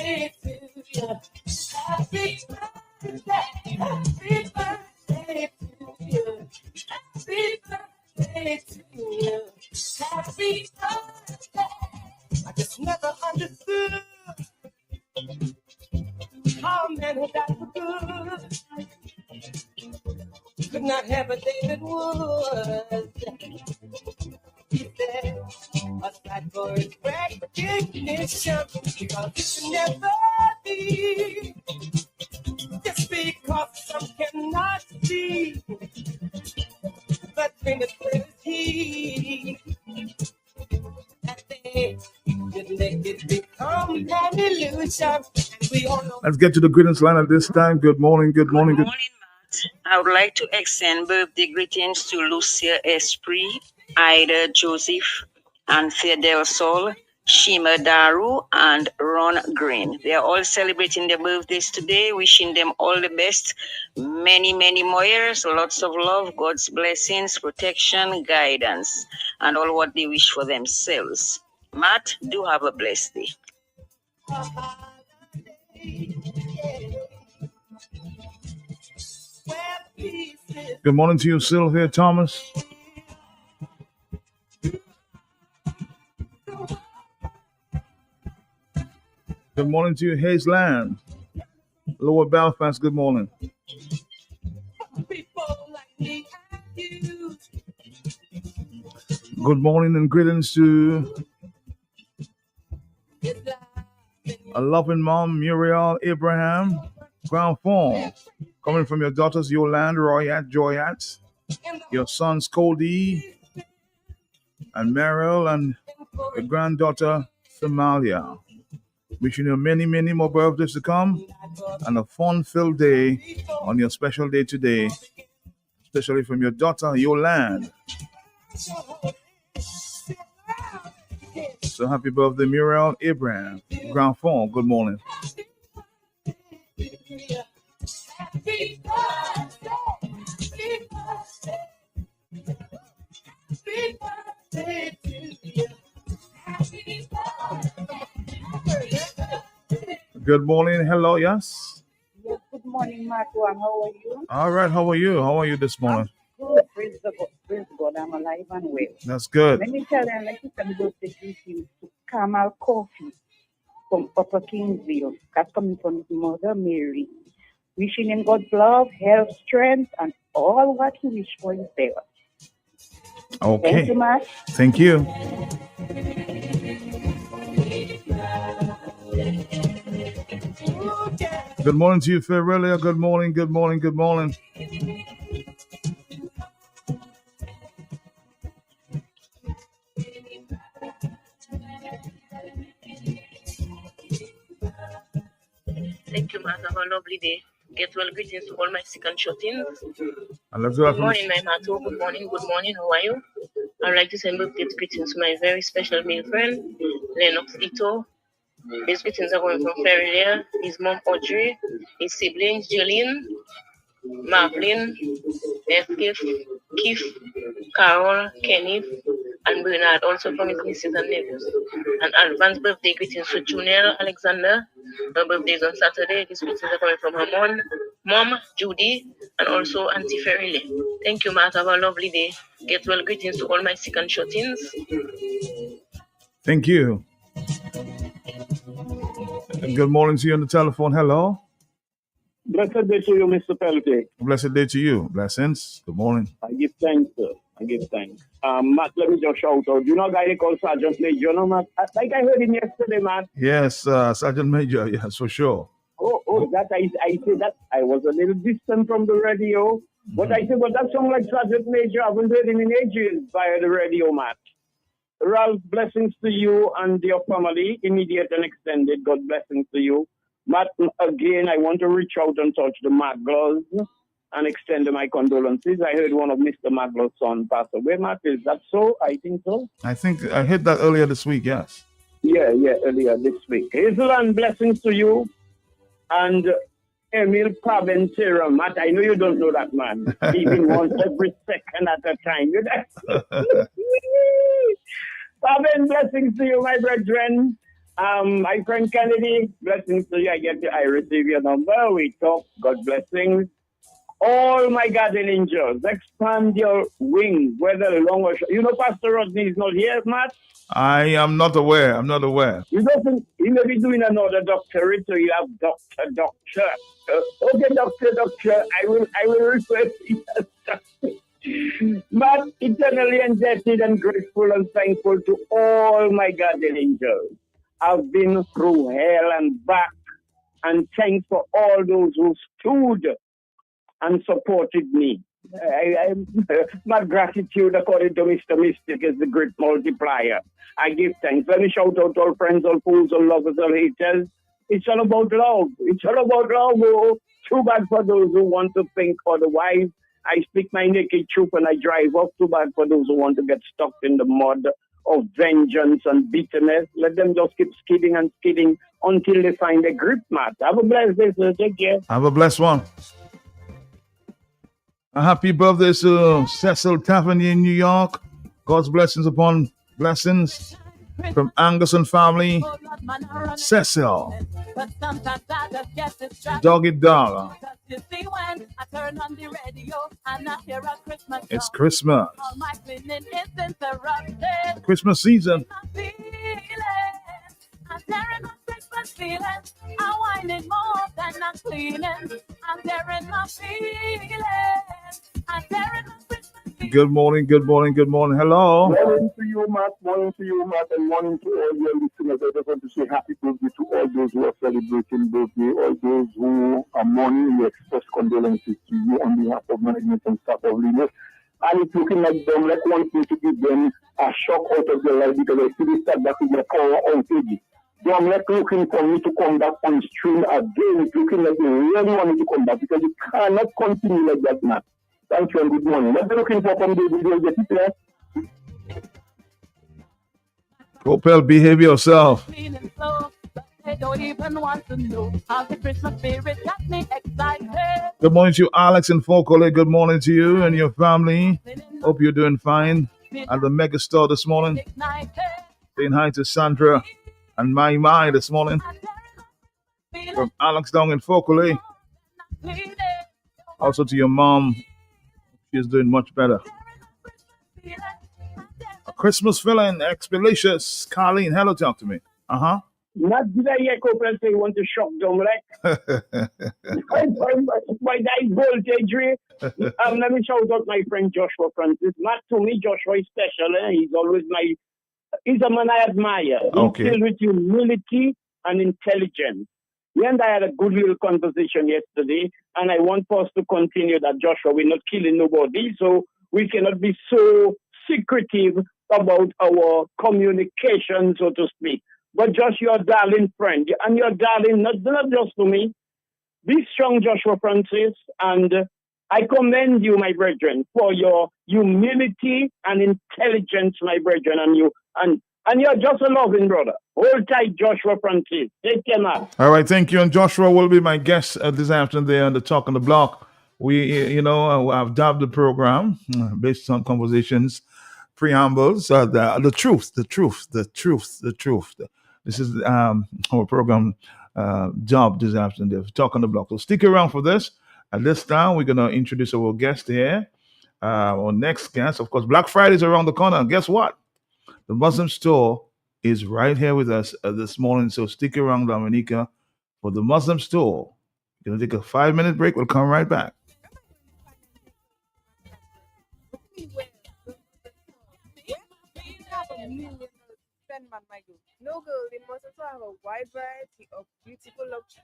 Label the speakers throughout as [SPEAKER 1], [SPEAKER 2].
[SPEAKER 1] birthday to you. Happy birthday. Happy birthday to you. Happy birthday to you. Happy birthday. I just never understood how men who died for good could not have a David Wood. He said, aside for his recognition, because it should never be. Just because some cannot see, but when the clear is he, that they did let it become an illusion. We all know. Let's get to the greetings line at this time. Good morning, good morning.
[SPEAKER 2] Good morning, Matt. I would like to extend birthday greetings to Lucia Esprit, Ida Joseph, Anthea Del Sol, Shima Daru, and Ron Green. They are all celebrating their birthdays today, wishing them all the best. Many, many more years, lots of love, God's blessings, protection, guidance, and all what they wish for themselves. Matt, do have a blessed day.
[SPEAKER 1] Good morning to you, Sylvia Thomas. Good morning to you, Hazeland. Lower Belfast, good morning. Good morning and greetings to a loving mom, Muriel Abraham, Ground Form, coming from your daughters, Yolande, Royat, Joyat, your sons, Cody, and Meryl, and your granddaughter, Somalia. Wishing you many, many more birthdays to come and a fun-filled day on your special day today, especially from your daughter, Yolande. So happy birthday, Muriel Abraham. Ground Form, good morning. Good morning. Hello, yes?
[SPEAKER 3] Yes, good morning, Marco. How are you?
[SPEAKER 1] All right, how are you? How are you this morning?
[SPEAKER 3] Good. Praise God. I'm alive and well.
[SPEAKER 1] That's good.
[SPEAKER 3] Let me tell you, I'd like to send birthday greetings to Kamal Coffee from Upper Kingsville. That's coming from his mother, Mary. Wishing him God's love, health, strength, and all what he wishes for himself.
[SPEAKER 1] Okay.
[SPEAKER 3] Thank you, Matt.
[SPEAKER 1] Thank you. Good morning to you, Ferrelia. Good morning, good morning, good morning.
[SPEAKER 4] Thank you, Matt. Have a lovely day. Get well greetings to all my second shotins.
[SPEAKER 1] Good
[SPEAKER 4] morning, my Mato. Good morning, how are you? I'd like to send birthday greetings to my very special male friend, Lennox Ito. His greetings are going from Ferrilia, his mom Audrey, his siblings Jolene, Marvin, Keith, Carol, Kenneth, and Bernard, also from his nieces and nephews. And advance birthday greetings to Junior Alexander. Her birthday is on Saturday. These greetings are coming from her mom, Judy, and also Auntie Ferrile. Thank you, Matt. Have a lovely day. Get well greetings to all my second shotins.
[SPEAKER 1] Thank you. Good morning to you on the telephone. Hello.
[SPEAKER 5] Blessed day to you, Mr. Pelkey.
[SPEAKER 1] Blessed day to you. Blessings. Good morning.
[SPEAKER 5] I give thanks, sir. I give thanks. Matt, let me just shout out. You know a guy called Sergeant Major, no, Matt? Like I heard him yesterday, man.
[SPEAKER 1] Yes, Sergeant Major. Yes, for sure.
[SPEAKER 5] That I say that I was a little distant from the radio. But I said, but that song like Sergeant Major, I haven't heard him in ages via the radio, Matt. Ralph, blessings to you and your family, immediate and extended. God blessings to you. Matt, again, I want to reach out and touch the Maglows and extend my condolences. I heard one of Mr. Maglow's son pass away. Matt, is that so? I think so.
[SPEAKER 1] I think I heard that earlier this week, yes.
[SPEAKER 5] Yeah, earlier this week. Hazel, blessings to you. And Emil Paventera, Matt, I know you don't know that man. He been one every second at a time. You know? Paven, blessings to you, my brethren. My friend Kennedy, blessings to you. I receive your number. We talk. God blessings. All my guardian angels, expand your wings, whether long or short. You know, Pastor Rodney is not here, Matt.
[SPEAKER 6] I am not aware. I'm not aware.
[SPEAKER 5] He may be doing another doctorate, so you have doctor. Okay, doctor. I will refer to you as doctor. But eternally indebted and grateful and thankful to all my guardian angels. I've been through hell and back, and thanks for all those who stood and supported me. My gratitude, according to Mr. Mystic, is the great multiplier. I give thanks. Let me shout out all friends, all fools, all lovers, all haters. It's all about love. It's all about love. Oh, too bad for those who want to think otherwise. I speak my naked truth and I drive off. Too bad for those who want to get stuck in the mud of vengeance and bitterness. Let them just keep skidding and skidding until they find a grip, Matt. Have a blessed day, sir. Take care.
[SPEAKER 6] Have a blessed one. A happy birthday to Cecil Tavernier in New York. God's blessings upon blessings from Angus and family. Cecil. Doggy Dog. It's Christmas. Christmas season.
[SPEAKER 1] I'm tearing my Christmas feeling. I want it more than I'm cleaning. I'm tearing my feeling. I'm tearing my Christmas feeling.
[SPEAKER 6] Good morning. Hello.
[SPEAKER 7] Morning to you, Matt, and morning to all your listeners. I just want to say happy birthday to all those who are celebrating birthday, all those who are mourning. We express condolences to you on behalf of management and staff of Linus. And it's looking like them like wanting to give them a shock out of their life because I see this start back with their power outage. They're like looking for me to come back on stream again. It's looking like they really want me to come back because you cannot continue like that, Matt. Thank you and good morning. What they're looking for from the video, get it there?
[SPEAKER 6] Copel, behave yourself.
[SPEAKER 1] They don't even want to know how the Christmas spirit got me excited.
[SPEAKER 6] Good morning to you, Alex and Fokole. Good morning to you and your family. Hope you're doing fine at the mega store this morning. Saying hi to Sandra and my this morning. From Alex down in Fokole. Also to your mom. She's doing much better. A Christmas feeling, expeditious. Carlene, hello, talk to me.
[SPEAKER 5] Not did I hear Copel say you want to shock them like my guy voltage. Let me shout out my friend Joshua Francis. Not to me, Joshua is special. He's always he's a man I admire.
[SPEAKER 6] Okay.
[SPEAKER 5] He's filled with humility and intelligence. He and I had a good little conversation yesterday, and I want us to continue that, Joshua. We're not killing nobody, so we cannot be so secretive about our communication, so to speak. But just your darling friend, and your darling, not just to me. Be strong, Joshua Francis, and I commend you, my brethren, for your humility and intelligence, my brethren, and you're just a loving brother. Hold tight, Joshua Francis. Take care now.
[SPEAKER 6] All right, thank you. And Joshua will be my guest this afternoon there on the Talk on the Block. I've dubbed the program based on conversations, preambles, the truth. This is our program job this afternoon. Talk on the Block. So stick around for this. At this time, we're going to introduce our guest here. Our next guest, of course, Black Friday is around the corner. And guess what? The Muslim store is right here with us this morning. So stick around, Dominica, for the Muslim store. We're going to take a 5-minute break. We'll come right back.
[SPEAKER 8] No girl, they must also have a wide variety of beautiful luxury.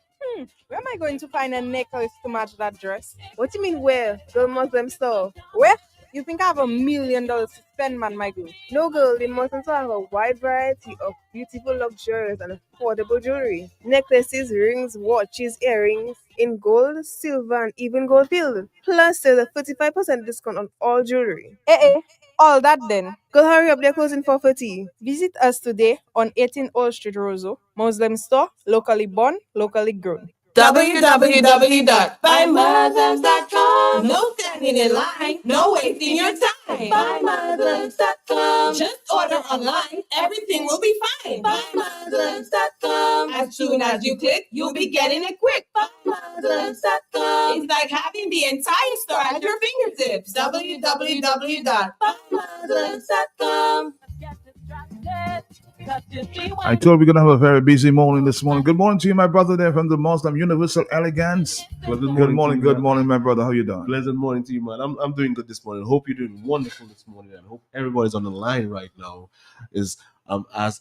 [SPEAKER 8] Where am I going to find a necklace to match that dress? What do you mean where? Girl Muslim store. Where? You think I have $1 million to spend, man, my girl? No girl, they must also have a wide variety of beautiful luxurious and affordable jewelry. Necklaces, rings, watches, earrings in gold, silver, and even gold filled. Plus, there's a 35% discount on all jewelry. All that then. Girl, hurry up, they're closing for 30. Visit us today on 18 Old Street, Roseau. Muslim store, locally born, locally grown.
[SPEAKER 9] www.buymuslims.com. No
[SPEAKER 8] standing in line, no wasting your time. BuyMyHusband's.com. Just order online, everything will be fine. BuyMyHusband's.com. As soon as you click, you'll be getting it quick. BuyMyHusband's.com. It's like having the entire store at your fingertips. www.buyMyHusband's.com.
[SPEAKER 6] I told we're gonna have a very busy morning this morning. Good morning to you, my brother, there from the Muslim Universal Elegance. Good morning, my brother. How you doing?
[SPEAKER 9] Pleasant morning to you, man. I'm doing good this morning. Hope you're doing wonderful this morning, and hope everybody's on the line right now is as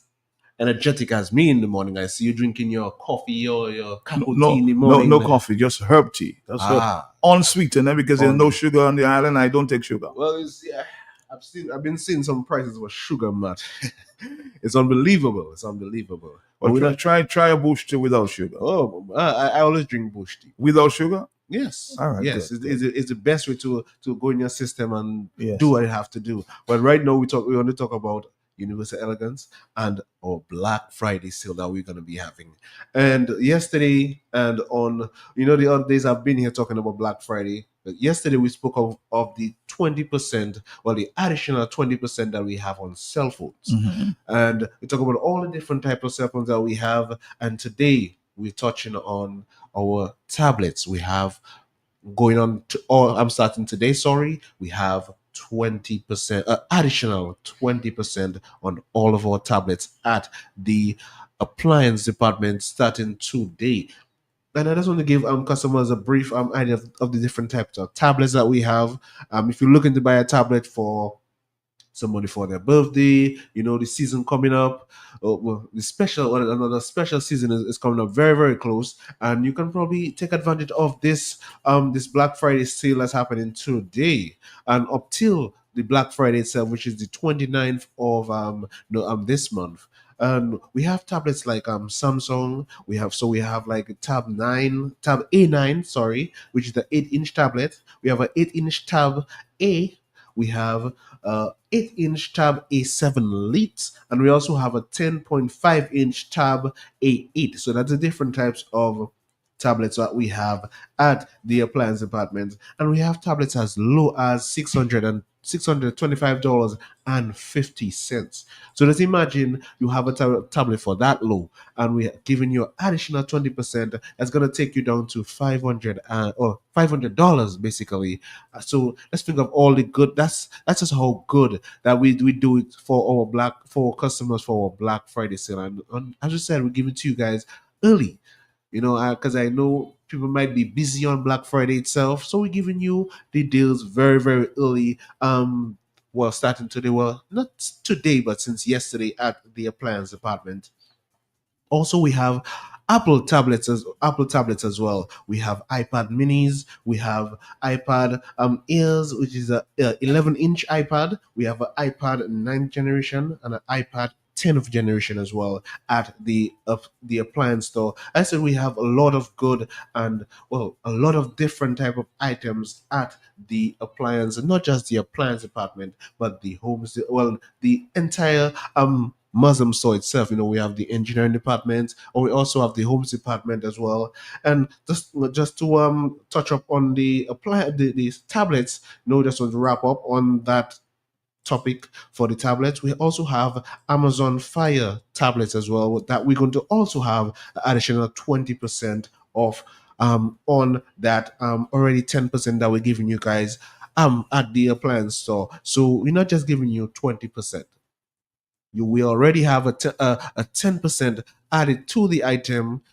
[SPEAKER 9] energetic as me in the morning. I see you drinking your coffee or your cappuccino in the morning.
[SPEAKER 6] No coffee, just herb tea. That's unsweetened, because there's no sugar on the island. I don't take sugar.
[SPEAKER 9] Well, I've been seeing some prices for sugar, man. It's unbelievable.
[SPEAKER 6] Well, try a bush tea without sugar.
[SPEAKER 9] Oh, I always drink bush tea
[SPEAKER 6] without sugar.
[SPEAKER 9] Yes.
[SPEAKER 6] All right.
[SPEAKER 9] Yes, it's the best way to go in your system and
[SPEAKER 6] Yes.
[SPEAKER 9] do what you have to do. But right now we want to talk about Universal Elegance and our Black Friday sale that we're going to be having. And yesterday and on, the other days I've been here talking about Black Friday. But yesterday we spoke of the 20%, the additional 20% that we have on cell phones.
[SPEAKER 6] Mm-hmm.
[SPEAKER 9] And we talk about all the different types of cell phones that we have. And today we're touching on our tablets. We have going on to, I'm starting today, we have 20%, additional 20% on all of our tablets at the appliance department starting today. And I just want to give customers a brief idea of the different types of tablets that we have. If you're looking to buy a tablet for somebody for their birthday, the season coming up, another special season is coming up very, very close, and you can probably take advantage of this Black Friday sale that's happening today and up till the Black Friday itself, which is the 29th of this month. And we have tablets like Samsung. We have like Tab A9, which is the 8-inch tablet. We have an 8-inch Tab A. We have 8-inch Tab A7 Lite, and we also have a 10.5-inch Tab A8. So that's the different types of tablets that we have at the appliance department. And we have tablets as low as $625.50. So let's imagine you have a tablet for that low, and we're giving you additional 20%. That's going to take you down to $500 basically. So let's think of all the good. That's just how good that we do it for our customers for our Black Friday sale. And as I said, we give it to you guys early. Because I know people might be busy on Black Friday itself, so we're giving you the deals very, very early. Starting today. Well, not today, but since yesterday at the appliance department. Also, we have Apple tablets as well. We have iPad minis. We have iPad Airs, which is a 11-inch iPad. We have an iPad 9th generation and an iPad 10th generation as well at the appliance store. I said we have a lot of good and a lot of different type of items at the appliance, and not just the appliance department, but the homes. The entire Muslim store itself. We have the engineering department, or we also have the homes department as well. And just to touch up on the tablets, just to wrap up on that topic for the tablets, we also have Amazon Fire tablets as well, that we're going to also have additional 20% off on that already 10% that we're giving you guys at the appliance store. So we're not just giving you 20%. We already have a 10% added to the item.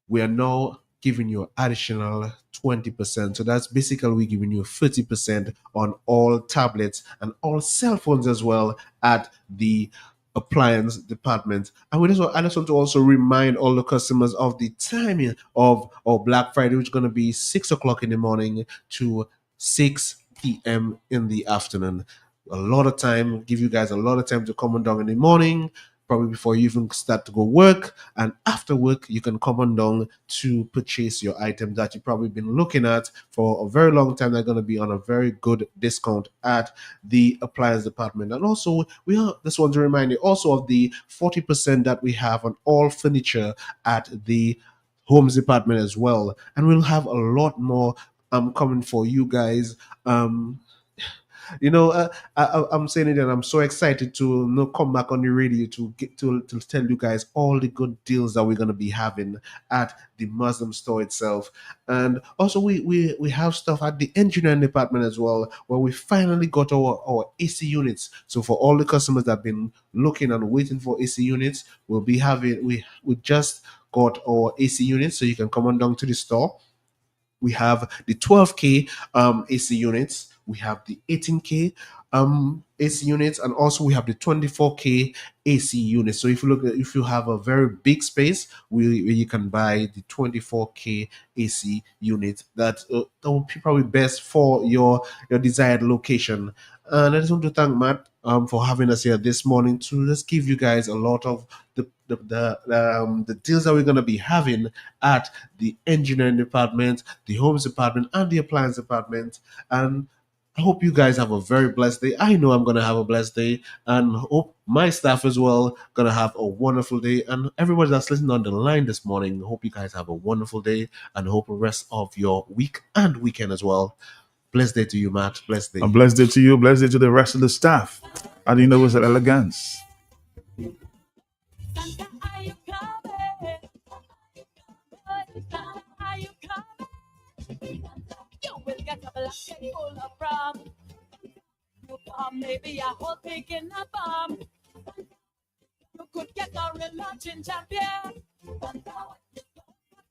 [SPEAKER 9] We are now giving you additional 20%. So that's basically we're giving you 30% on all tablets and all cell phones as well at the appliance department. And I just want to also remind all the customers of the timing of our Black Friday, which is going to be 6 o'clock in the morning to 6 p.m. in the afternoon. A lot of time, give you guys a lot of time to come on down in the morning, probably before you even start to go work, and after work you can come on down to purchase your items that you've probably been looking at for a very long time. They're going to be on a very good discount at the appliance department. And also just want to remind you also of the 40% that we have on all furniture at the homes department as well. And we'll have a lot more I'm coming for you guys. You know, I'm saying it, and I'm so excited to come back on the radio to get to tell you guys all the good deals that we're gonna be having at the Muslim store itself, and also we have stuff at the engineering department as well, where we finally got our AC units. So for all the customers that have been looking and waiting for AC units, we'll be having we just got our AC units, so you can come on down to the store. We have the 12K AC units. We have the 18K AC units, and also we have the 24K AC units. So if you have a very big space, you can buy the 24K AC unit. That will be probably best for your desired location. And I just want to thank Matt for having us here this morning to just give you guys a lot of the deals that we're going to be having at the engineering department, the homes department, and the appliance department. And I hope you guys have a very blessed day. I know I'm going to have a blessed day, and hope my staff as well going to have a wonderful day. And everybody that's listening on the line this morning, hope you guys have a wonderful day, and hope the rest of your week and weekend as well. Blessed day to you, Matt. Blessed day.
[SPEAKER 6] A blessed day to you. Blessed day to the rest of the staff. And you know, it's at Elegance.
[SPEAKER 1] Santa, are you coming? Santa, are you coming? You will get a basket full of rum. You come, maybe a whole pig in a bum. You could get a real luncheon champion.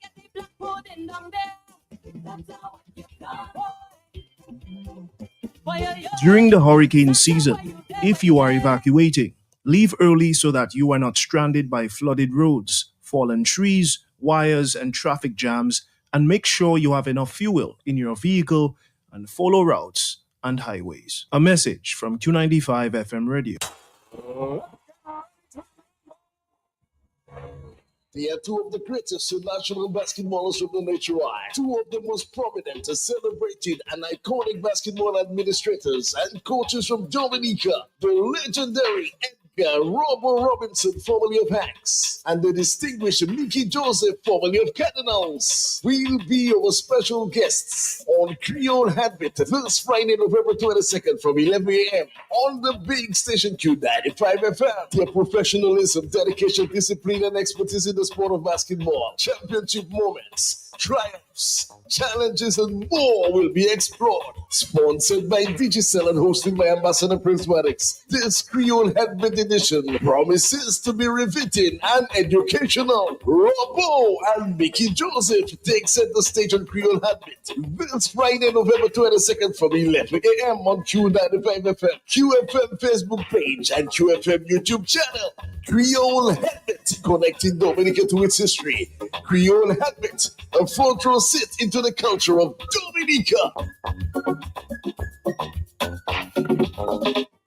[SPEAKER 1] Get the black pudding down there.
[SPEAKER 10] During the hurricane season, if you are evacuating, leave early so that you are not stranded by flooded roads, fallen trees, wires, and traffic jams, and make sure you have enough fuel in your vehicle and follow routes and highways. A message from Q95 FM Radio.
[SPEAKER 11] They are two of the greatest national basketballers from the HY. Two of the most prominent, celebrated, and iconic basketball administrators and coaches from Dominica, the legendary Robert Robinson, formerly of Hanks, and the distinguished Mickey Joseph, formerly of Cardinals, will be our special guests on Creole Habit this Friday, November 22nd from 11 a.m. on the big station Q95 FM. Their professionalism, dedication, discipline, and expertise in the sport of basketball, championship moments, triumphs, challenges, and more will be explored. Sponsored by Digicel and hosted by Ambassador Prince Maddox, this Creole Headband edition promises to be riveting and educational. Robo and Mickey Joseph take center stage on Creole Headband this Friday, November 22nd from 11 a.m. on Q95 FM, QFM Facebook page, and QFM YouTube channel. Creole Headband, connecting Dominica to its history. Creole Headband, a front row sit into the culture of Dominica.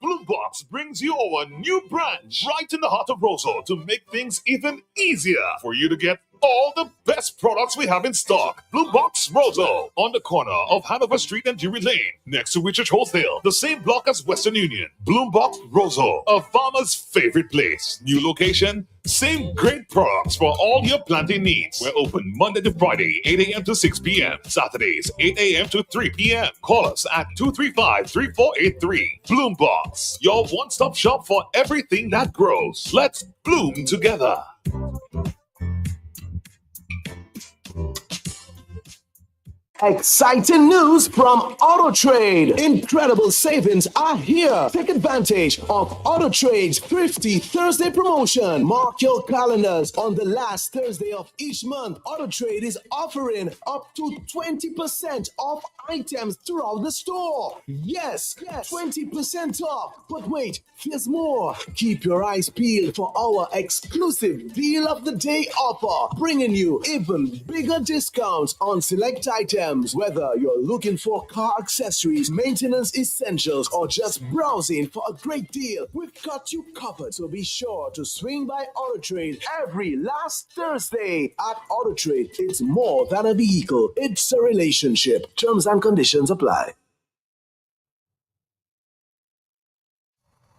[SPEAKER 12] Bloombox brings you our new branch right in the heart of Rosal to make things even easier for you to get all the best products we have in stock. Bloombox Rosal, on the corner of Hanover Street and Drury Lane, next to Richard Wholesale, the same block as Western Union. Bloombox Rosal, a farmer's favorite place. New location, same great products for all your planting needs. We're open Monday to Friday, 8 a.m. to 6 p.m. Saturdays, 8 a.m. to 3 p.m. Call us at 235-3483. Bloombox, your one-stop shop for everything that grows. Let's bloom together.
[SPEAKER 11] Exciting news from AutoTrade. Incredible savings are here. Take advantage of AutoTrade's Thrifty Thursday promotion. Mark your calendars. On the last Thursday of each month, AutoTrade is offering up to 20% off items throughout the store. Yes, 20% off. But wait, there's more. Keep your eyes peeled for our exclusive Deal of the Day offer, bringing you even bigger discounts on select items. Whether you're looking for car accessories, maintenance essentials, or just browsing for a great deal, we've got you covered. So be sure to swing by AutoTrade every last Thursday. At AutoTrade, it's more than a vehicle, it's a relationship. Terms and conditions apply.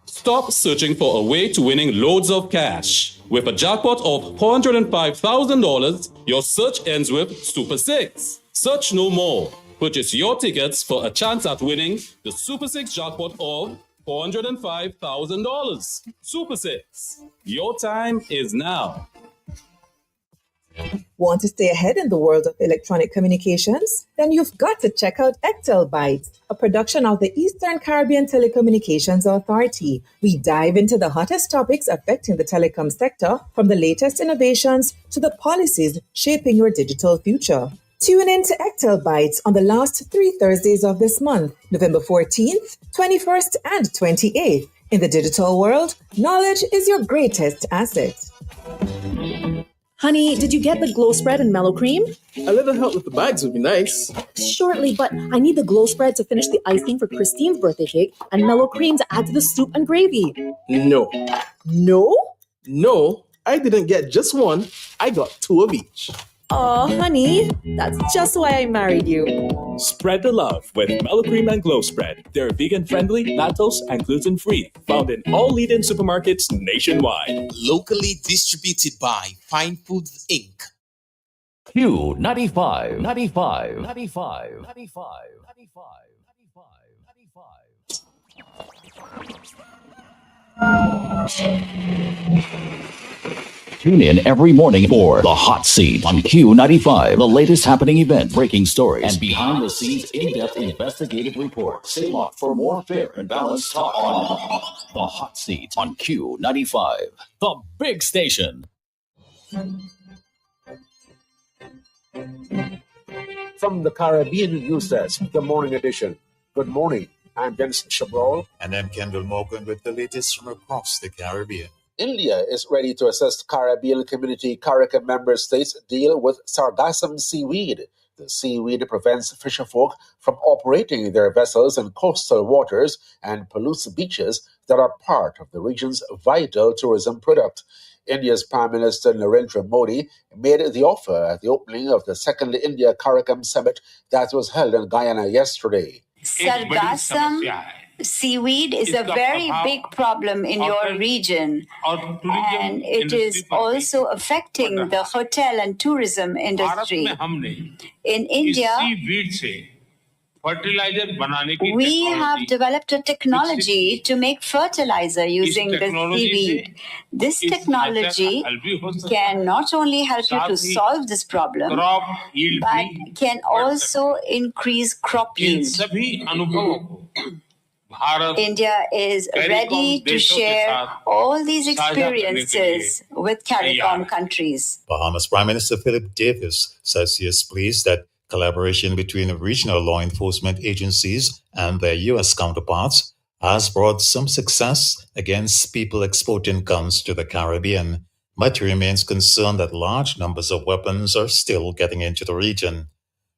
[SPEAKER 13] Stop searching for a way to winning loads of cash. With a jackpot of $405,000, your search ends with Super 6. Search no more. Purchase your tickets for a chance at winning the Super 6 jackpot of $405,000. Super 6. Your time is now.
[SPEAKER 14] Want to stay ahead in the world of electronic communications? Then you've got to check out Ectel Bytes, a production of the Eastern Caribbean Telecommunications Authority. We dive into the hottest topics affecting the telecom sector, from the latest innovations to the policies shaping your digital future. Tune in to Ectel Bytes on the last 3 Thursdays of this month, November 14th, 21st, and 28th. In the digital world, knowledge is your greatest asset.
[SPEAKER 15] Honey, did you get the glow spread and mellow cream?
[SPEAKER 16] A little help with the bags would be nice.
[SPEAKER 15] Shortly, but I need the glow spread to finish the icing for Christine's birthday cake and mellow cream to add to the soup and gravy.
[SPEAKER 16] No.
[SPEAKER 15] No?
[SPEAKER 16] No, I didn't get just one. I got 2 of each.
[SPEAKER 15] Aw, honey, that's just why I married you.
[SPEAKER 17] Spread the love with Mellow Cream and Glow Spread. They're vegan-friendly, lactose, and gluten-free. Found in all leading supermarkets nationwide.
[SPEAKER 18] Locally distributed by Fine Foods, Inc.
[SPEAKER 19] Q95. 95. Tune in every morning for The Hot Seat on Q95. The latest happening event, breaking stories, and behind-the-scenes in-depth investigative reports. Stay locked for more fair and balanced talk on The Hot Seat on Q95. The big station.
[SPEAKER 20] From the Caribbean News Desk, the morning edition. Good morning. I'm Dennis Chabrol.
[SPEAKER 21] And I'm Kendall Morgan with the latest from across the Caribbean.
[SPEAKER 20] India is ready to assist Caribbean Community CARICOM member states deal with sargassum seaweed. The seaweed prevents fisherfolk from operating their vessels in coastal waters and pollutes beaches that are part of the region's vital tourism product. India's Prime Minister Narendra Modi made the offer at the opening of the second India CARICOM summit that was held in Guyana yesterday.
[SPEAKER 22] Sargassum seaweed is a very big problem in your region, and it is also affecting the hotel and tourism industry. In India, we have developed a technology to make fertilizer using the seaweed. This technology can not only help you to solve this problem, but can also increase crop yield. India is ready to share all these experiences with CARICOM countries.
[SPEAKER 21] Bahamas Prime Minister Philip Davis says he is pleased that collaboration between regional law enforcement agencies and their U.S. counterparts has brought some success against people exporting guns to the Caribbean, but he remains concerned that large numbers of weapons are still getting into the region.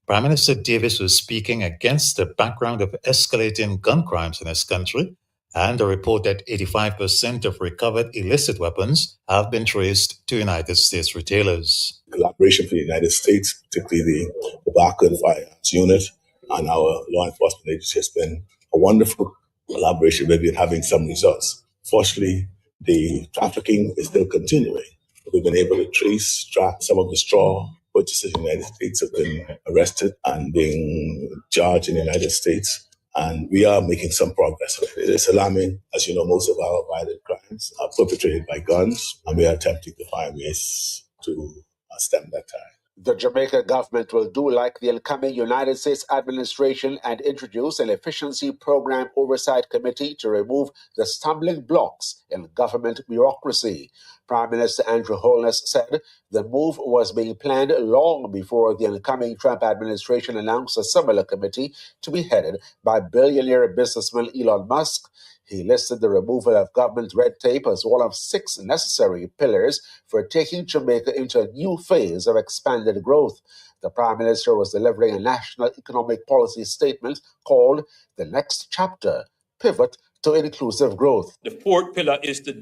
[SPEAKER 21] Prime Minister Davis was speaking against the background of escalating gun crimes in his country and a report that 85% of recovered illicit weapons have been traced to United States retailers.
[SPEAKER 23] Collaboration for the United States, particularly the Tobacco and Firearms Unit and our law enforcement agency, has been a wonderful collaboration where we're having some results. Fortunately, the trafficking is still continuing. We've been able to track some of the straw purchases in the United States have been arrested and being charged in the United States. And we are making some progress. It is alarming. As you know, most of our violent crimes are perpetrated by guns, and we are attempting to find ways to stem that tide.
[SPEAKER 20] The Jamaica government will do like the incoming United States administration and introduce an efficiency program oversight committee to remove the stumbling blocks in government bureaucracy. Prime Minister Andrew Holness said the move was being planned long before the incoming Trump administration announced a similar committee to be headed by billionaire businessman Elon Musk. He listed the removal of government red tape as one of 6 necessary pillars for taking Jamaica into a new phase of expanded growth. The Prime Minister was delivering a national economic policy statement called The Next Chapter, Pivot to Inclusive Growth.
[SPEAKER 24] The 4th pillar is to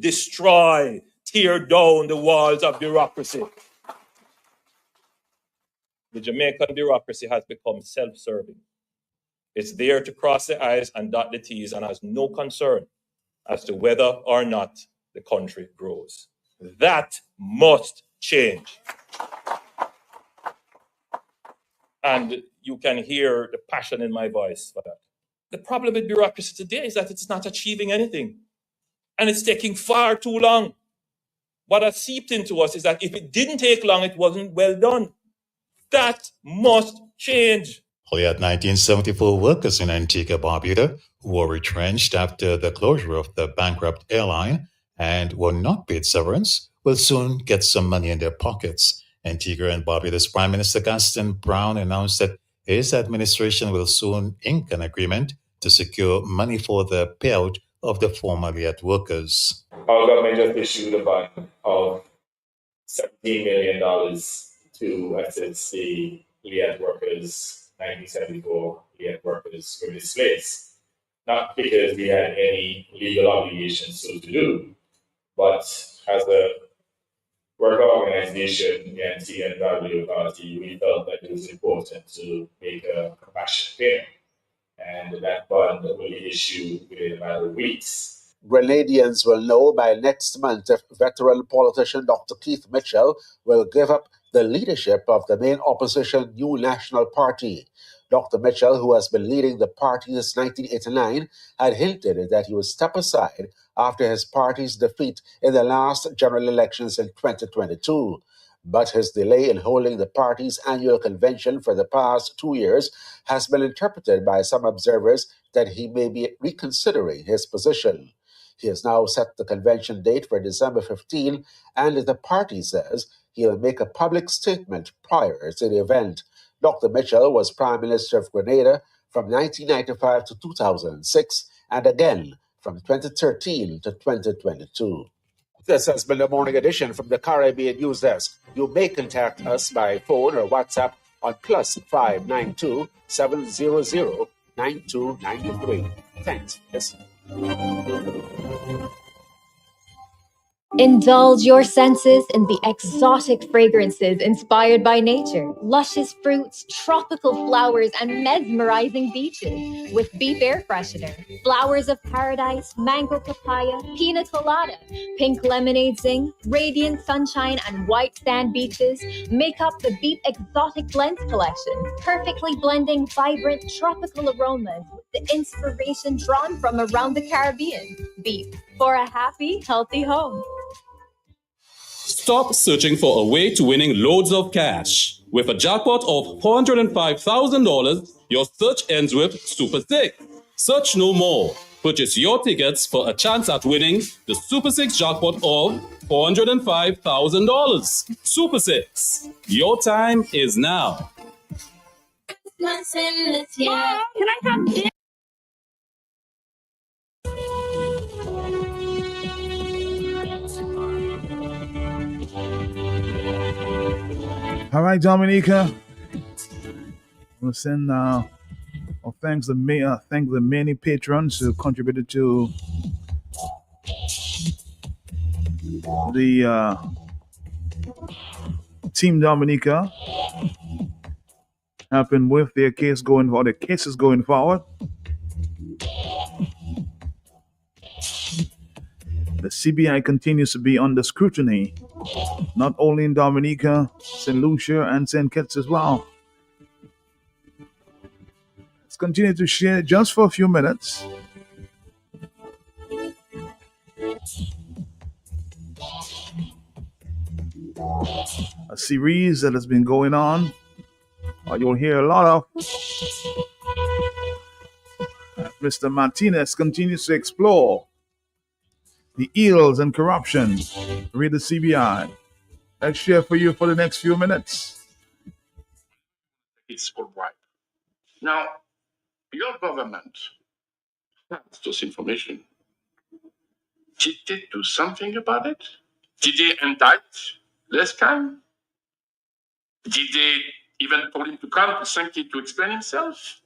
[SPEAKER 24] tear down the walls of bureaucracy. The Jamaican bureaucracy has become self-serving. It's there to cross the I's and dot the T's and has no concern as to whether or not the country grows. That must change. And you can hear the passion in my voice for that. The problem with bureaucracy today is that it's not achieving anything, and it's taking far too long. What has seeped into us is that if it didn't take long, it wasn't well done. That must change.
[SPEAKER 21] We had 1974 workers in Antigua, Barbuda who were retrenched after the closure of the bankrupt airline and were not paid severance will soon get some money in their pockets. Antigua and Barbuda's Prime Minister Gaston Brown announced that his administration will soon ink an agreement to secure money for the payout of the formerly at workers.
[SPEAKER 24] Our government just issued a bond of $17 million to assist the Liat workers, 1974 Liat workers were displaced. Not because we had any legal obligations so to do, but as a worker organization, the Anti-Value Authority, we felt that it was important to make a compassionate payment. And that bond will be issued within a matter of weeks.
[SPEAKER 20] Grenadians will know by next month if veteran politician Dr. Keith Mitchell will give up the leadership of the main opposition New National Party. Dr. Mitchell, who has been leading the party since 1989, had hinted that he would step aside after his party's defeat in the last general elections in 2022. But his delay in holding the party's annual convention for the past 2 years has been interpreted by some observers that he may be reconsidering his position. He has now set the convention date for December 15, and the party says he'll make a public statement prior to the event. Dr. Mitchell was Prime Minister of Grenada from 1995 to 2006, and again from 2013 to 2022. This has been the morning edition from the Caribbean News Desk. You may contact us by phone or WhatsApp on +592 700 9293. Thanks. Yes.
[SPEAKER 2] Indulge your senses in the exotic fragrances inspired by nature, luscious fruits, tropical flowers, and mesmerizing beaches with Beef Air Freshener. Flowers of paradise, mango papaya, pina colada, pink lemonade zing, radiant sunshine, and white sand beaches make up the Beef Exotic Blends collection, perfectly blending vibrant tropical aromas with the inspiration drawn from around the Caribbean. Beef, for a happy, healthy home.
[SPEAKER 13] Stop searching for a way to winning loads of cash. With a jackpot of $405,000, your search ends with Super 6. Search no more. Purchase your tickets for a chance at winning the Super 6 jackpot of $405,000. Super 6. Your time is now.
[SPEAKER 3] Can I come in?
[SPEAKER 6] All right, Dominica. We'll send thank the many patrons who contributed to the Team Dominica, helping with their cases going forward. The CBI continues to be under scrutiny, not only in Dominica, St. Lucia, and St. Kitts as well. Let's continue to share just for a few minutes. A series that has been going on. You'll hear a lot of. Mr. Martinez continues to explore the ills and corruption. Read the CBI. Let's share for you for the next few minutes.
[SPEAKER 4] It's all right. Now, your government has this information. Did they do something about it? Did they indict Lescan? Did they even told him to come to Sankey to explain himself?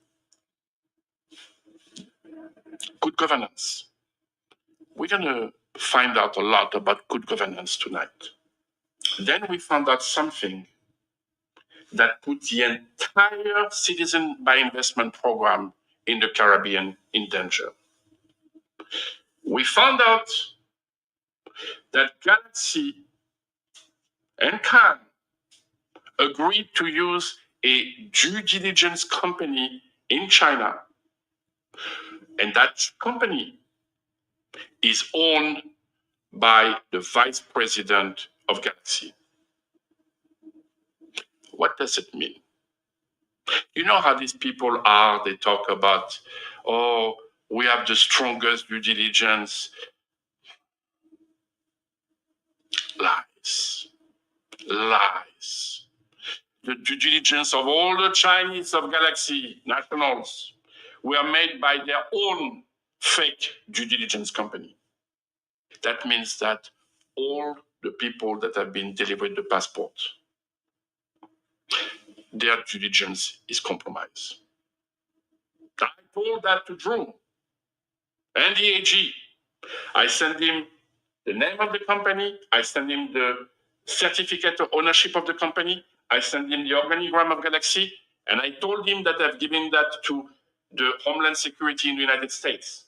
[SPEAKER 4] Good governance. We're going to find out a lot about good governance tonight. Then we found out something that put the entire citizen by investment program in the Caribbean in danger. We found out that Galaxy and Khan agreed to use a due diligence company in China, and that company is owned by the vice president of Galaxy. What does it mean? You know how these people are, they talk about, oh, we have the strongest due diligence. Lies. Lies. The due diligence of all the Chinese of Galaxy nationals were made by their own fake due diligence company. That means that all the people that have been delivered the passport, their due diligence is compromised. I told that to Drew and the AG. I sent him the name of the company. I sent him the certificate of ownership of the company. I sent him the organigram of Galaxy. And I told him that I've given that to the Homeland Security in the United States.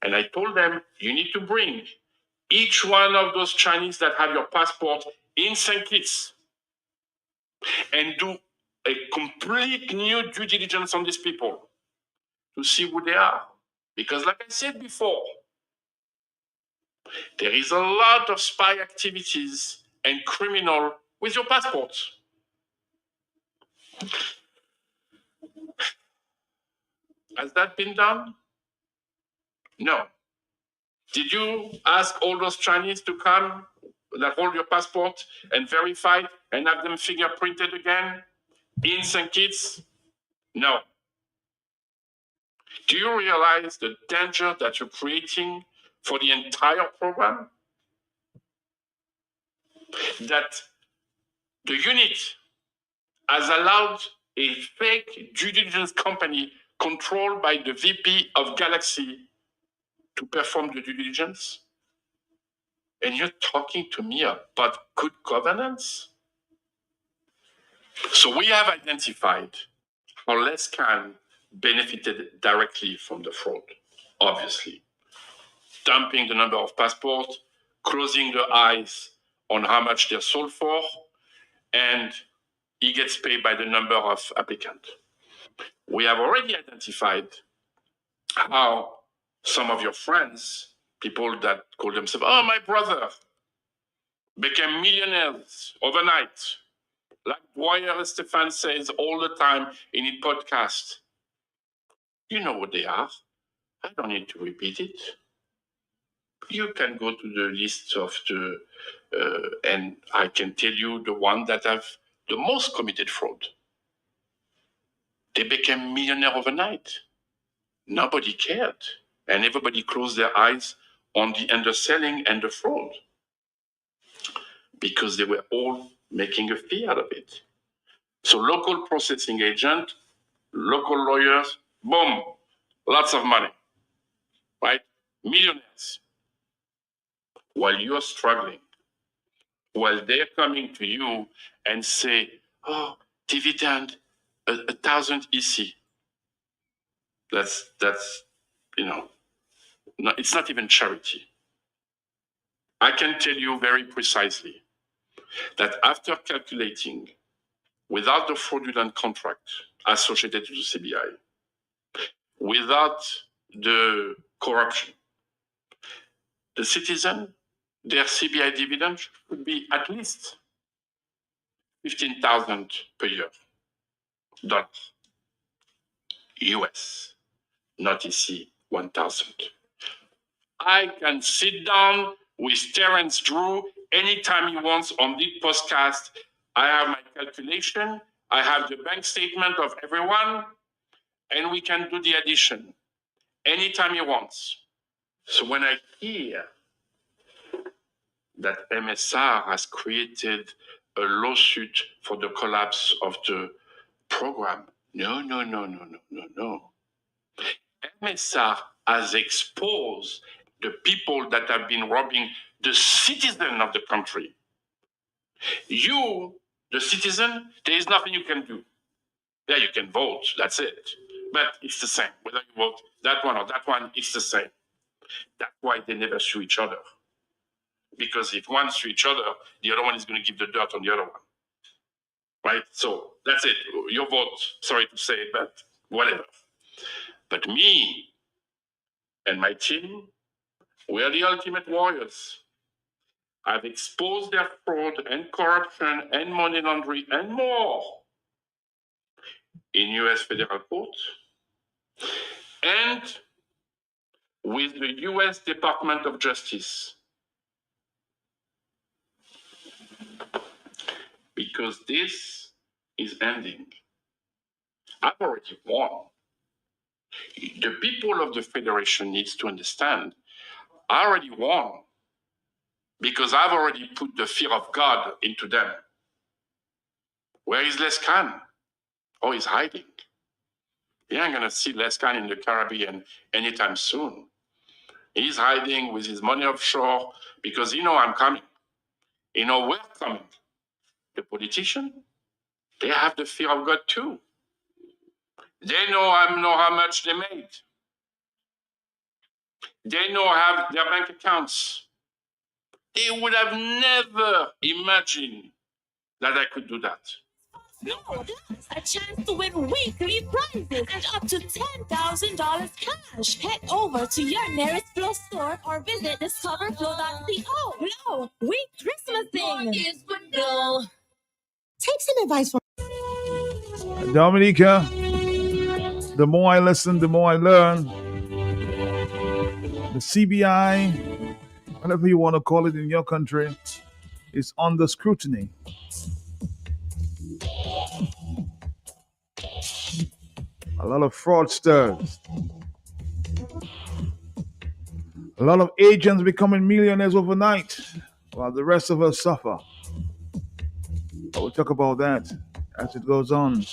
[SPEAKER 4] And I told them, you need to bring each one of those Chinese that have your passport in St. Kitts and do a complete new due diligence on these people to see who they are. Because like I said before, there is a lot of spy activities and criminal with your passport. Has that been done? No. Did you ask all those Chinese to come that hold your passport and verify and have them fingerprinted again in St. Kitts? No. Do you realize the danger that you're creating for the entire program? That the unit has allowed a fake due diligence company controlled by the VP of Galaxy to perform the due diligence? And you're talking to me about good governance? So we have identified how Lescan benefited directly from the fraud, obviously. Dumping the number of passports, closing the eyes on how much they're sold for, and he gets paid by the number of applicants. We have already identified how some of your friends, people that call themselves, oh, my brother, became millionaires overnight. Like Boyer Stefan says all the time in his podcast. You know what they are. I don't need to repeat it. You can go to the list of the, and I can tell you the one that have the most committed fraud. They became millionaire overnight. Nobody cared. And everybody closed their eyes on the underselling and the fraud because they were all making a fee out of it. So local processing agent, local lawyers, boom, lots of money, right? Millionaires. While you're struggling, while they're coming to you and say, oh, dividend, 1,000 EC. That's no, it's not even charity. I can tell you very precisely that after calculating without the fraudulent contract associated to the CBI, without the corruption, the citizen, their CBI dividend would be at least $15,000 per year, dollars, US, not EC 1,000. I can sit down with Terence Drew anytime he wants on this podcast. I have my calculation, I have the bank statement of everyone, and we can do the addition anytime he wants. So when I hear that MSR has created a lawsuit for the collapse of the program, no. MSR has exposed the people that have been robbing the citizen of the country. You, the citizen, there is nothing you can do. Yeah, you can vote, that's it. But it's the same. Whether you vote that one or that one, it's the same. That's why they never sue each other. Because if one sue each other, the other one is going to give the dirt on the other one. right? So that's it. Your vote, sorry to say, but whatever. But me and my team, we are the ultimate warriors. I've exposed their fraud and corruption and money laundering and more in US federal court and with the US Department of Justice. Because this is ending. I've already won. The people of the Federation needs to understand, I already won because I've already put the fear of God into them. Where is Lescan? Oh, he's hiding. You ain't gonna see Lescan in the Caribbean anytime soon. He's hiding with his money offshore because I'm coming. We're coming. The politician, they have the fear of God too. They know how much they made. They know have their bank accounts. They would have never imagined that I could do that.
[SPEAKER 3] No, that's a chance to win weekly prizes and up to $10,000 cash. Head over to your nearest Flow store or visit discoverflow.co. Flow, we Christmasing. Is with Flow.
[SPEAKER 5] Take some advice from
[SPEAKER 6] Dominica, the more I listen, the more I learn. The CBI, whatever you want to call it in your country, is under scrutiny. A lot of fraudsters. A lot of agents becoming millionaires overnight while the rest of us suffer. But we'll talk about that as it goes on.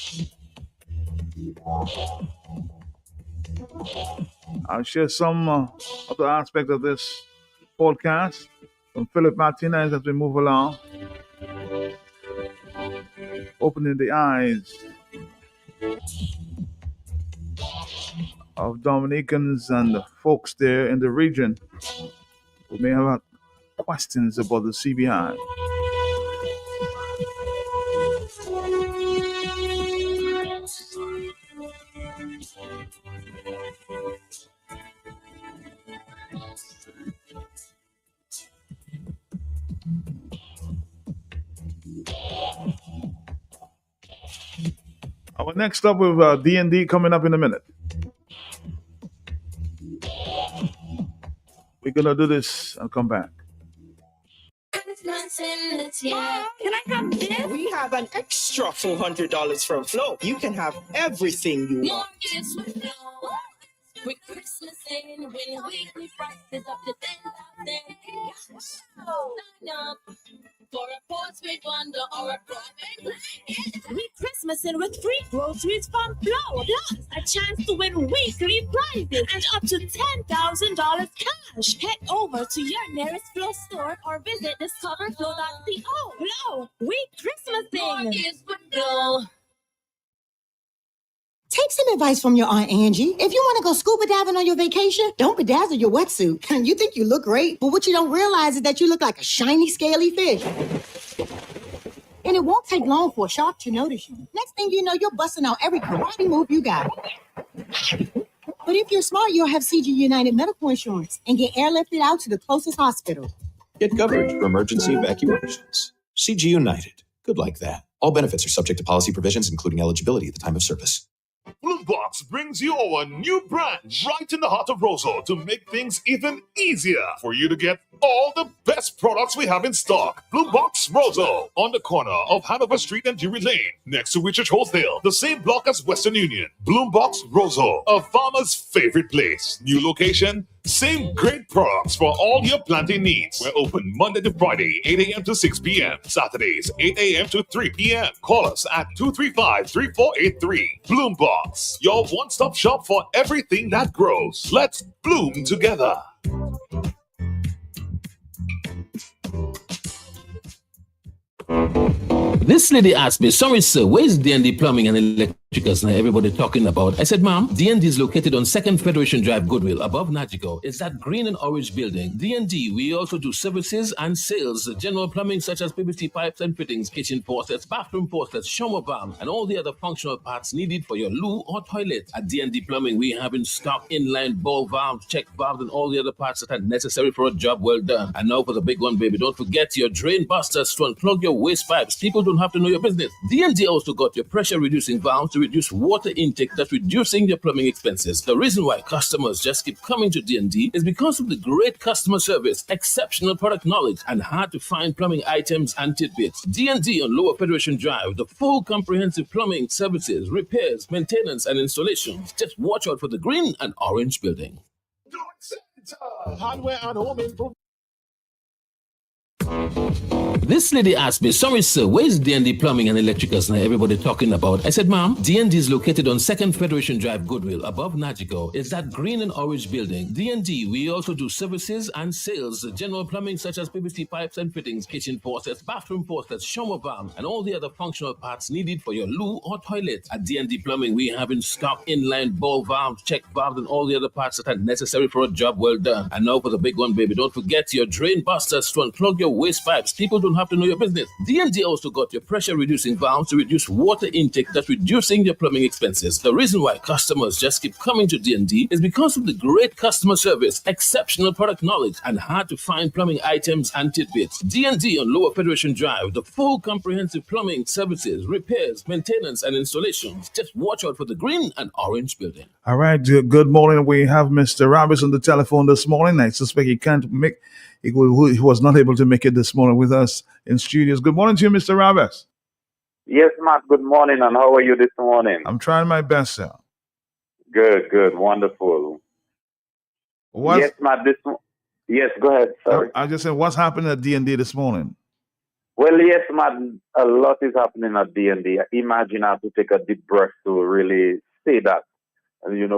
[SPEAKER 6] I'll share some other aspects of this podcast from Philip Martinez as we move along. Opening the eyes of Dominicans and the folks there in the region who may have questions about the CBI. Our next stop with D&D coming up in a minute. We're going to do this and come back.
[SPEAKER 3] Can I have this?
[SPEAKER 16] We have an extra $400 from Flow. You can have everything you want.
[SPEAKER 3] Mortgage with Flow. With Christmas in, when weekly prices up to $10,000. Sign up for a postpaid bundle or a private plan. We Christmasing with free groceries from Flow. Plus, a chance to win weekly prizes and up to $10,000 cash. Head over to your nearest Flow store or visit discoverflow.co. Flow, we Christmasing. Mortgage with Flow.
[SPEAKER 5] Take some advice from your Aunt Angie. If you want to go scuba diving on your vacation, don't bedazzle your wetsuit. You think you look great, but what you don't realize is that you look like a shiny, scaly fish. And it won't take long for a shark to notice you. Next thing you know, you're busting out every karate move you got. But if you're smart, you'll have CG United medical insurance and get airlifted out to the closest hospital.
[SPEAKER 7] Get coverage for emergency evacuations. CG United. Good like that. All benefits are subject to policy provisions, including eligibility at the time of service.
[SPEAKER 12] Bloombox brings you our new branch right in the heart of Rosal to make things even easier for you to get all the best products we have in stock. Bloombox Rosal on the corner of Hanover Street and Drury Lane, next to Richard Wholesale, the same block as Western Union. Bloombox Rosal, a farmer's favorite place. New location, same great products for all your planting needs. We're open Monday to Friday, 8 a.m. to 6 p.m. Saturdays, 8 a.m. to 3 p.m. Call us at 235-3483. Bloombox, your one-stop shop for everything that grows. Let's bloom together.
[SPEAKER 8] This lady asked me, sorry sir, where is D&D Plumbing and
[SPEAKER 1] Because now everybody talking about. I said, Mom, D&D is located on 2nd Federation Drive, Goodwill, above Nagico. It's that green and orange building. D&D, we also do services and sales, general plumbing such as PVC pipes and fittings, kitchen faucets, bathroom faucets, shower valves, and all the other functional parts needed for your loo or toilet. At D&D Plumbing, we have in stock inline ball valves, check valves, and all the other parts that are necessary for a job well done. And now for the big one, baby, don't forget your drain busters to unplug your waste pipes. People don't have to know your business. D&D also got your pressure reducing valves to reduce water intake, that's reducing your plumbing expenses. The reason why customers just keep coming to D&D is because of the great customer service, exceptional product knowledge, and hard to find plumbing items and tidbits. D&D on Lower Federation Drive, the full comprehensive plumbing services, repairs, maintenance, and installations. Just watch out for the green and orange building.
[SPEAKER 12] Hardware and home improvement.
[SPEAKER 1] This lady asked me, sorry sir, where's D&D Plumbing and Electricals now everybody talking about? I said, Mom, D&D is located on 2nd Federation Drive, Goodwill, above Nagico. It's that green and orange building. D&D, we also do services and sales, general plumbing such as PVC pipes and fittings, kitchen faucets, bathroom faucets, shower valves, and all the other functional parts needed for your loo or toilet. At D&D Plumbing, we have in stock inline ball valves, check valves, and all the other parts that are necessary for a job well done. And now for the big one, baby, don't forget your drain busters to unplug your waste pipes. People don't have to know your business. D&D also got your pressure reducing valves to reduce water intake, that's reducing your plumbing expenses. The reason why customers just keep coming to D&D is because of the great customer service, exceptional product knowledge, and hard to find plumbing items and tidbits. D&D on Lower Federation Drive, the full comprehensive plumbing services, repairs, maintenance, and installations. Just watch out for the green and orange building.
[SPEAKER 6] All right, good morning. We have Mr. Roberts on the telephone this morning. I suspect he was not able to make it this morning with us in studios. Good morning to you, Mr. Roberts.
[SPEAKER 8] Yes, Matt. Good morning, and how are you this morning?
[SPEAKER 6] I'm trying my best, sir.
[SPEAKER 8] Good, wonderful. Yes, Matt. Yes, go ahead. Sorry.
[SPEAKER 6] I just said, what's happening at D&D this morning?
[SPEAKER 8] Well, yes, Matt. A lot is happening at D&D. Imagine I have to take a deep breath to really say that.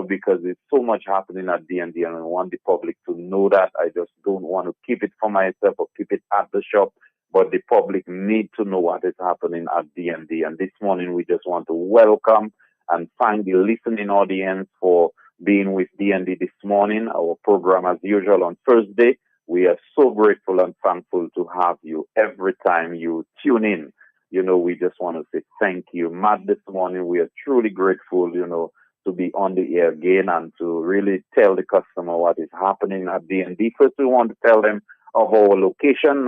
[SPEAKER 8] Because there's so much happening at D&D, and I want the public to know that. I just don't want to keep it for myself or keep it at the shop, but the public need to know what is happening at D&D. And this morning, we just want to welcome and thank the listening audience for being with D&D this morning. Our program, as usual, on Thursday. We are so grateful and thankful to have you every time you tune in. We just want to say thank you. Matt, this morning, we are truly grateful, to be on the air again and to really tell the customer what is happening at D&D. First, we want to tell them of our location.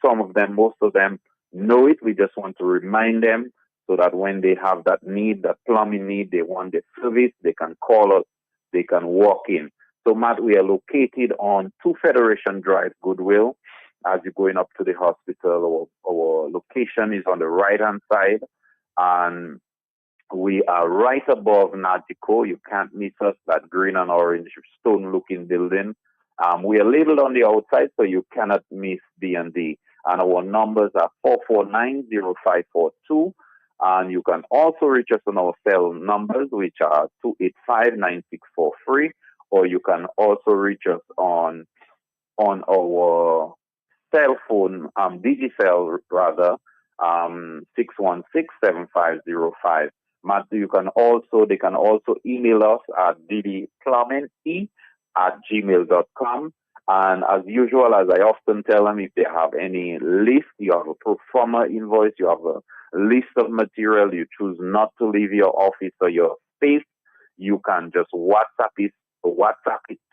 [SPEAKER 8] Some of them, most of them know it. We just want to remind them so that when they have that need, that plumbing need, they want the service, they can call us, they can walk in. So, Matt, we are located on 2 Federation Drive, Goodwill. As you're going up to the hospital, our location is on the right-hand side, and we are right above Nagico. You can't miss us, that green and orange stone-looking building. We are labeled on the outside, so you cannot miss D&D. And our numbers are 449-0542. And you can also reach us on our cell numbers, which are 285-9643. Or you can also reach us on our cell phone, Digicel rather, 616-7505. Matt, they can also email us at ddplumbing@gmail.com. And as usual, as I often tell them, if they have any list, you have a pro forma invoice, you have a list of material, you choose not to leave your office or your space, you can just WhatsApp it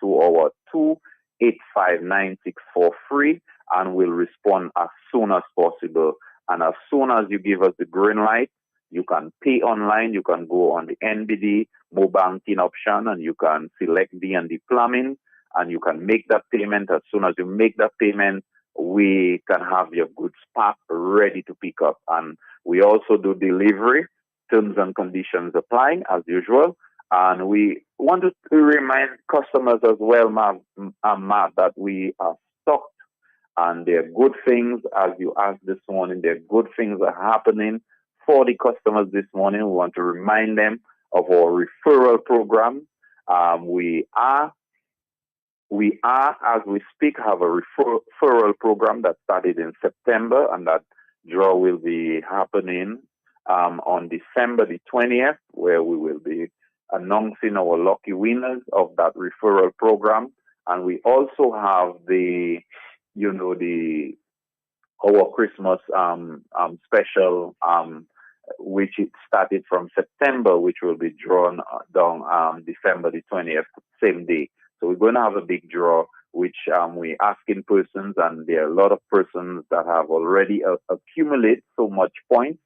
[SPEAKER 8] to our 285-9643, and we'll respond as soon as possible. And as soon as you give us the green light, you can pay online. You can go on the NBD mobile banking option, and you can select D&D Plumbing, and you can make that payment. As soon as you make that payment, we can have your goods packed, ready to pick up. And we also do delivery. Terms and conditions applying, as usual. And we want to remind customers as well, Matt, that we are stocked, and there are good things, as you asked this morning, there are good things are happening for the customers this morning. We want to remind them of our referral program. We are, as we speak, have a referral program that started in September, and that draw will be happening on December the 20th, where we will be announcing our lucky winners of that referral program. And we also have our Christmas special, which it started from September, which will be drawn down December the 20th, same day. So we're going to have a big draw, which we're asking persons, and there are a lot of persons that have already accumulated so much points.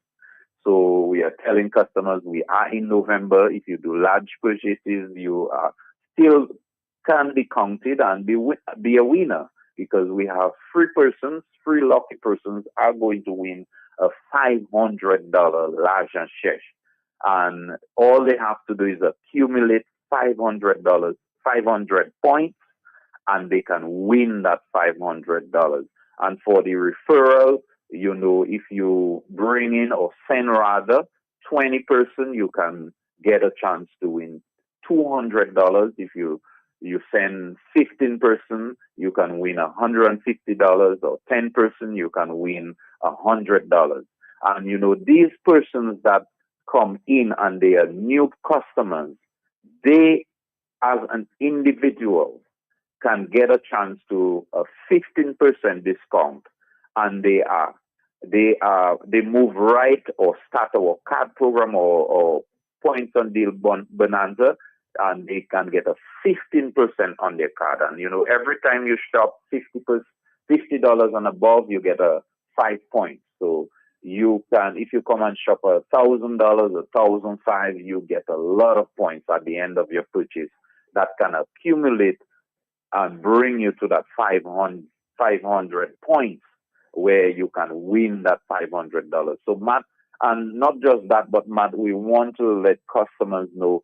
[SPEAKER 8] So we are telling customers we are in November. If you do large purchases, you still can be counted and be a winner, because we have three lucky persons are going to win a $500 large check. And all they have to do is accumulate $500, 500 points, and they can win that $500. And for the referral, if you bring in or send rather 20 person, you can get a chance to win $200. If you send 15 person, you can win $150, or 10 person, you can win $100. And these persons that come in and they are new customers, they as an individual can get a chance to a 15% discount, and they move right or start our card program or points on deal bonanza, and they can get a 15% on their card. And every time you shop $50 and above, you get a 5 points. So you can, if you come and shop $1,000, $1,005, you get a lot of points at the end of your purchase that can accumulate and bring you to that 500 points where you can win that $500. So Matt, and not just that, but Matt, we want to let customers know,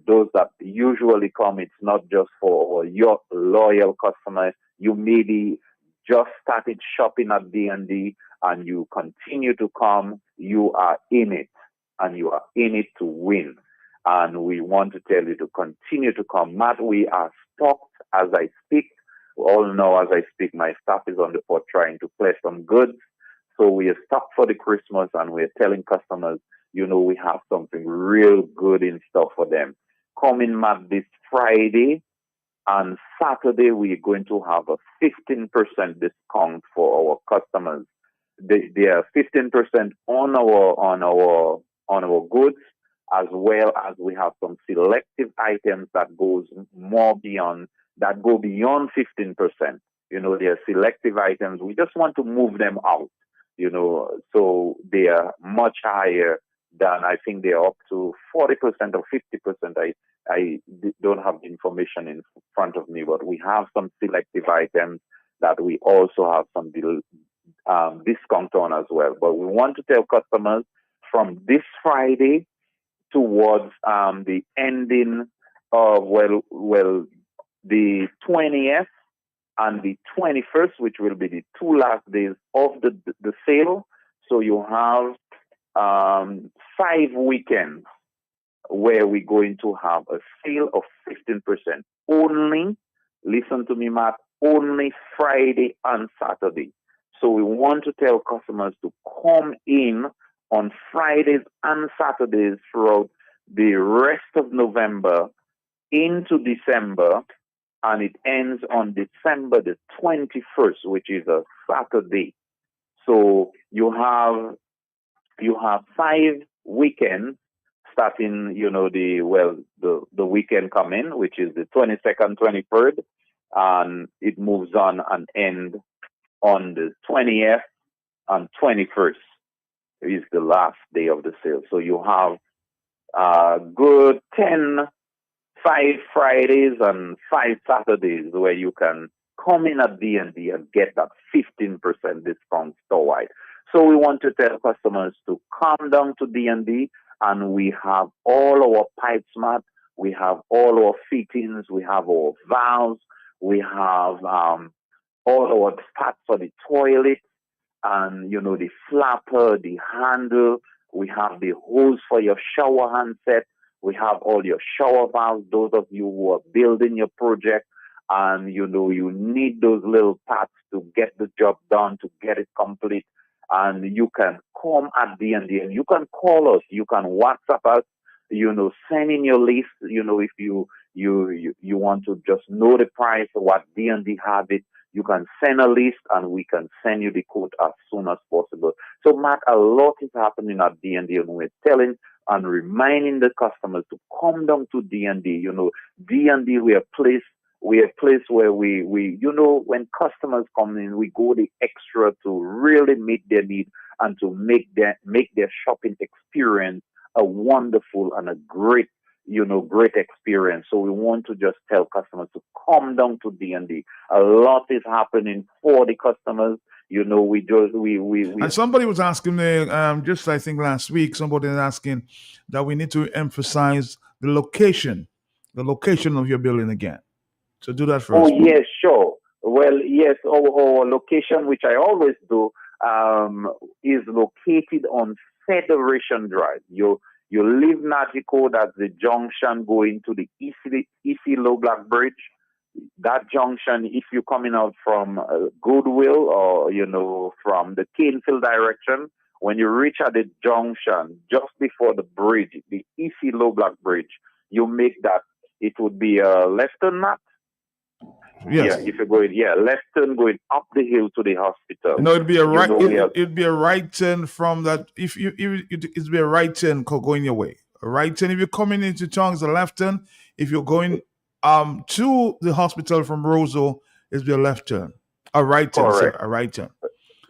[SPEAKER 8] those that usually come, it's not just for your loyal customers. You maybe just started shopping at D&D and you continue to come. You are in it, and you are in it to win. And we want to tell you to continue to come. Matt, we are stocked as I speak. We all know as I speak, my staff is on the port trying to place some goods. So we are stocked for the Christmas, and we're telling customers, we have something real good in store for them. Coming, Matt, this Friday and Saturday, we're going to have a 15% discount for our customers. They are 15% on our goods, as well as we have some selective items that go beyond 15%. They are selective items. We just want to move them out, so they are much higher than, I think they're up to 40% or 50%. I don't have the information in front of me, but we have some selective items that we also have some discount on as well. But we want to tell customers from this Friday towards the ending of, the 20th and the 21st, which will be the two last days of the sale. So you have 5 weekends where we're going to have a sale of 15%. Only, listen to me, Matt, only Friday and Saturday. So we want to tell customers to come in on Fridays and Saturdays throughout the rest of November into December, and it ends on December the 21st, which is a Saturday. So you have 5 weekends starting, the weekend coming, which is the 22nd, 23rd, and it moves on and ends on the 20th and 21st is the last day of the sale. So you have a good 5 Fridays and 5 Saturdays where you can come in at D&D and get that 15% discount store-wide. So we want to tell customers to come down to D&D, and we have all our pipes, Matt. We have all our fittings. We have our valves. We have all our parts for the toilet, and the flapper, the handle. We have the hose for your shower handset. We have all your shower valves. Those of you who are building your project, and you need those little parts to get the job done, to get it complete. and you can come at D&D, and you can call us, you can WhatsApp us, send in your list, if you want to just know the price of what D&D have it, you can send a list and we can send you the quote as soon as possible. So, Matt, a lot is happening at D&D, and we're telling and reminding the customers to come down to D&D. D&D, we're a place where we when customers come in, we go the extra to really meet their need and to make their shopping experience a wonderful and a great experience. So we want to just tell customers to come down to D&D. A lot is happening for the customers.
[SPEAKER 6] And somebody was asking me, just I think last week, somebody was asking that we need to emphasize the location of your building again. So do that first.
[SPEAKER 8] Oh, yes, sure. Well, yes, our location, which I always do, is located on Federation Drive. You leave Nagico, that's the junction going to the Issa Low Black Bridge. That junction, if you're coming out from Goodwill or, from the Canefield direction, when you reach at the junction, just before the bridge, the Issa Low Black Bridge, you make that, it would be a left turn, Matt.
[SPEAKER 6] Yes.
[SPEAKER 8] Yeah, if you're going, left turn going up the hill to the hospital.
[SPEAKER 6] No, it'd be a right. It'd be a right turn from that. It'd be a right turn going your way. A right turn if you're coming into town is a left turn. If you're going to the hospital from Roseau, it'd be a left turn. A right turn,
[SPEAKER 8] correct.
[SPEAKER 6] Sir. A right turn.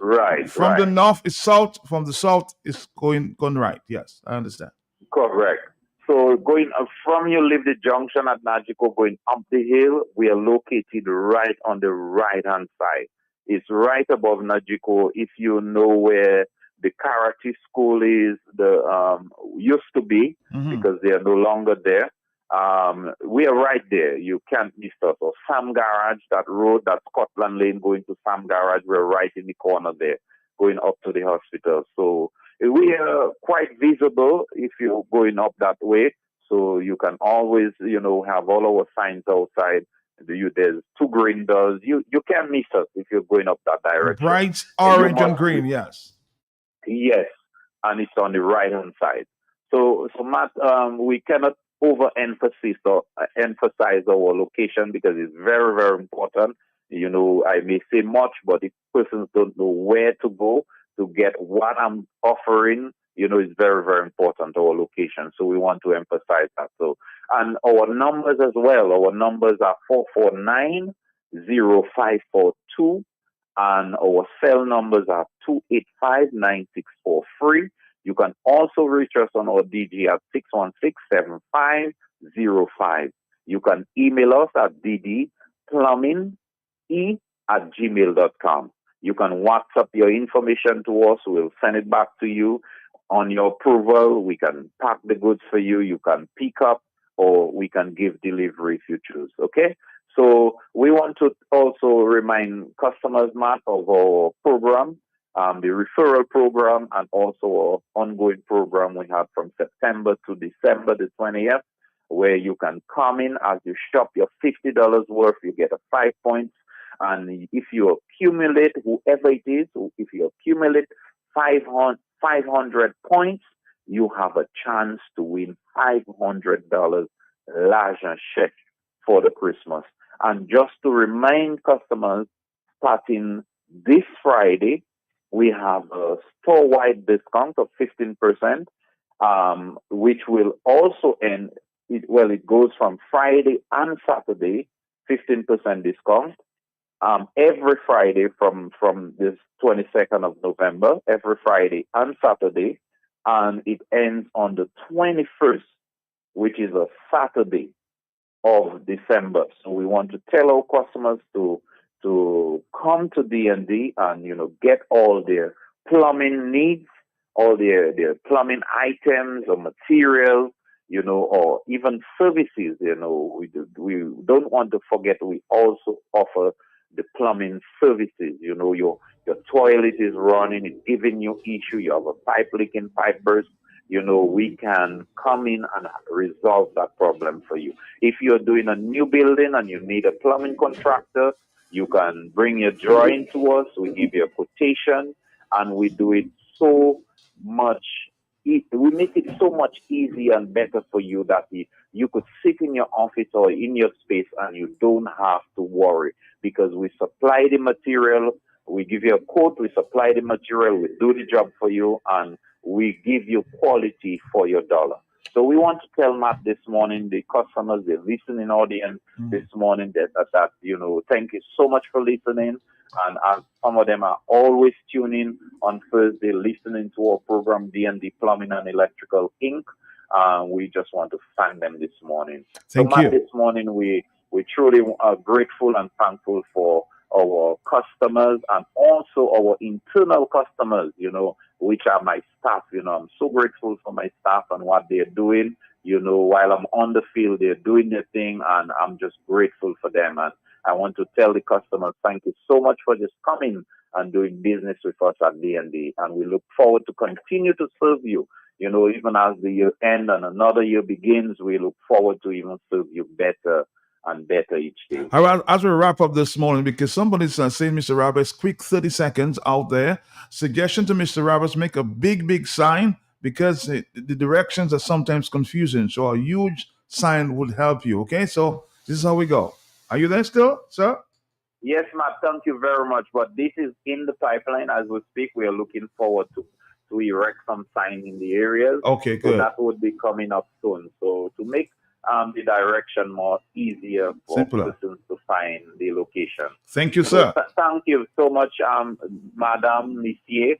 [SPEAKER 8] Right.
[SPEAKER 6] From the north is south. From the south is going right. Yes, I understand.
[SPEAKER 8] Correct. So going from you leave the junction at Nagico, going up the hill, we are located right on the right-hand side. It's right above Nagico. If you know where the karate school is, used to be, because they are no longer there. We are right there. You can't miss us. Or Sam Garage, that road, that Scotland Lane going to Sam Garage, we're right in the corner there, going up to the hospital. So we are quite visible if you're going up that way. So you can always, have all our signs outside. There's two green doors. You can't miss us if you're going up that direction.
[SPEAKER 6] Bright orange and green, yes.
[SPEAKER 8] Yes, and it's on the right-hand side. So Matt, we cannot overemphasize our location because it's very, very important. I may say much, but if persons don't know where to go to get what I'm offering, it's very, very important, our location. So we want to emphasize that. So, and our numbers as well. Our numbers are 449-0542, and our cell numbers are 285-9643. You can also reach us on our DG at 616-7505. You can email us at ddplumbinge@gmail.com. You can WhatsApp your information to us. We'll send it back to you. On your approval, we can pack the goods for you. You can pick up, or we can give delivery if you choose. Okay? So we want to also remind customers, Matt, of our program, the referral program, and also our ongoing program we have from September to December the 20th, where you can come in as you shop your $50 worth, you get a 5 points. And if you accumulate, whoever it is, if you accumulate 500 points, you have a chance to win $500 l'argent check for the Christmas. And just to remind customers, starting this Friday, we have a store-wide discount of 15%, which will also end, it goes from Friday and Saturday, 15% discount. Every Friday from this 22nd of November, every Friday and Saturday, and it ends on the 21st, which is a Saturday of December. So we want to tell our customers to come to D&D and, get all their plumbing needs, all their plumbing items or materials, or even services, we don't want to forget we also offer the plumbing services. Your toilet is running, it's giving you issue, you have a pipe leaking, pipe burst, we can come in and resolve that problem for you. If you're doing a new building and you need a plumbing contractor, you can bring your drawing to us, we give you a quotation, and we do it so much. We make it so much easier and better for you that you could sit in your office or in your space and you don't have to worry, because we supply the material, we give you a quote, we supply the material, we do the job for you, and we give you quality for your dollar. So we want to tell Matt this morning, the customers, the listening audience this morning, that thank you so much for listening. And as some of them are always tuning on Thursday, listening to our program, D&D Plumbing and Electrical Inc., we just want to thank them this morning.
[SPEAKER 6] Thank you.
[SPEAKER 8] This morning, we truly are grateful and thankful for our customers and also our internal customers, which are my staff. I'm so grateful for my staff and what they're doing. While I'm on the field, they're doing their thing, and I'm just grateful for them. And I want to tell the customers, thank you so much for just coming and doing business with us at D&D. And we look forward to continue to serve you. Even as the year ends and another year begins, we look forward to even serve you better and better each day.
[SPEAKER 6] All right, as we wrap up this morning, because somebody's saying, Mr. Roberts, quick 30 seconds out there. Suggestion to Mr. Roberts, make a big sign, because the directions are sometimes confusing. So a huge sign would help you. Okay, so this is how we go. Are you there still, sir?
[SPEAKER 8] Yes, Matt, thank you very much. But this is in the pipeline as we speak. We are looking forward to erect some sign in the areas.
[SPEAKER 6] Okay, good.
[SPEAKER 8] So that would be coming up soon. So to make the direction more easier for persons to find the location.
[SPEAKER 6] Thank you, sir.
[SPEAKER 8] Thank you so much, Madame Missier,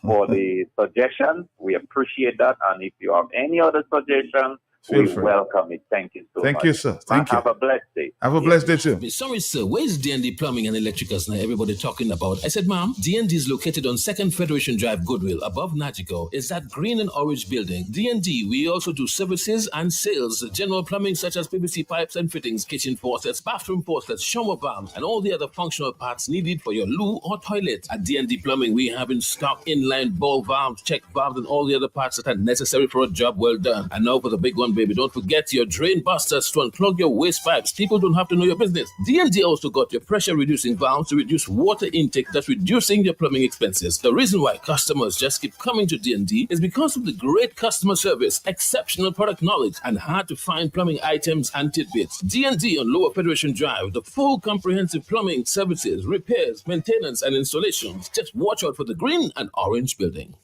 [SPEAKER 8] for the suggestion. We appreciate that. And if you have any other suggestions, we welcome it. Thank you so much.
[SPEAKER 6] Thank you, sir. Thank you.
[SPEAKER 8] Have a blessed day.
[SPEAKER 6] Have a blessed day, too.
[SPEAKER 1] Sorry, sir. Where's D&D Plumbing and Electricals now? Everybody talking about. I said, ma'am, D&D is located on 2nd Federation Drive, Goodwill, above Nagico. It's that green and orange building. D&D, we also do services and sales, general plumbing such as PVC pipes and fittings, kitchen faucets, bathroom faucets, shower valves, and all the other functional parts needed for your loo or toilet. At D&D Plumbing, we have in stock inline ball valves, check valves, and all the other parts that are necessary for a job well done. And now for the big one, baby, don't forget your drain busters to unclog your waste pipes. People don't have to know your business. D&D also got your pressure reducing valves to reduce water intake, thus reducing your plumbing expenses. The reason why customers just keep coming to D&D is because of the great customer service, exceptional product knowledge, and hard to find plumbing items and tidbits. D&D on Lower Federation Drive, the full comprehensive plumbing services, repairs, maintenance, and installations. Just watch out for the green and orange building.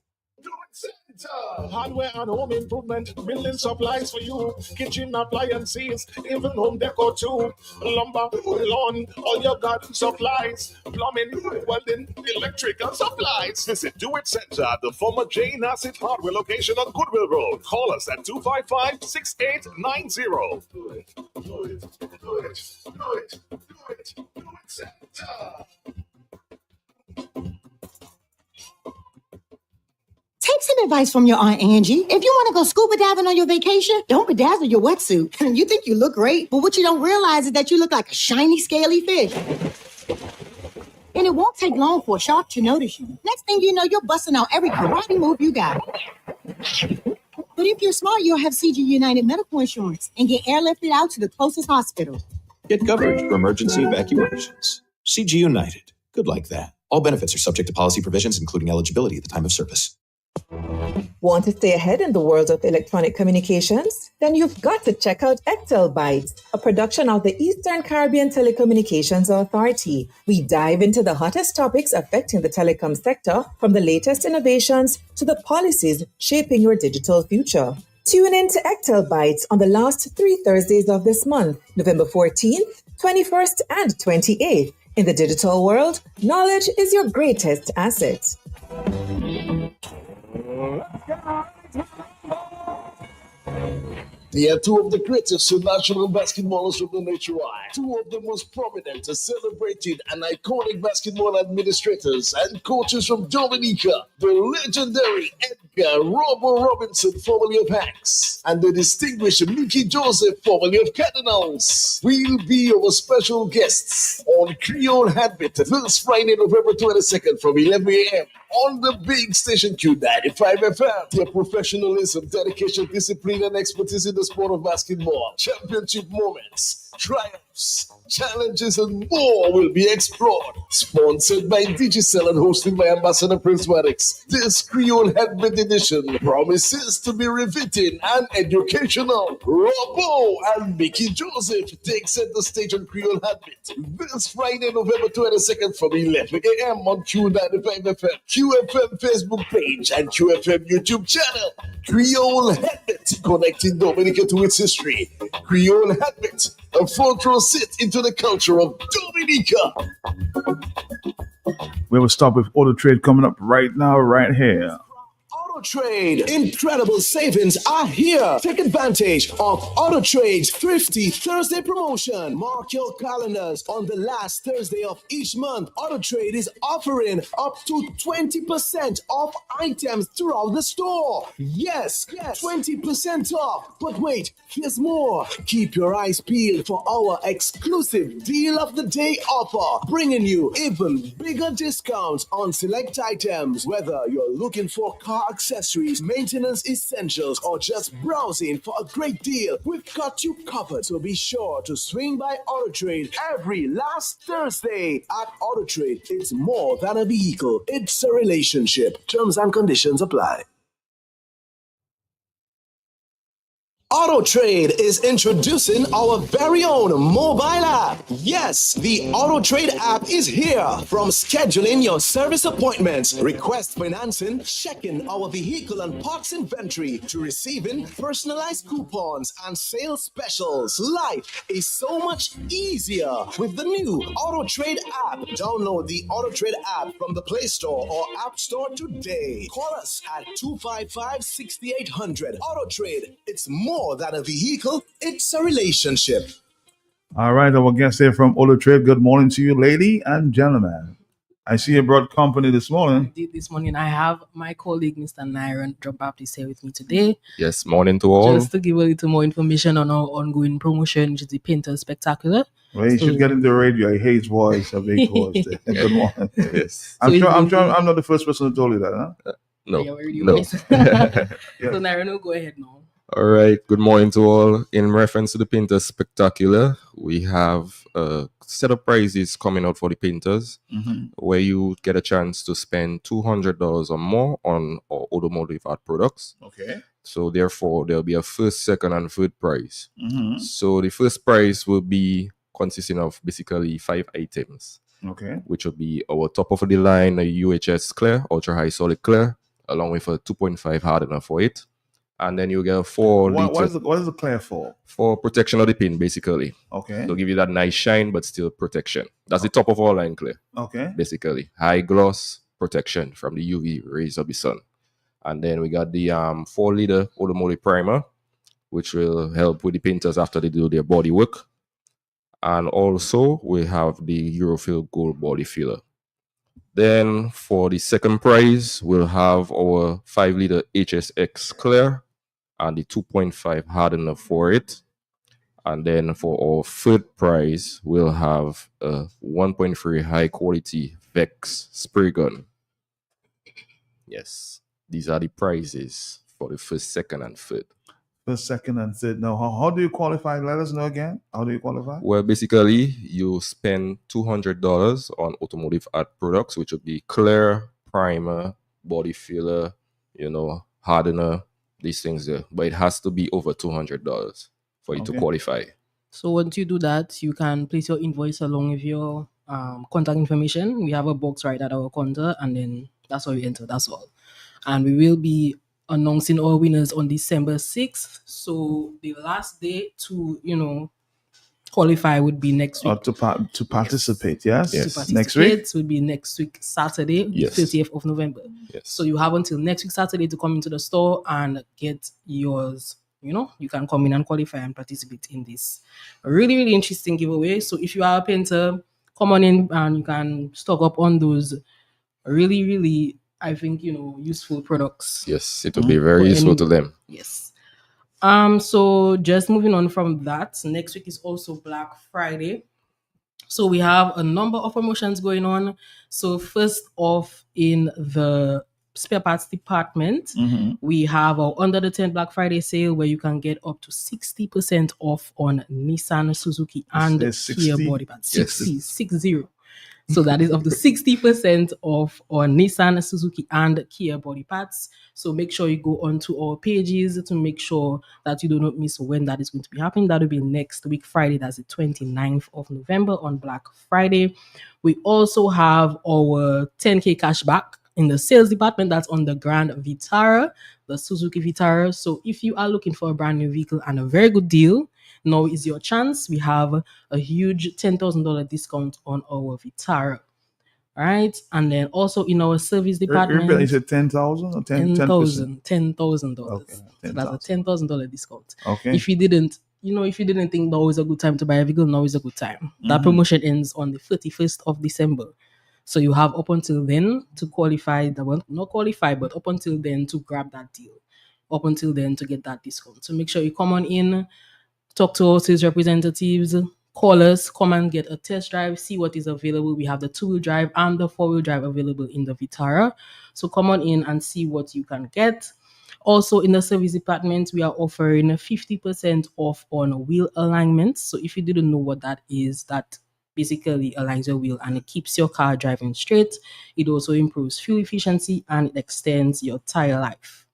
[SPEAKER 12] Hardware and home improvement, building supplies for you, kitchen appliances, even home decor too, lumber, lawn, all your garden supplies, plumbing, welding, electrical supplies. Visit Do It Center at the former J. Nassett Hardware location on Goodwill Road. Call us at 255-6890. Do it, do it, do it, do it, do it, do it Center.
[SPEAKER 5] Take some advice from your Aunt Angie. If you want to go scuba diving on your vacation, don't bedazzle your wetsuit. You think you look great, but what you don't realize is that you look like a shiny, scaly fish. And it won't take long for a shark to notice you. Next thing you know, you're busting out every karate move you got. But if you're smart, you'll have CG United medical insurance and get airlifted out to the closest hospital.
[SPEAKER 7] Get coverage for emergency evacuations. CG United. Good like that. All benefits are subject to policy provisions, including eligibility at the time of service.
[SPEAKER 9] Want to stay ahead in the world of electronic communications? Then you've got to check out Ectel Bytes, a production of the Eastern Caribbean Telecommunications Authority. We dive into the hottest topics affecting the telecom sector, from the latest innovations to the policies shaping your digital future. Tune in to Ectel Bytes on the last 3 Thursdays of this month, November 14th, 21st, and 28th. In the digital world, knowledge is your greatest asset.
[SPEAKER 10] They are two of the greatest national basketballers from the nationwide. Two of the most prominent, celebrated, and iconic basketball administrators and coaches from Dominica. The legendary Edgar Robbo Robinson, formerly of Hanks, and the distinguished Mickey Joseph, formerly of Cardinals, will be our special guests on Creole Habit this Friday, November 22nd from 11 a.m. on the big station Q95 FM. Their professionalism, dedication, discipline, and expertise in the sport of basketball. Championship moments, triumphs, challenges, and more will be explored. Sponsored by Digicel and hosted by Ambassador Prince Maddox, this Creole Headband Edition promises to be riveting and educational. Robo and Mickey Joseph take center stage on Creole Headband this Friday, November 22nd from 11 a.m. on Q95 FM, QFM Facebook page, and QFM YouTube channel. Creole Headband, connecting Dominica to its history. Creole Headband, a front row sit into the culture of Dominica.
[SPEAKER 6] We will stop with Auto Trade coming up right now, right here.
[SPEAKER 11] Auto Trade. Incredible savings are here. Take advantage of Auto Trade's Thrifty Thursday promotion. Mark your calendars. On the last Thursday of each month, Auto Trade is offering up to 20% off items throughout the store. Yes, 20% off. But wait, there's more. Keep your eyes peeled for our exclusive Deal of the Day offer, bringing you even bigger discounts on select items. Whether you're looking for car accessories, maintenance essentials, or just browsing for a great deal, we've got you covered. So be sure to swing by Auto Trade every last Thursday. At Auto Trade, it's more than a vehicle, it's a relationship. Terms and conditions apply. Auto Trade is introducing our very own mobile app. Yes, the Auto Trade app is here. From scheduling your service appointments, request financing, checking our vehicle and parts inventory, to receiving personalized coupons and sales specials. Life is so much easier with the new Auto Trade app. Download the Auto Trade app from the Play Store or App Store today. Call us at 255-6800. Auto Trade, it's more than a vehicle, it's a relationship.
[SPEAKER 6] All right, our guest here from Auto Trade. Good morning to you, lady and gentlemen. I see you brought company this morning.
[SPEAKER 14] This morning, I have my colleague, Mr. Nyron Baptist, here with me today.
[SPEAKER 15] Yes, morning to all.
[SPEAKER 14] Just to give a little more information on our ongoing promotion, which is the Painter Spectacular.
[SPEAKER 6] Well, you should get in the radio. I hate voice. I hate voice. Good morning.
[SPEAKER 15] Yes.
[SPEAKER 6] I'm not the first person who told you that, huh?
[SPEAKER 15] No.
[SPEAKER 14] No. So Nyron, go ahead now.
[SPEAKER 15] All right. Good morning to all. In reference to the Painter Spectacular, we have a set of prizes coming out for the painters, where you get a chance to spend $200 or more on our automotive art products.
[SPEAKER 6] Okay.
[SPEAKER 15] So therefore, there'll be a first, second, and third prize. So the first prize will be consisting of basically 5 items.
[SPEAKER 6] Okay.
[SPEAKER 15] Which will be our top of the line, a UHS clear, ultra high solid clear, along with a 2.5 hardener for it. And then you get a 4 liter.
[SPEAKER 6] What is the clear for?
[SPEAKER 15] For protection of the paint, basically.
[SPEAKER 6] Okay.
[SPEAKER 15] To give you that nice shine, but still protection. That's the top of our line clear.
[SPEAKER 6] Okay.
[SPEAKER 15] Basically. High gloss protection from the UV rays of the sun. And then we got the 4 liter automotive primer, which will help with the painters after they do their body work. And also we have the Eurofill Gold Body Filler. Then for the second prize, we'll have our 5 liter HSX clear and the 2.5 hardener for it. And then for our third prize, we'll have a 1.3 high quality Vex spray gun. Yes, these are the prizes for the first, second, and third.
[SPEAKER 6] First, second, and third. Now, how do you qualify? Let us know again. How do you qualify?
[SPEAKER 15] Well, basically, you spend $200 on automotive art products, which would be clear, primer, body filler, hardener, these things there. But it has to be over $200 for you to qualify.
[SPEAKER 14] So once you do that, you can place your invoice along with your contact information. We have a box right at our counter, and then that's how you enter. That's all. And we will be announcing our winners on December 6th. So the last day to, qualify would be next week.
[SPEAKER 6] To participate, yes?
[SPEAKER 14] To participate
[SPEAKER 6] Next week?
[SPEAKER 14] would be next week, Saturday,
[SPEAKER 15] Yes.
[SPEAKER 14] 30th of November.
[SPEAKER 15] Yes.
[SPEAKER 14] So you have until next week, Saturday, to come into the store and get yours. You can come in and qualify and participate in this really, really interesting giveaway. So if you are a painter, come on in and you can stock up on those really, really, I think, useful products.
[SPEAKER 15] Yes, it will be very useful to them.
[SPEAKER 14] Yes. So just moving on from that, next week is also Black Friday. So we have a number of promotions going on. So first off, in the spare parts department,
[SPEAKER 6] Mm-hmm.
[SPEAKER 14] we have our Under the Tent Black Friday sale where you can get up to 60% off on Nissan, Suzuki, and
[SPEAKER 6] It's
[SPEAKER 14] Kia
[SPEAKER 6] 60?
[SPEAKER 14] body parts.
[SPEAKER 6] Yes.
[SPEAKER 14] 60. So that is up to 60% off on Nissan, Suzuki, and Kia body parts. So make sure you go onto our pages to make sure that you do not miss when that is going to be happening. That will be next week, Friday. That's the 29th of November on Black Friday. We also have our 10K cashback in the sales department. That's on the Grand Vitara, the Suzuki Vitara. So if you are looking for a brand new vehicle and a very good deal, now is your chance. We have a huge $10,000 discount on our Vitara. All right. And then also in our service department,
[SPEAKER 6] Is it 10,000 or 10%?
[SPEAKER 14] $10,000.
[SPEAKER 6] Okay,
[SPEAKER 14] So that's a
[SPEAKER 6] $10,000.
[SPEAKER 14] $10,000 discount.
[SPEAKER 6] Okay.
[SPEAKER 14] If you didn't think now is a good time to buy a vehicle, now is a good time. That
[SPEAKER 6] Mhm.
[SPEAKER 14] promotion ends on the 31st of December. So you have up until then to qualify, not qualify, but up until then to grab that deal. Up until then to get that discount. So make sure you come on in, talk to our sales representatives, call us, come and get a test drive, see what is available. We have the 2-wheel drive and the 4-wheel drive available in the Vitara. So come on in and see what you can get. Also, in the service department, we are offering 50% off on wheel alignments. So if you didn't know what that is, that basically aligns your wheel and it keeps your car driving straight. It also improves fuel efficiency and it extends your tire life.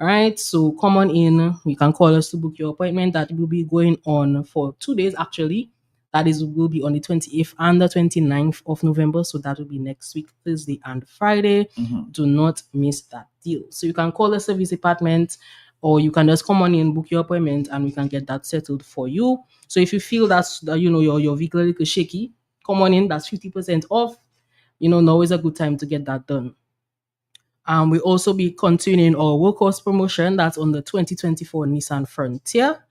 [SPEAKER 14] All right, so come on in. You can call us to book your appointment. That will be going on for 2 days actually. That is will be on the 28th and the 29th of November. So that will be next week, Thursday and Friday.
[SPEAKER 6] Mhm.
[SPEAKER 14] Do not miss that deal. So you can call the service department or you can just come on in, book your appointment, and we can get that settled for you. So if you feel that your vehicle is a little shaky, come on in. That's 50% off. Now is a good time to get that done. We also be continuing our workhorse promotion that's on the 2024 Nissan Frontier.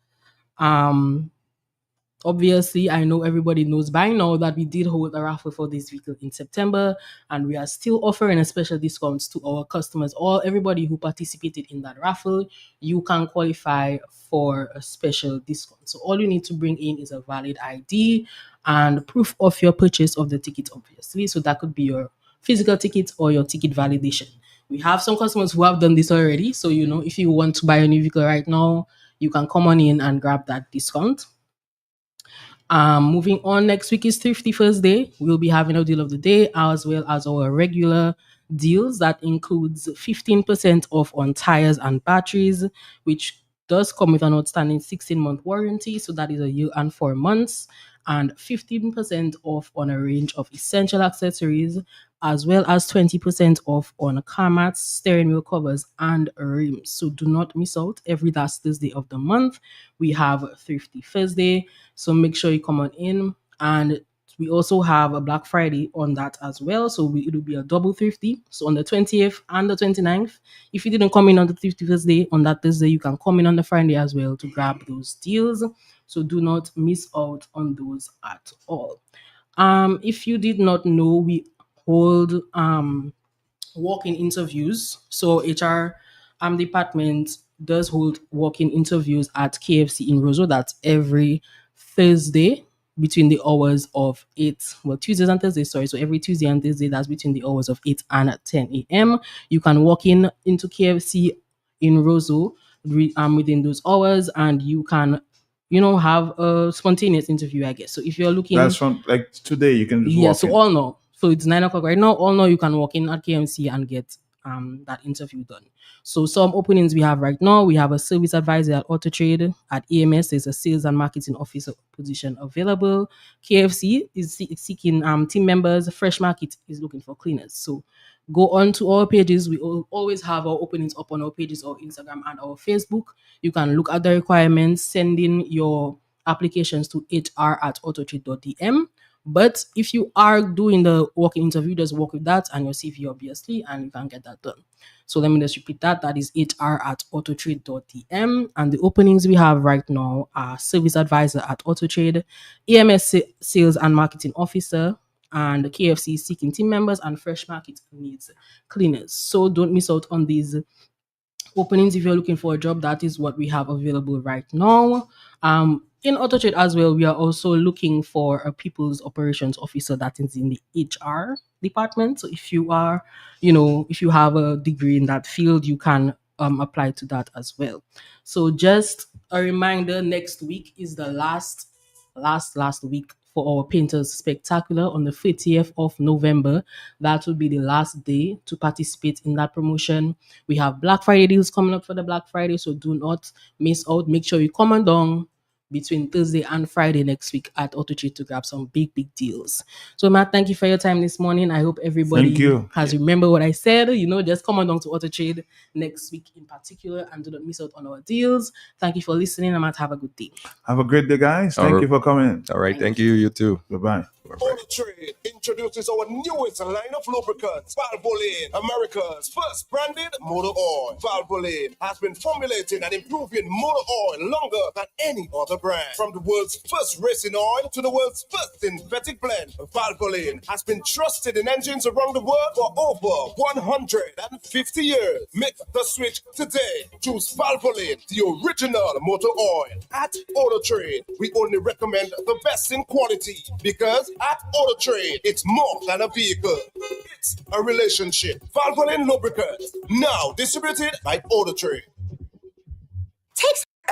[SPEAKER 14] Obviously, I know everybody knows by now that we did hold a raffle for this vehicle in September, and we are still offering a special discounts to our customers. Everybody who participated in that raffle, you can qualify for a special discount. So all you need to bring in is a valid ID and proof of your purchase of the ticket, obviously. So that could be your physical ticket or your ticket validation. We have some customers who have done this already. So, if you want to buy a new vehicle right now, you can come on in and grab that discount. Moving on, next week is Thrifty Thursday. We'll be having a deal of the day as well as our regular deals that includes 15% off on tires and batteries, which does come with an outstanding 16-month warranty. So that is a year and 4 months, and 15% off on a range of essential accessories, as well as 20% off on car mats, steering wheel covers, and rims. So do not miss out. Every last Thursday of the month, we have Thrifty Thursday. So make sure you come on in. And we also have a Black Friday on that as well. So it will be a double thrifty. So on the 20th and the 29th, if you didn't come in on the Thrifty Thursday, on that Thursday, you can come in on the Friday as well to grab those deals. So do not miss out on those at all. If you did not know, we hold walk-in interviews. So HR department does hold walk-in interviews at KFC in Roseau. That's every Thursday between the hours of 8, Tuesdays and Thursdays, sorry. So every Tuesday and Thursday, that's between the hours of 8 and 10 a.m. You can walk in into KFC in Roseau within those hours, and you can have a spontaneous interview, I guess. So if you're looking,
[SPEAKER 6] That's from like today, you can just walk
[SPEAKER 14] so
[SPEAKER 6] in.
[SPEAKER 14] all know. So it's 9 o'clock right now. All know you can walk in at KMC and get that interview done. So some openings we have right now, we have a service advisor at Auto Trade. At EMS, there's a sales and marketing officer position available. KFC is seeking team members. Fresh Market is looking for cleaners. So go on to our pages. We always have our openings up on our pages, our Instagram and our Facebook. You can look at the requirements, send in your applications to hr@autotrade.dm. But if you are doing the walk-in interview, just work with that and your CV, obviously, and you can get that done. So let me just repeat that. That is hr@autotrade.dm. And the openings we have right now are service advisor at Autotrade, EMS sales and marketing officer, and KFC seeking team members, and Fresh Market needs cleaners. So don't miss out on these openings if you're looking for a job. That is what we have available right now. In AutoTrade as well, we are also looking for a people's operations officer that is in the HR department. So if you are, if you have a degree in that field, you can apply to that as well. So just a reminder, next week is the last week for our Painters Spectacular on the 30th of November. That will be the last day to participate in that promotion. We have Black Friday deals coming up for the Black Friday, so do not miss out. Make sure you come along between Thursday and Friday next week at AutoTrade to grab some big deals. So Matt, thank you for your time this morning. I hope everybody
[SPEAKER 6] Thank you.
[SPEAKER 14] has remembered what I said. Just come along to AutoTrade next week in particular and do not miss out on our deals. Thank you for listening, and Matt, have a good day.
[SPEAKER 6] Have a great day, guys. Thank you for coming.
[SPEAKER 15] All right. Thank you. You too.
[SPEAKER 6] Bye-bye.
[SPEAKER 10] AutoTrade introduces our newest line of lubricants, Valvoline, America's first branded motor oil. Valvoline has been formulating and improving motor oil longer than any other brand. From the world's first racing oil to the world's first synthetic blend, Valvoline has been trusted in engines around the world for over 150 years. Make the switch today. Choose Valvoline, the original motor oil. At AutoTrade, we only recommend the best in quality because at AutoTrade, it's more than a vehicle. It's a relationship. Valvoline Lubricants, now distributed by AutoTrade.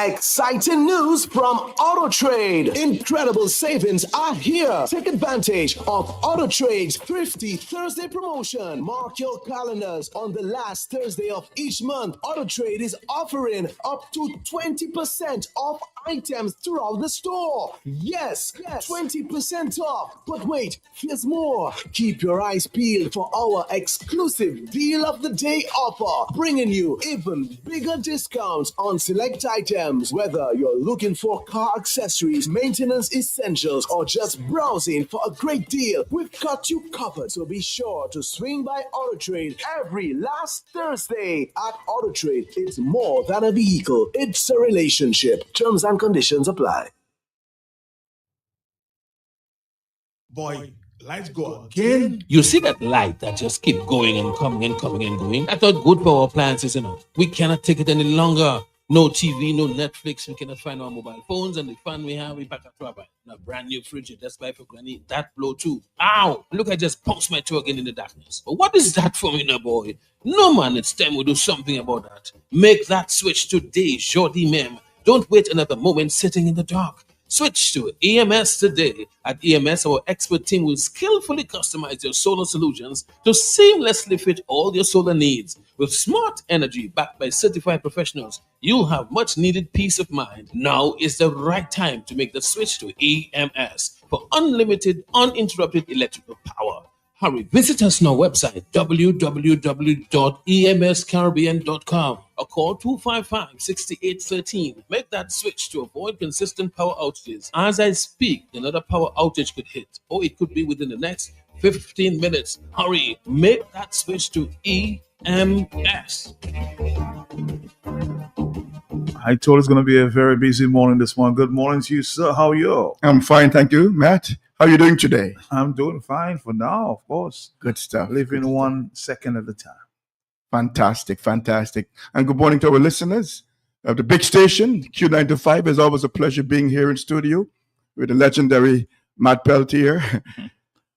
[SPEAKER 11] Exciting news from AutoTrade. Incredible savings are here. Take advantage of AutoTrade's Thrifty Thursday promotion. Mark your calendars. On the last Thursday of each month, AutoTrade is offering up to 20% off items throughout the store. Yes, 20% off. But wait, here's more. Keep your eyes peeled for our exclusive Deal of the Day offer, bringing you even bigger discounts on select items. Whether you're looking for car accessories, maintenance essentials, or just browsing for a great deal, we've got you covered. So be sure to swing by AutoTrade every last Thursday. At AutoTrade, it's more than a vehicle, it's a relationship. Terms and conditions apply.
[SPEAKER 17] Boy, lights go again.
[SPEAKER 1] You see that light that just keep going and coming and coming and going? I thought good power appliances, we cannot take it any longer. No TV, no Netflix. We cannot find our mobile phones, and the fun we have, we back at trouble. A brand new fridge, that's buy for granny. That blow too. Ow! Look, I just punched my toe again in the darkness. But what is that for me, now, boy? No, man, it's time we do something about that. Make that switch today, Jordi Mem. Don't wait another moment sitting in the dark. Switch to EMS today. At EMS, our expert team will skillfully customize your solar solutions to seamlessly fit all your solar needs. With smart energy backed by certified professionals, you'll have much needed peace of mind. Now is the right time to make the switch to EMS for unlimited, uninterrupted electrical power. Hurry, visit us on our website, www.emscaribbean.com, or call 255-6813. Make that switch to avoid consistent power outages. As I speak, another power outage could hit, or it could be within the next 15 minutes. Hurry, make that switch to EMS.
[SPEAKER 6] I told it's going to be a very busy morning this morning. Good morning to you, sir. How are you?
[SPEAKER 18] I'm fine, thank you, Matt. How are you doing today?
[SPEAKER 6] I'm doing fine for now, of course.
[SPEAKER 18] Good stuff.
[SPEAKER 6] Living 1 second at a time.
[SPEAKER 18] Fantastic. And good morning to our listeners of the big station, Q95. It's always a pleasure being here in studio with the legendary Matt Peltier.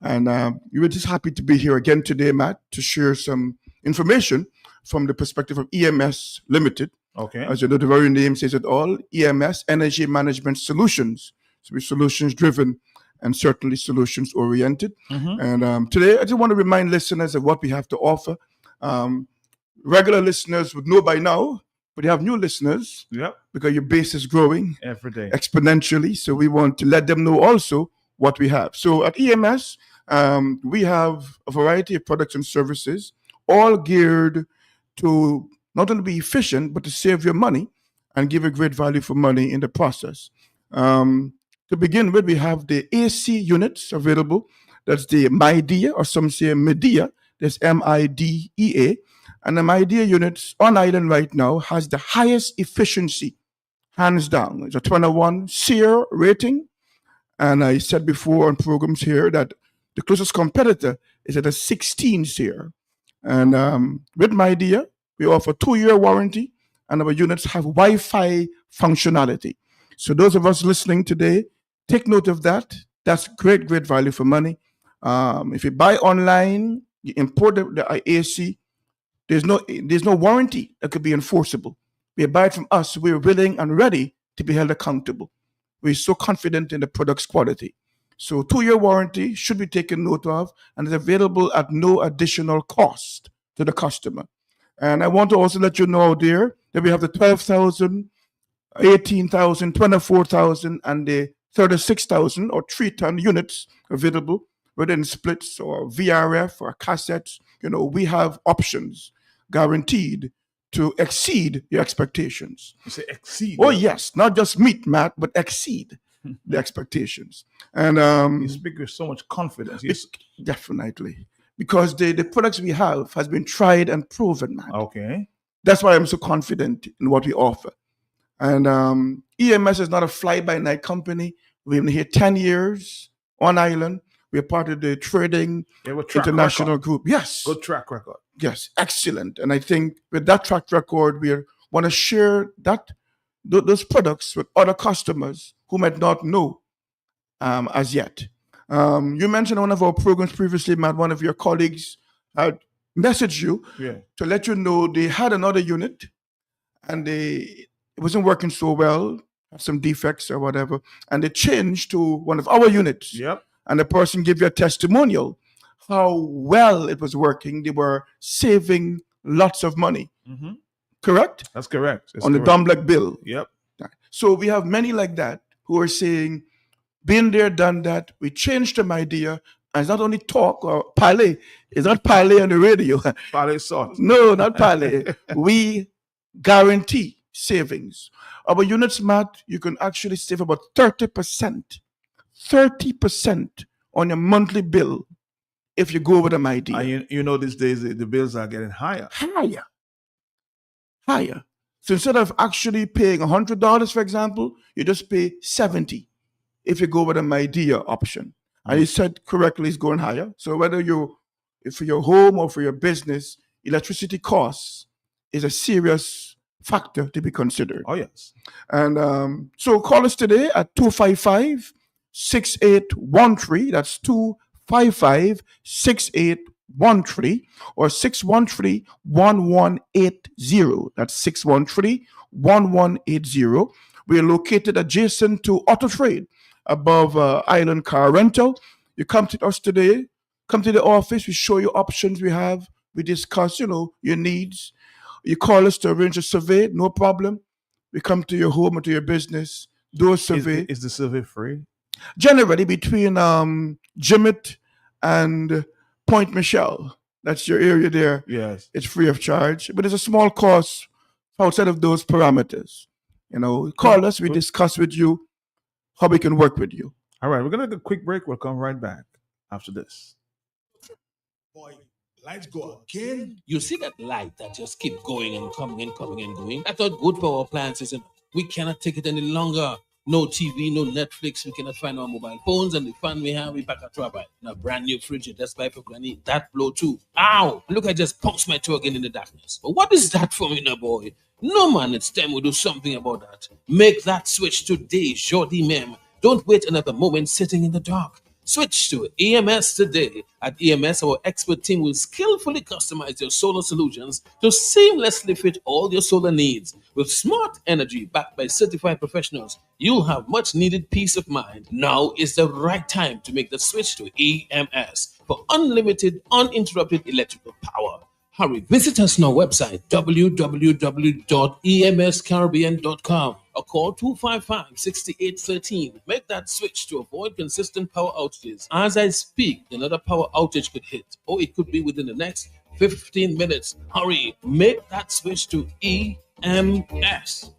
[SPEAKER 18] And we were just happy to be here again today, Matt, to share some information from the perspective of EMS Limited.
[SPEAKER 6] Okay.
[SPEAKER 18] As you know, the very name says it all, EMS, Energy Management Solutions. So we're solutions driven and certainly solutions oriented.
[SPEAKER 6] Mm-hmm.
[SPEAKER 18] And today, I just want to remind listeners of what we have to offer. Regular listeners would know by now, but you have new listeners.
[SPEAKER 6] Yep.
[SPEAKER 18] Because your base is growing
[SPEAKER 6] every day
[SPEAKER 18] exponentially. So we want to let them know also what we have. So at EMS, we have a variety of products and services, all geared to not only be efficient, but to save your money and give a great value for money in the process. To begin with, we have the AC units available. That's the MIDEA, or some say MEDEA. There's MIDEA. And the MIDEA units on island right now has the highest efficiency, hands down. It's a 21 SEER rating. And I said before on programs here that the closest competitor is at a 16 SEER. And with MIDEA, we offer 2-year warranty, and our units have Wi-Fi functionality. So those of us listening today, take note of that. That's great value for money. If you buy online, you import the AC, there's no warranty that could be enforceable. We buy it from us, we're willing and ready to be held accountable. We're so confident in the product's quality. So 2-year warranty should be taken note of and is available at no additional cost to the customer. And I want to also let you know, dear, that we have the 12,000, 18,000, 24,000, and the 36,000 or 3-ton units available, whether in splits or VRF or cassettes. We have options guaranteed to exceed your expectations.
[SPEAKER 6] You say exceed.
[SPEAKER 18] Oh, yes, not just meet, Matt, but exceed the expectations. And
[SPEAKER 6] you speak with so much confidence.
[SPEAKER 18] Yes. Definitely. Because the products we have has been tried and proven, Matt.
[SPEAKER 6] Okay.
[SPEAKER 18] That's why I'm so confident in what we offer. And EMS is not a fly-by-night company. We've been here 10 years on island. We're part of the Trading International Group. Yes.
[SPEAKER 6] Good track record.
[SPEAKER 18] Yes, excellent. And I think with that track record, we want to share those products with other customers who might not know as yet. You mentioned one of our programs previously, Matt. One of your colleagues had messaged you to let you know they had another unit and it wasn't working so well, had some defects or whatever, and they changed to one of our units.
[SPEAKER 6] Yep.
[SPEAKER 18] And the person gave you a testimonial how well it was working. They were saving lots of money.
[SPEAKER 6] Mm-hmm.
[SPEAKER 18] Correct?
[SPEAKER 6] That's correct.
[SPEAKER 18] On the Domblek bill.
[SPEAKER 6] Yep.
[SPEAKER 18] So we have many like that who are saying, been there, done that. We changed the idea. And it's not only talk or parley. It's not parley on the radio.
[SPEAKER 6] Parley sauce.
[SPEAKER 18] No, not parley. We guarantee savings. Our units, Matt, you can actually save about 30%. 30% on your monthly bill if you go with an idea.
[SPEAKER 6] And these days the bills are getting higher.
[SPEAKER 18] Higher. So instead of actually paying $100, for example, you just pay $70 if you go with an idea option. And you said correctly, it's going higher. So whether for your home or for your business, electricity costs is a serious factor to be considered.
[SPEAKER 6] Oh, yes.
[SPEAKER 18] And so call us today at 255-6813. That's 255-6813 or 613-1180. That's 613-1180. We are located adjacent to Auto Trade above Island Car Rental. You come to us today, come to the office, we show you options we have, we discuss, your needs. You call us to arrange a survey, no problem. We come to your home or to your business, do a survey.
[SPEAKER 6] Is the survey free?
[SPEAKER 18] Generally between Jimmet and Point Michelle. That's your area there.
[SPEAKER 6] Yes.
[SPEAKER 18] It's free of charge, but there's a small cost outside of those parameters. Call us, we discuss with you how we can work with you.
[SPEAKER 6] All right, we're going to take a quick break. We'll come right back after this.
[SPEAKER 17] Boy, lights go again.
[SPEAKER 1] You see that light that just keep going and coming and coming and going? I thought good power appliances, and we cannot take it any longer. No TV, no Netflix. We cannot find our mobile phones, and the fan we have, we back at trouble. Now, brand new fridge, that's pipe for granny. That blow too. Ow! Look, I just punched my toe again in the darkness. But what is that for me now, boy? No, man, it's time we do something about that. Make that switch today, Jordi Mem. Don't wait another moment sitting in the dark. Switch to EMS today. At EMS, our expert team will skillfully customize your solar solutions to seamlessly fit all your solar needs. With smart energy backed by certified professionals, you'll have much needed peace of mind. Now is the right time to make the switch to EMS for unlimited, uninterrupted electrical power. Hurry, visit us on our website, www.emscaribbean.com, or call 255-6813. Make that switch to avoid consistent power outages. As I speak, another power outage could hit, or it could be within the next 15 minutes. Hurry, make that switch to EMS.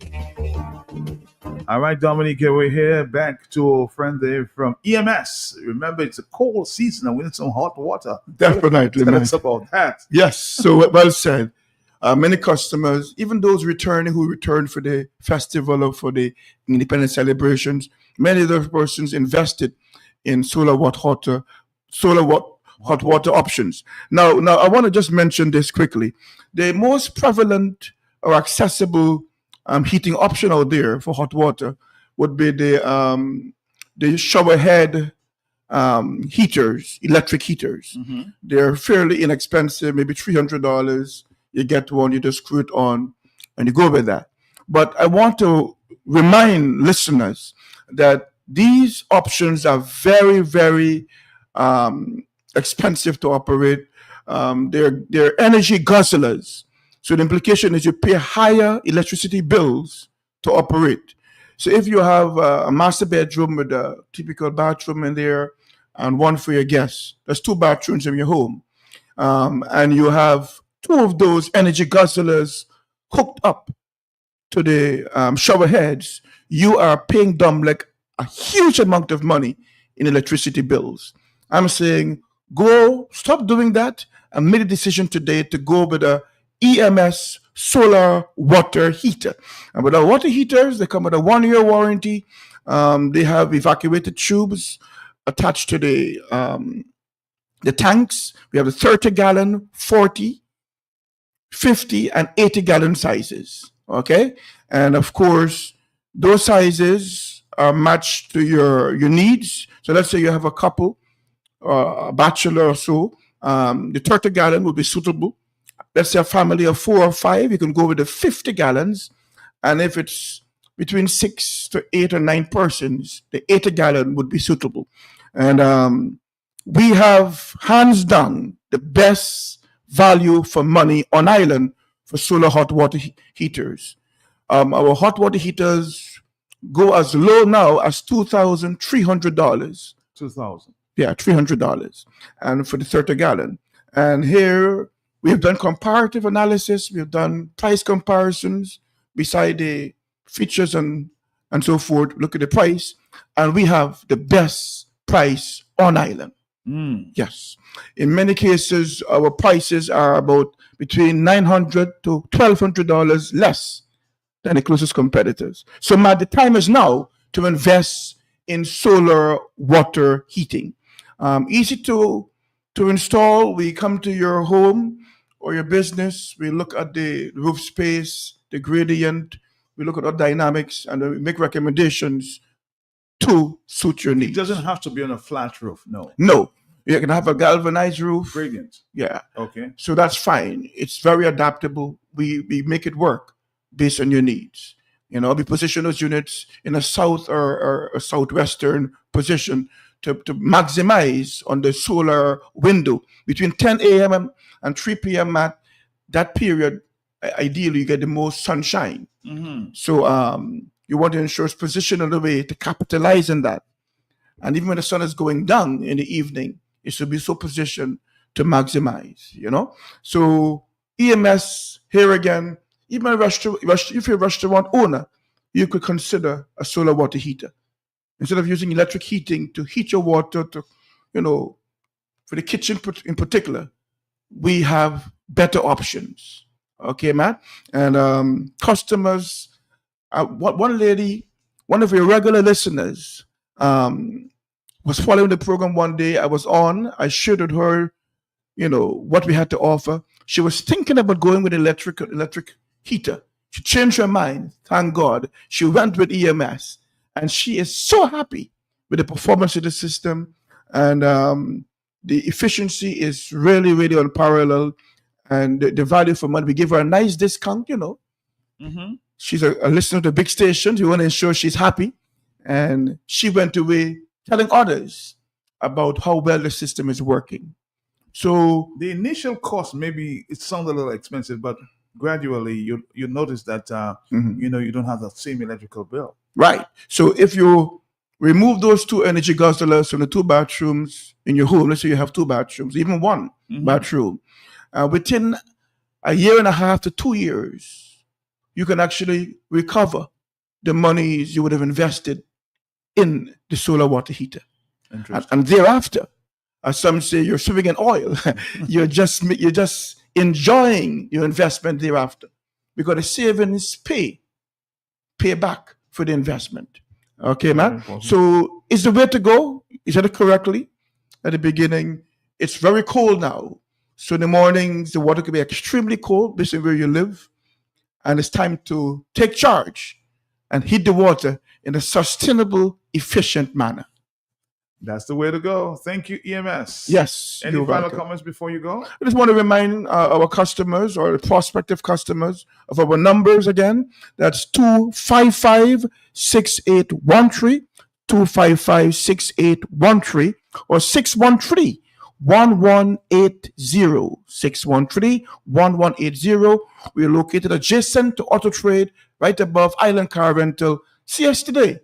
[SPEAKER 6] All right, Dominique, we're here back to a friend there from EMS. Remember, it's a cold season and we need some hot water.
[SPEAKER 18] Definitely,
[SPEAKER 6] Tell us about that.
[SPEAKER 18] Yes, so well said. Many customers, even those who returned for the festival or for the independence celebrations, many of those persons invested in solar hot water options. Now, I want to just mention this quickly. The most prevalent or accessible heating option out there for hot water would be the shower head heaters, electric heaters. They're fairly inexpensive, maybe $300. You get one, you just screw it on, and you go with that. But I want to remind listeners that these options are very, very expensive to operate. They're energy guzzlers. So the implication is you pay higher electricity bills to operate. So if you have a master bedroom with a typical bathroom in there and one for your guests, there's 2 bathrooms in your home, and you have 2 of those energy guzzlers hooked up to the shower heads, you are paying them like a huge amount of money in electricity bills. I'm saying stop doing that and make a decision today to go with a EMS solar water heater. And with our water heaters, they come with a 1-year warranty. They have evacuated tubes attached to the tanks. We have the 30-gallon, 40, 50, and 80-gallon sizes. Okay, and of course, those sizes are matched to your needs. So let's say you have a couple, a bachelor or so. The 30-gallon will be suitable. Let's say a family of 4 or 5, you can go with the 50 gallons. And if it's between 6 to 8 or 9 persons, the 80-gallon would be suitable. And we have, hands down, the best value for money on island for solar hot water heaters. Our hot water heaters go as low now as $2,300.
[SPEAKER 6] 2,000.
[SPEAKER 18] Yeah, $300. And for the 30-gallon. And here we have done comparative analysis. We have done price comparisons beside the features and so forth. Look at the price. And we have the best price on island. Yes. In many cases, our prices are about between $900 to $1,200 less than the closest competitors. So the time is now to invest in solar water heating. Easy to install. We come to your home or your business. We look at the roof space, the gradient. We look at our dynamics, and we make recommendations to suit your needs.
[SPEAKER 6] It doesn't have to be on a flat roof. No.
[SPEAKER 18] You can have a galvanized roof.
[SPEAKER 6] Brilliant.
[SPEAKER 18] Yeah.
[SPEAKER 6] Okay.
[SPEAKER 18] So that's fine. It's very adaptable. We make it work based on your needs. We position those units in a south or a southwestern position to maximize on the solar window between 10 a.m. and 3 p.m. At that period. Ideally, you get the most sunshine. So you want to ensure it's positioned in a way to capitalize on that. And even when the sun is going down in the evening, it should be so positioned to maximize, So EMS, here again, even if you're a restaurant owner, you could consider a solar water heater. Instead of using electric heating to heat your water, for the kitchen in particular, we have better options. Okay, Matt? And customers, one lady, one of your regular listeners, was following the program one day. I shared with her, what we had to offer. She was thinking about going with electric heater. She changed her mind. Thank God. She went with EMS. And she is so happy with the performance of the system. And the efficiency is really, really unparalleled. And the value for money, we give her a nice discount, She's a listener to big stations. We want to ensure she's happy. And she went away telling others about how well the system is working. So
[SPEAKER 6] the initial cost, maybe it sounds a little expensive, but gradually you notice that you don't have the same electrical bill.
[SPEAKER 18] Right. So if you remove those 2 energy guzzlers from the 2 bathrooms in your home, let's say you have 2 bathrooms, even 1 bathroom, within a year and a half to 2 years, you can actually recover the monies you would have invested in the solar water heater. And thereafter, as some say, you're swimming in oil. you're just enjoying your investment thereafter, because the savings pay back for the investment. Okay, man. So it's the way to go. You said it correctly at the beginning. It's very cold now, so in the mornings the water can be extremely cold based on where you live, and it's time to take charge and heat the water in a sustainable, efficient manner.
[SPEAKER 6] That's the way to go. Thank you, EMS.
[SPEAKER 18] Yes.
[SPEAKER 6] Any
[SPEAKER 18] you're
[SPEAKER 6] final
[SPEAKER 18] welcome.
[SPEAKER 6] comments before you go?
[SPEAKER 18] I just want to remind our customers or prospective customers of our numbers again. That's 255-6813, 255-6813, or 613-1180, 613-1180. We're located adjacent to Auto Trade, right above Island Car Rental. See us today.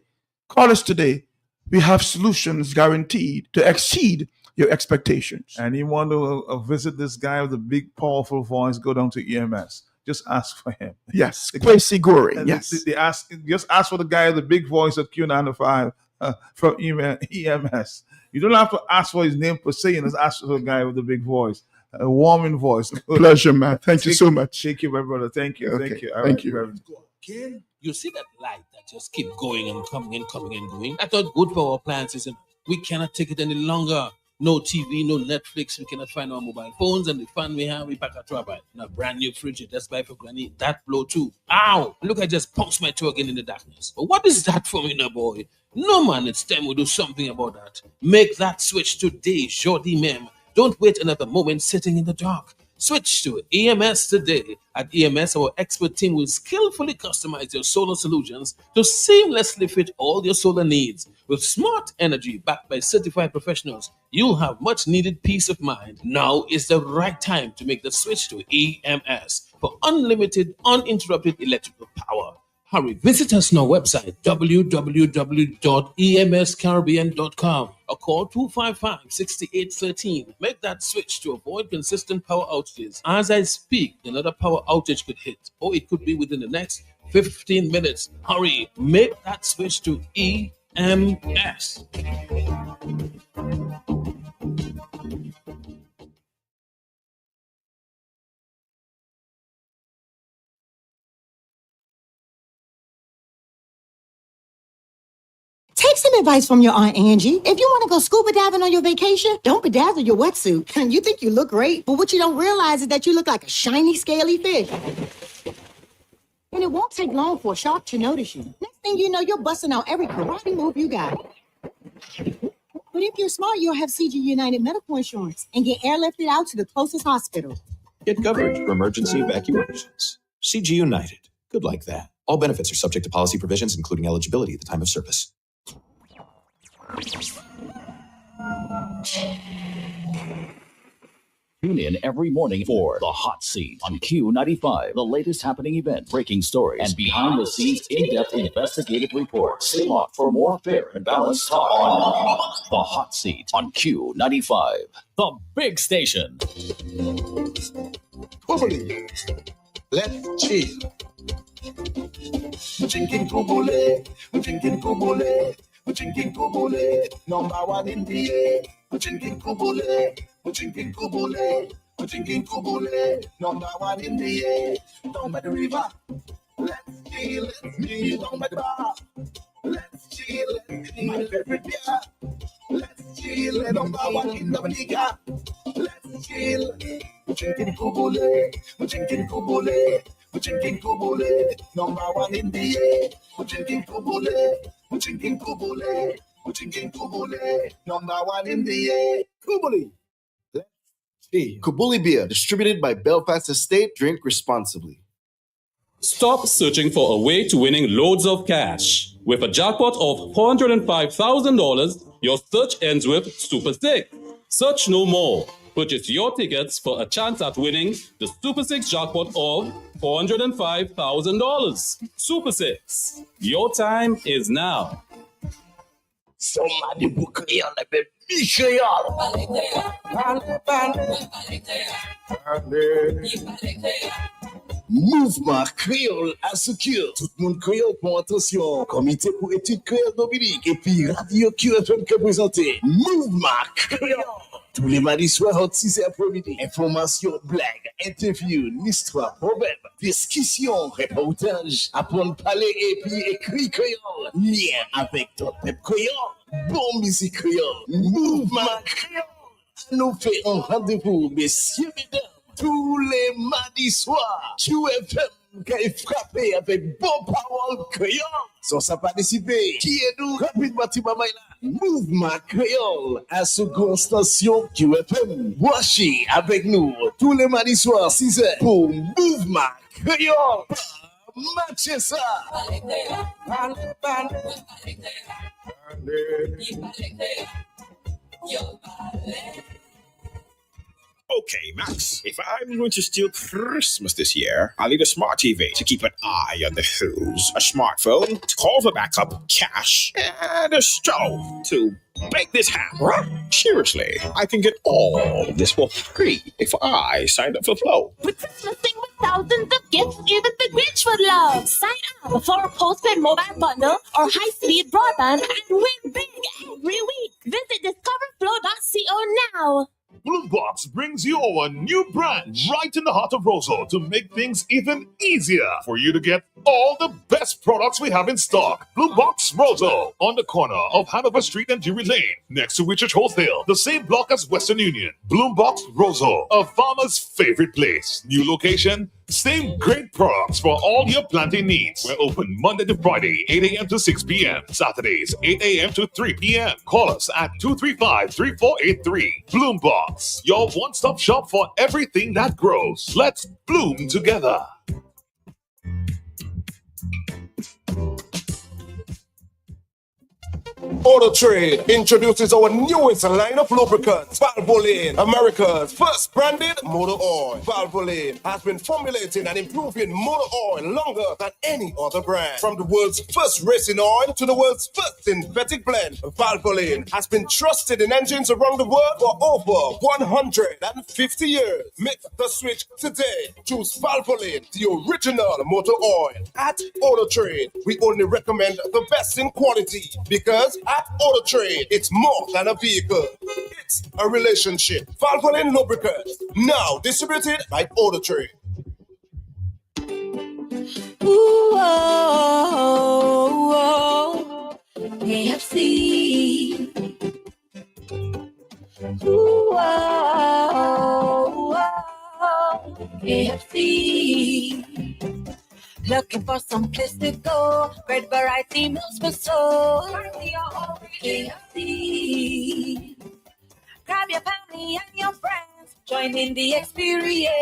[SPEAKER 18] Call us today. We have solutions guaranteed to exceed your expectations.
[SPEAKER 6] And you want to visit this guy with a big, powerful voice, go down to EMS. Just ask for him.
[SPEAKER 18] Yes, Kwesi Gore.
[SPEAKER 6] And
[SPEAKER 18] Yes.
[SPEAKER 6] just ask for the guy with the big voice at Q95 from EMS. You don't have to ask for his name per se, and just ask for the guy with the big voice, a warming voice.
[SPEAKER 18] Pleasure, man. Thank you so much.
[SPEAKER 6] Thank you, my brother. Thank you.
[SPEAKER 18] Okay.
[SPEAKER 6] Thank you.
[SPEAKER 18] Thank you.
[SPEAKER 6] Reverend.
[SPEAKER 1] You see that light that just keep going and coming and coming and going? I thought good for our appliances, and we cannot take it any longer. No TV, no Netflix. We cannot find our mobile phones, and the fun we have, we pack a trouble. Now, brand new fridge, just buy for granny. That blow too. Ow! Look, I just punched my toe again in the darkness. But what is that for me, now, boy? No, man, it's time we do something about that. Make that switch today, Jordi Mem. Don't wait another moment sitting in the dark. Switch to EMS today. At EMS, our expert team will skillfully customize your solar solutions to seamlessly fit all your solar needs. With smart energy backed by certified professionals, you'll have much needed peace of mind. Now is the right time to make the switch to EMS for unlimited, uninterrupted electrical power. Hurry, visit us on our website, www.emscaribbean.com, or call 255-6813. Make that switch to avoid consistent power outages. As I speak, another power outage could hit, or it could be within the next 15 minutes. Hurry, make that switch to EMS.
[SPEAKER 5] Take some advice from your Aunt Angie. If you want to go scuba diving on your vacation, don't bedazzle your wetsuit. You think you look great, but what you don't realize is that you look like a shiny, scaly fish. And it won't take long for a shark to notice you. Next thing you know, you're busting out every karate move you got. But if you're smart, you'll have CG United medical insurance and get airlifted out to the closest hospital.
[SPEAKER 7] Get coverage for emergency evacuations. CG United. Good like that. All benefits are subject to policy provisions, including eligibility at the time of service.
[SPEAKER 19] Tune in every morning for The Hot Seat on Q95, the latest happening event, breaking stories, and behind-the-scenes in-depth investigative reports. Stay locked for more fair and balanced talk on The Hot Seat on Q95, the big station.
[SPEAKER 10] Let's chill. We're drinking Kubule, we're drinking Kubule, we're drinking Kubule, number one in the air. We're drinking Kubule, we're drinking Kubule, we're drinking Kubule, number one in the air. Down by the river, let's chill, down by the bar. Let's chill, my favorite beer. Let's chill, number one in Dominica. Let's chill. We're drinking Kubule, we're drinking Kubule, we're drinking Kubule, number one in the air. We're drinking Kubule, we're drinking Kubule, we're drinking Kubule, number one in the air. Kubule. Let's chill.
[SPEAKER 21] Kabuli Beer, distributed by Belfast Estate. Drink responsibly.
[SPEAKER 13] Stop searching for a way to winning loads of cash. With a jackpot of $405,000, your search ends with Super 6. Search no more. Purchase your tickets for a chance at winning the Super 6 jackpot of $405,000. Super 6. Your time is now.
[SPEAKER 10] Somebody book me on the Mouvement Créole assure. Tout le monde créole pour attention. Comité pour études créole Dominique et puis Radio QFM qui présenté Mouvement Créole. Tous les mardis soirs à 6h après-midi. Information, blagues, interviews, l'histoire, problème, discussion, reportage, apprendre à parler et puis écrit créole. Lien avec ton peuple créole. Bon musique créole. Mouvement Créole. Nous fait un rendez-vous, messieurs, mesdames. Tous les mardis soirs, QFM Kay frappé avec bon parole créole. Sans ça participer, qui est nous rapidement Mouvement créole à seconde station QFM. Voici avec nous tous les mardis soirs 6h pour Mouvement créole. Matchez ça.
[SPEAKER 20] Okay, Max, if I'm going to steal Christmas this year, I'll need a smart TV to keep an eye on the who's, a smartphone to call for backup, cash, and a stove to make this happen. Seriously, I can get all of this for free if I sign up for Flow.
[SPEAKER 3] With Christmasing with thousands of gifts, even the Grinch would love. Sign up for a postpaid mobile bundle or high-speed broadband and win big every week. Visit discoverflow.co now.
[SPEAKER 12] Bloombox brings you our new branch right in the heart of Rosal to make things even easier for you to get all the best products we have in stock. Bloombox Rosal on the corner of Hanover Street and Drury Lane, next to Richard Wholesale, the same block as Western Union. Bloombox Rosal, a farmer's favorite place. New location, same great products for all your planting needs. We're open Monday to Friday, 8 a.m. to 6 p.m. Saturdays, 8 a.m. to 3 p.m. Call us at 235-3483. Bloombox, your one-stop shop for everything that grows. Let's bloom together.
[SPEAKER 11] Auto Trade introduces our newest line of lubricants, Valvoline, America's first branded motor oil. Valvoline has been formulating and improving motor oil longer than any other brand. From the world's first racing oil to the world's first synthetic blend, Valvoline has been trusted in engines around the world for over 150 years. Make the switch today. Choose Valvoline, the original motor oil. At Auto Trade, we only recommend the best in quality because at Auto Trade, it's more than a vehicle. It's a relationship. Valvoline Lubricants, now distributed by Auto Trade.
[SPEAKER 3] Ooh, oh, oh, KFC. Ooh, oh, oh, KFC. Looking for some place to go. Great variety meals for soul. KFC. Grab your family and your friends. Join in the experience.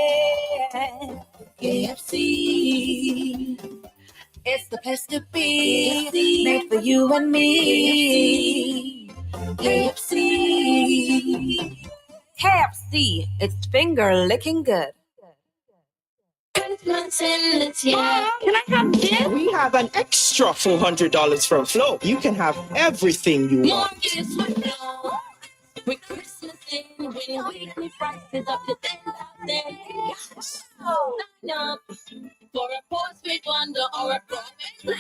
[SPEAKER 3] KFC. It's the place to be. KFC. Made for you and me. KFC. KFC. It's finger licking good.
[SPEAKER 22] Can I have this? We have an extra $400 from Flow. You can have everything you want.
[SPEAKER 3] With Christmas in, when weekly prices up to 10,000. Sign up for a postpaid bundle or a broadband.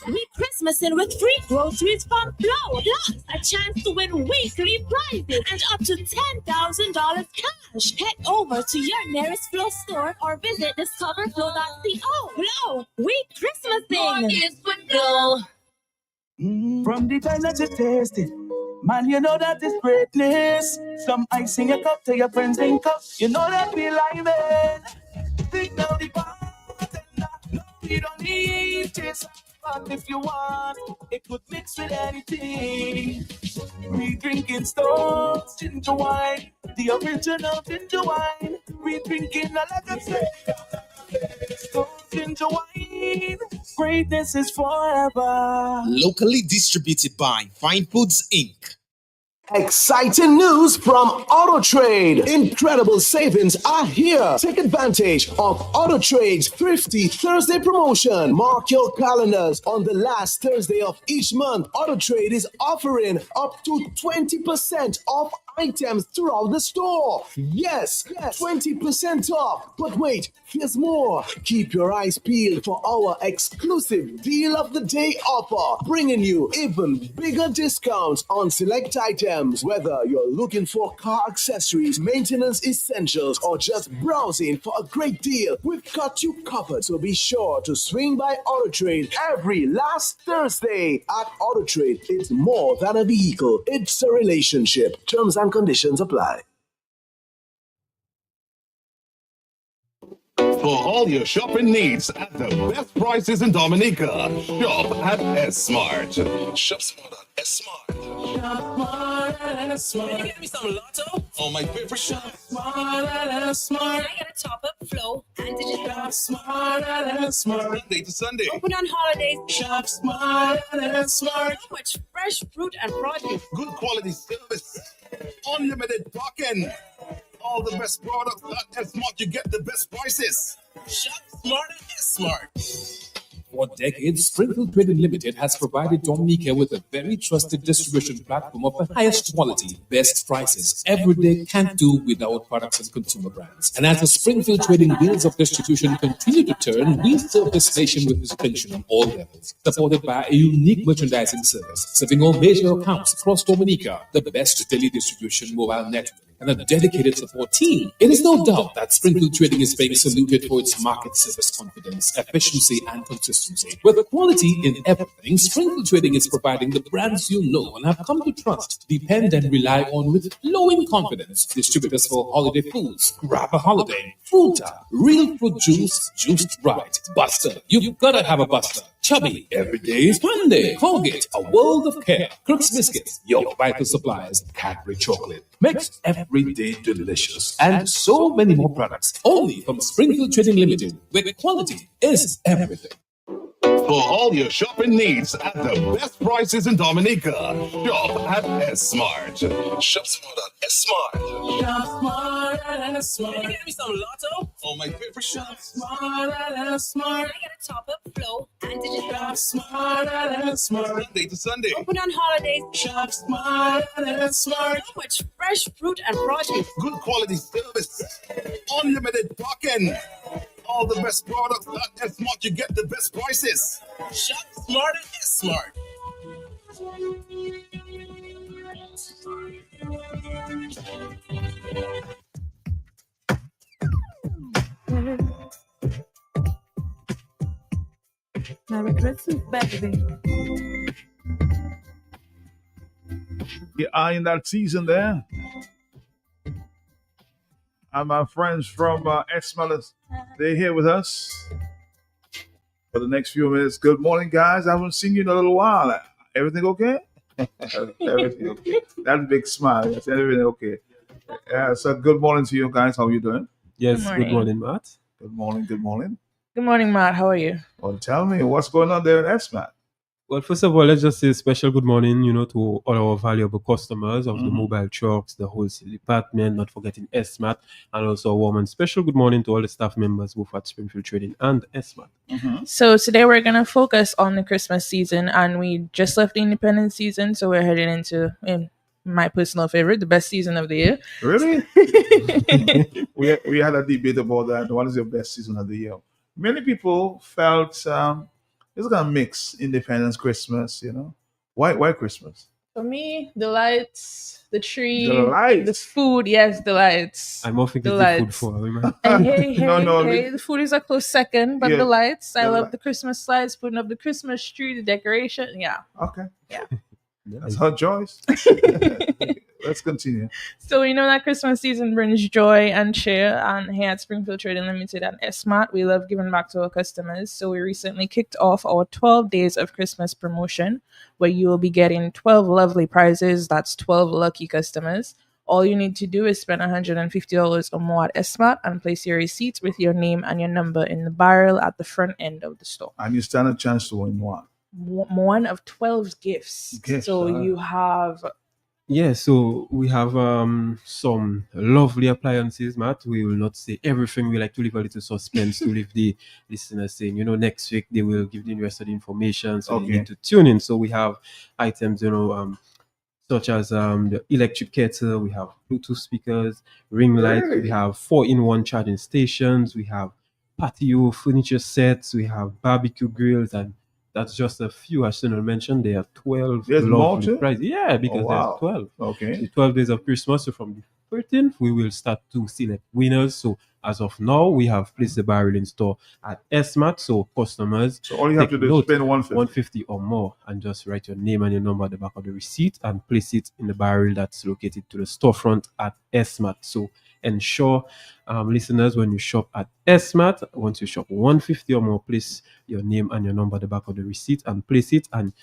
[SPEAKER 3] We Christmasing with free groceries from Flow, plus a chance to win weekly prizes and up to $10,000 cash. Head over to your nearest Flow store or visit discoverflow.co. Flow, we Christmasing. More gifts with Flow.
[SPEAKER 23] From the time that you taste it, man, you know that is greatness. Some ice in your cup, tell your friends in cup. You know that we like it. Think now the bartender. No, you don't need this. But if you want, it could mix with anything. We drinking Stones ginger wine, the original ginger wine. We drinking Elegance, Stones ginger wine. Greatness is forever.
[SPEAKER 24] Locally distributed by Fine Foods Inc.
[SPEAKER 11] Exciting news from Auto Trade. Incredible savings are here. Take advantage of Auto Trade's Thrifty Thursday promotion. Mark your calendars. On the last Thursday of each month, Auto Trade is offering up to 20% off items throughout the store. Yes, 20% off. But wait, here's more. Keep your eyes peeled for our exclusive Deal of the Day offer, bringing you even bigger discounts on select items. Whether you're looking for car accessories, maintenance essentials, or just browsing for a great deal, we've got you covered. So be sure to swing by Auto Trade every last Thursday. At Auto Trade, it's more than a vehicle. It's a relationship. Terms and conditions apply.
[SPEAKER 25] For
[SPEAKER 12] For all your shopping needs at the best prices in Dominica, shop at Esmart. Shop smart at Esmart.
[SPEAKER 23] Shop smart at Esmart.
[SPEAKER 24] Can you get me some lotto?
[SPEAKER 12] Oh, my favorite
[SPEAKER 23] Shop smart at Esmart.
[SPEAKER 3] I got a top up flow and digital.
[SPEAKER 23] Shop smart at Esmart.
[SPEAKER 12] Monday to Sunday.
[SPEAKER 3] Open on holidays.
[SPEAKER 23] Shop smart at Esmart.
[SPEAKER 3] So much fresh fruit and produce.
[SPEAKER 12] Good quality service. Unlimited parking. All the best products at Esmart. You get the best prices.
[SPEAKER 24] Shop smart at Smart.
[SPEAKER 2] For decades, Springfield Trading Limited has provided Dominica with a very trusted distribution platform of the highest quality, best prices. Every day can't do without products and consumer brands. And as the Springfield Trading wheels of distribution continue to turn, we serve this nation with distinction on all levels, supported by a unique merchandising service, serving all major accounts across Dominica, the best daily distribution mobile network, and a dedicated support team. It is no doubt that Springfield Trading is being saluted for its market service confidence, efficiency, and consistency. With quality in everything, Springfield Trading is providing the brands you know and have come to trust, depend, and rely on with flowing confidence. Distributors for holiday foods, Grab a Holiday, Fruta, Real Fruit Juice, Juiced Right, Buster. You've gotta have a Buster. Chubby, every day is Monday. Colgate, a world of care. Crooks Biscuits, your vital supplies. Cadbury Chocolate, makes every day delicious. And so many more products, only from Springfield Trading Limited, where quality is everything.
[SPEAKER 12] For all your shopping needs at the best prices in Dominica, shop at Esmart. Shop smart at Esmart.
[SPEAKER 23] Shop smart at Esmart.
[SPEAKER 24] Can you get me some lotto?
[SPEAKER 12] Oh, my favorite.
[SPEAKER 23] Shop smart at Esmart.
[SPEAKER 3] I got a top up flow and digital.
[SPEAKER 23] Shop smart at Esmart.
[SPEAKER 12] Monday to Sunday.
[SPEAKER 3] Open on holidays.
[SPEAKER 23] Shop smart at Esmart.
[SPEAKER 3] So much fresh fruit and produce.
[SPEAKER 12] Good quality service. Unlimited parking. All the best products at Esmart. You get the best prices.
[SPEAKER 24] Shop smart at Smart.
[SPEAKER 4] Merry Christmas, baby.
[SPEAKER 6] We are in that season there. And my friends from Esmart, they're here with us for the next few minutes. Good morning, guys. I haven't seen you in a little while. Everything okay? Everything okay. That big smile. That's everything okay. So good morning to you guys. How are you doing?
[SPEAKER 8] Yes,
[SPEAKER 4] Good morning.
[SPEAKER 8] Matt.
[SPEAKER 6] Good morning. Good morning.
[SPEAKER 4] Good morning, Matt. How are you?
[SPEAKER 6] Well, tell me what's going on there at Esmart.
[SPEAKER 8] Well, first of all, let's just say a special good morning, to all our valuable customers of the mobile trucks, the wholesale department, not forgetting Esmart, and also a warm and special good morning to all the staff members both at Springfield Trading and Esmart.
[SPEAKER 4] So today we're going to focus on the Christmas season, and we just left the independent season, so we're heading into, in my personal favorite, the best season of the year.
[SPEAKER 6] Really? we had a debate about that. What is your best season of the year? Many people felt it's gonna mix Independence Christmas, Why Christmas?
[SPEAKER 4] For me, the lights, the tree,
[SPEAKER 6] The lights.
[SPEAKER 4] the food. Yes, the lights.
[SPEAKER 8] I'm offering
[SPEAKER 4] The
[SPEAKER 8] the food
[SPEAKER 4] lights.
[SPEAKER 8] for women.
[SPEAKER 4] Hey,
[SPEAKER 6] No,
[SPEAKER 4] the food is a close second, but
[SPEAKER 6] Yeah,
[SPEAKER 4] the lights. I
[SPEAKER 6] the
[SPEAKER 4] love
[SPEAKER 6] light.
[SPEAKER 4] the Christmas lights, putting up the Christmas tree, the decoration. Yeah.
[SPEAKER 6] Okay.
[SPEAKER 4] Yeah.
[SPEAKER 6] That's her choice. Let's continue.
[SPEAKER 4] So we know that Christmas season brings joy and cheer, and here at Springfield Trading Limited and Esmart, we love giving back to our customers. So we recently kicked off our 12 Days of Christmas promotion, where you will be getting 12 lovely prizes. That's 12 lucky customers. All you need to do is spend $150 or more at Esmart and place your receipt with your name and your number in the barrel at the front end of the store.
[SPEAKER 6] And you stand a chance to win one.
[SPEAKER 4] One of 12 gifts.
[SPEAKER 6] Gifts,
[SPEAKER 4] So you have
[SPEAKER 8] Yeah, so we have some lovely appliances, Matt. We will not say everything. We like to leave a little suspense to leave the listeners saying, next week they will give the rest of the information, so
[SPEAKER 6] Okay.
[SPEAKER 8] they need to tune in. So we have items, such as the electric kettle, we have Bluetooth speakers, ring lights,
[SPEAKER 6] Really?
[SPEAKER 8] we have 4-in-1 charging stations, we have patio furniture sets, we have barbecue grills, and that's just a few. As Sunil mentioned, there are 12
[SPEAKER 6] There's more
[SPEAKER 8] lovely
[SPEAKER 6] too?
[SPEAKER 8] prizes. Yeah, because
[SPEAKER 6] Oh, wow.
[SPEAKER 8] there's 12.
[SPEAKER 6] Okay.
[SPEAKER 8] The 12 days of Christmas. So from the 13th, we will start to select winners. So as of now, we have placed the barrel in store at Esmart. So customers,
[SPEAKER 6] So all you have
[SPEAKER 8] take
[SPEAKER 6] to do is
[SPEAKER 8] note,
[SPEAKER 6] spend $150.
[SPEAKER 8] 150 or more, and just write your name and your number at the back of the receipt and place it in the barrel that's located to the storefront at Esmart. So ensure listeners, when you shop at Esmart, once you shop 150 or more, place your name and your number at the back of the receipt and place it. And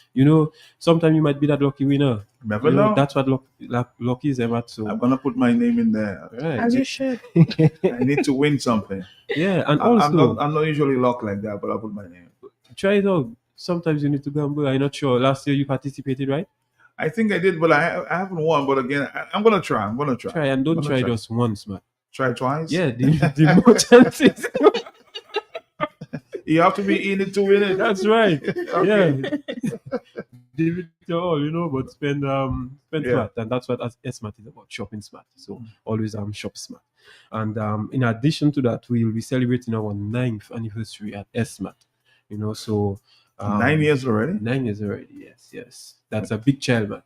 [SPEAKER 8] sometimes you might be that lucky winner.
[SPEAKER 6] Never know.
[SPEAKER 8] That's what luck is, Emma. So
[SPEAKER 6] I'm gonna put my name in there.
[SPEAKER 8] Right.
[SPEAKER 4] As you should.
[SPEAKER 6] I need to win something.
[SPEAKER 8] Yeah, and
[SPEAKER 6] I'm not usually luck like that, but I'll put my name.
[SPEAKER 8] Try it out. Sometimes you need to gamble. I'm not sure. Last year you participated, right?
[SPEAKER 6] I think I did, but I haven't won. But again, I'm gonna try. I'm gonna try.
[SPEAKER 8] Try and don't try just once, man.
[SPEAKER 6] Try twice.
[SPEAKER 8] Yeah, the more chances.
[SPEAKER 6] You have to be in it to win it.
[SPEAKER 8] That's right.
[SPEAKER 6] Okay.
[SPEAKER 8] Yeah. Give it your all, but spend smart, and that's what Esmart is about: shopping smart. So always shop smart. And in addition to that, we will be celebrating our 9th anniversary at Esmart. So
[SPEAKER 6] 9 years already.
[SPEAKER 8] 9 years already. Yes. That's a big child, man.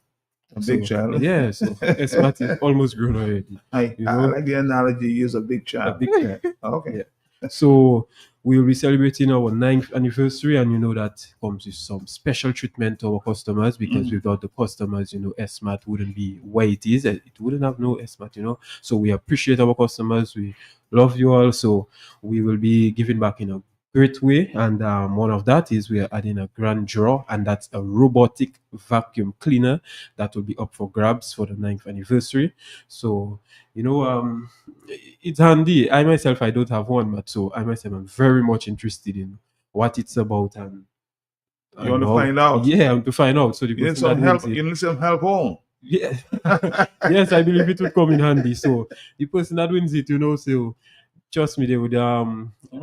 [SPEAKER 6] A big child.
[SPEAKER 8] Yeah. So Esmart is almost grown already.
[SPEAKER 6] I like the analogy. You use a big child.
[SPEAKER 8] A big child.
[SPEAKER 6] Okay.
[SPEAKER 8] Yeah. So we will be celebrating our 9th anniversary, and that comes with some special treatment to our customers, because without the customers, Esmart wouldn't be where it is. It wouldn't have no Esmart, So we appreciate our customers. We love you all. So we will be giving back in a great way, and one of that is we are adding a grand draw, and that's a robotic vacuum cleaner that will be up for grabs for the 9th anniversary. So it's handy. I myself, I don't have one, but so I myself am very much interested in what it's about, and
[SPEAKER 6] you want to find out.
[SPEAKER 8] Yeah, I want to find out. So
[SPEAKER 6] you need some help. You need some help home.
[SPEAKER 8] Yeah. Yes, I believe it would come in handy. So the person that wins it, so trust me, they would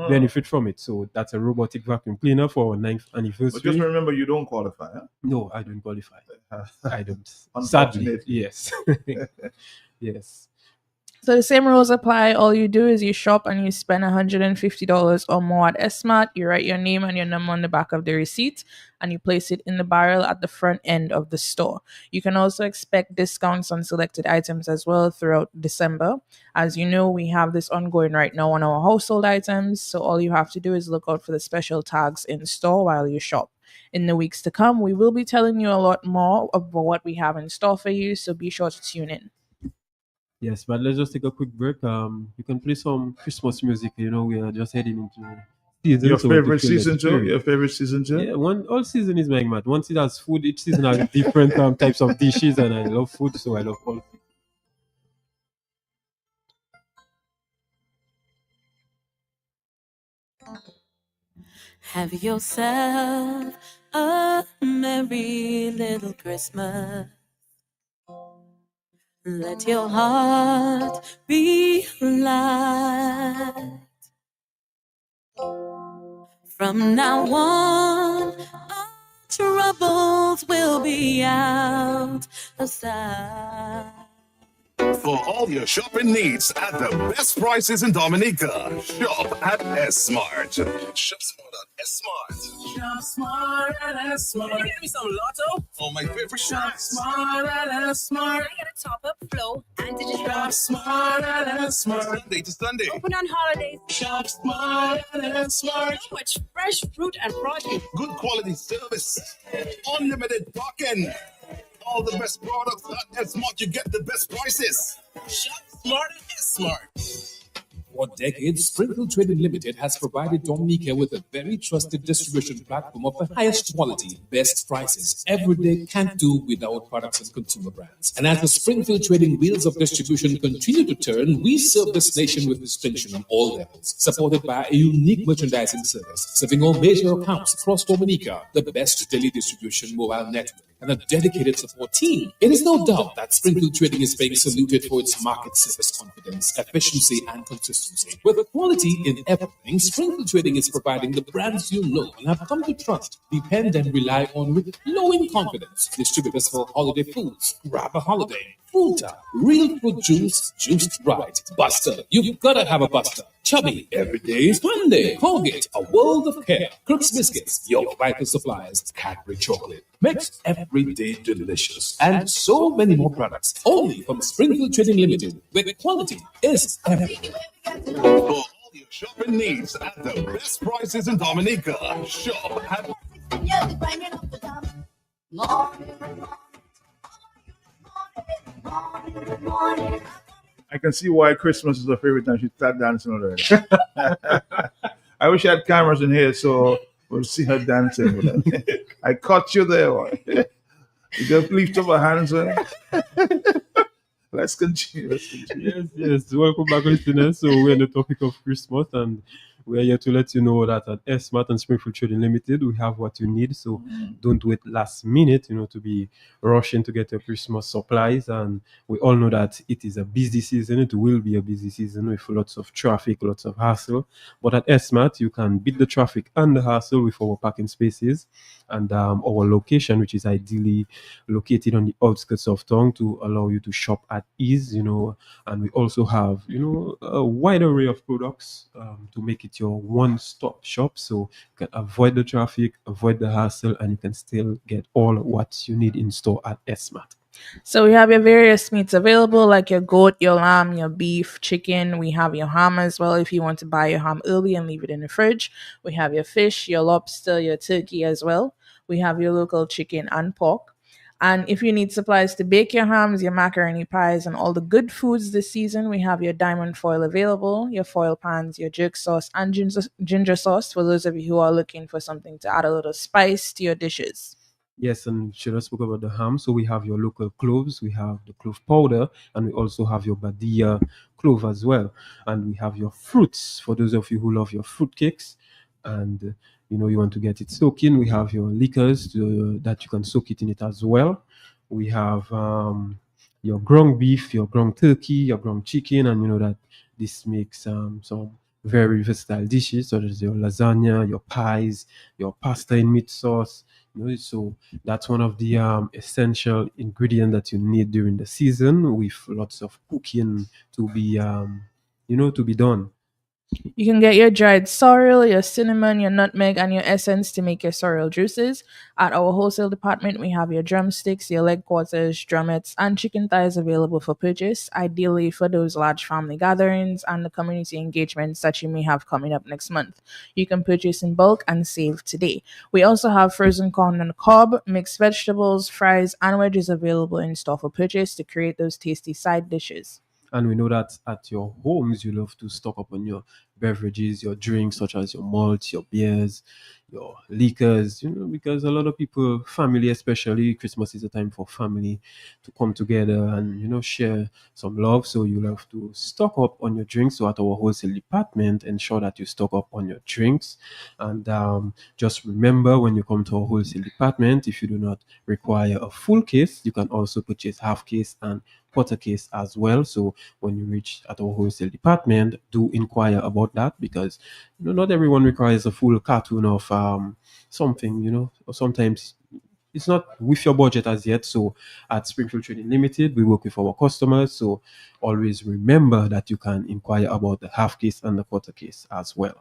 [SPEAKER 8] benefit from it. So that's a robotic vacuum cleaner for our 9th anniversary.
[SPEAKER 6] But just remember, you don't qualify. Huh?
[SPEAKER 8] No, I don't qualify. I don't.
[SPEAKER 6] Unfortunately.
[SPEAKER 8] Sadly, yes. Yes.
[SPEAKER 4] So the same rules apply. All you do is you shop and you spend $150 or more at Esmart. You write your name and your number on the back of the receipt, and you place it in the barrel at the front end of the store. You can also expect discounts on selected items as well throughout December. As you know, we have this ongoing right now on our household items. So all you have to do is look out for the special tags in store while you shop. In the weeks to come, we will be telling you a lot more about what we have in store for you. So be sure to tune in.
[SPEAKER 8] Yes, but let's just take a quick break. You can play some Christmas music. We are just heading into season.
[SPEAKER 6] Your favorite season too? Your favorite season too?
[SPEAKER 8] Yeah, all season is my mad. Once it has food, each season has different types of dishes, and I love food, so I love all.
[SPEAKER 3] Have yourself a merry little Christmas. Let your heart be light. From now on, all troubles will be out of sight.
[SPEAKER 12] For all your shopping needs at the best prices in Dominica, shop at Esmart. Shop smart at Esmart.
[SPEAKER 24] Shop smart at Esmart. Can you get me some Lotto?
[SPEAKER 12] Oh, my favorite
[SPEAKER 24] Shop smart at Esmart.
[SPEAKER 9] Get a top-up flow and digital.
[SPEAKER 24] Shop smart at Esmart.
[SPEAKER 12] Sunday to Sunday.
[SPEAKER 9] Open on holidays.
[SPEAKER 24] Shop smart at Esmart.
[SPEAKER 9] So much fresh fruit and produce.
[SPEAKER 12] Good quality service. Unlimited parking. All the best products at Esmart. You get the best prices.
[SPEAKER 24] Shop smart at Esmart.
[SPEAKER 2] For decades, Springfield Trading Limited has provided Dominica with a very trusted distribution platform of the highest quality, best prices. Every day can't do without products and consumer brands. And as the Springfield Trading wheels of distribution continue to turn, we serve this nation with distinction on all levels, supported by a unique merchandising service, serving all major accounts across Dominica, the best daily distribution mobile network, and a dedicated support team. It is no doubt that Springfield Trading is being saluted for its market service confidence, efficiency, and consistency. With quality in everything, Springfield Trading is providing the brands you know and have come to trust, depend, and rely on with glowing confidence. Distributors for holiday foods, Grab a Holiday, Fruta, Real Fruit Juice, Juiced Right, Buster, you've gotta have a Buster. Chubby, every day is Monday. Colgate, a world of care. Crooks Biscuits, your vital supplies. Cadbury Chocolate, makes every day delicious. And so many more products, only from Springfield Trading Limited, where quality is everything.
[SPEAKER 12] For all your shopping needs at the best prices in Dominica, shop at
[SPEAKER 6] I can see why Christmas is her favorite time. She start dancing already. I wish I had cameras in here so we'll see her dancing. I caught you there. Boy. You just lift up her hands. Let's continue.
[SPEAKER 8] Yes. Welcome back, listeners. So we're on the topic of Christmas, and we're here to let you know that at Esmart and Springfield Trading Limited, we have what you need. So don't wait last minute, to be rushing to get your Christmas supplies. And we all know that it is a busy season. It will be a busy season with lots of traffic, lots of hassle. But at Esmart, you can beat the traffic and the hassle with our parking spaces and our location, which is ideally located on the outskirts of town to allow you to shop at ease, and we also have, a wide array of products to make it your one-stop shop. So you can avoid the traffic, avoid the hassle, and you can still get all what you need in store at Esmart.
[SPEAKER 4] So we have your various meats available, like your goat, your lamb, your beef, chicken. We have your ham as well if you want to buy your ham early and leave it in the fridge. We have your fish, your lobster, your turkey as well. We have your local chicken and pork. And if you need supplies to bake your hams, your macaroni pies, and all the good foods this season, we have your diamond foil available, your foil pans, your jerk sauce, and ginger sauce for those of you who are looking for something to add a little spice to your dishes.
[SPEAKER 8] Yes, and should I spoke about the ham? So we have your local cloves, we have the clove powder, and we also have your Badia clove as well. And we have your fruits for those of you who love your fruit cakes. And you want to get it soaking. We have your liquors that you can soak it in it as well. We have your ground beef, your ground turkey, your ground chicken, and you know that this makes some very versatile dishes such as your lasagna, your pies, your pasta in meat sauce. So that's one of the essential ingredients that you need during the season, with lots of cooking to be to be done.
[SPEAKER 4] You can get your dried sorrel, your cinnamon, your nutmeg, and your essence to make your sorrel juices. At our wholesale department, we have your drumsticks, your leg quarters, drumettes, and chicken thighs available for purchase, ideally for those large family gatherings and the community engagements that you may have coming up next month. You can purchase in bulk and save today. We also have frozen corn on the cob, mixed vegetables, fries, and wedges available in store for purchase to create those tasty side dishes.
[SPEAKER 8] And we know that at your homes, you love to stock up on your beverages, your drinks, such as your malts, your beers, your liquors, because a lot of people, family especially, Christmas is a time for family to come together and, share some love. So you have to stock up on your drinks. So at our wholesale department, ensure that you stock up on your drinks. And just remember, when you come to our wholesale department, if you do not require a full case, you can also purchase half case and quarter case as well. So when you reach at our wholesale department, do inquire about that, because not everyone requires a full carton of something, or sometimes it's not with your budget as yet. So at Springfield Trading Limited, we work with our customers. So always remember that you can inquire about the half case and the quarter case as well.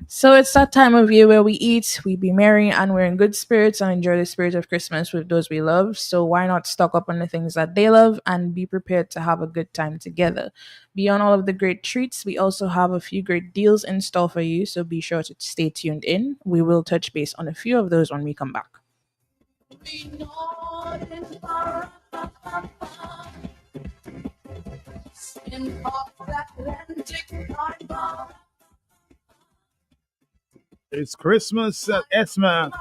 [SPEAKER 4] So it's that time of year where we eat, we be merry, and we're in good spirits and enjoy the spirit of Christmas with those we love. So why not stock up on the things that they love and be prepared to have a good time together? Beyond all of the great treats, we also have a few great deals in store for you. So be sure to stay tuned in. We will touch base on a few of those when we come back.
[SPEAKER 6] It's Christmas at Esmart.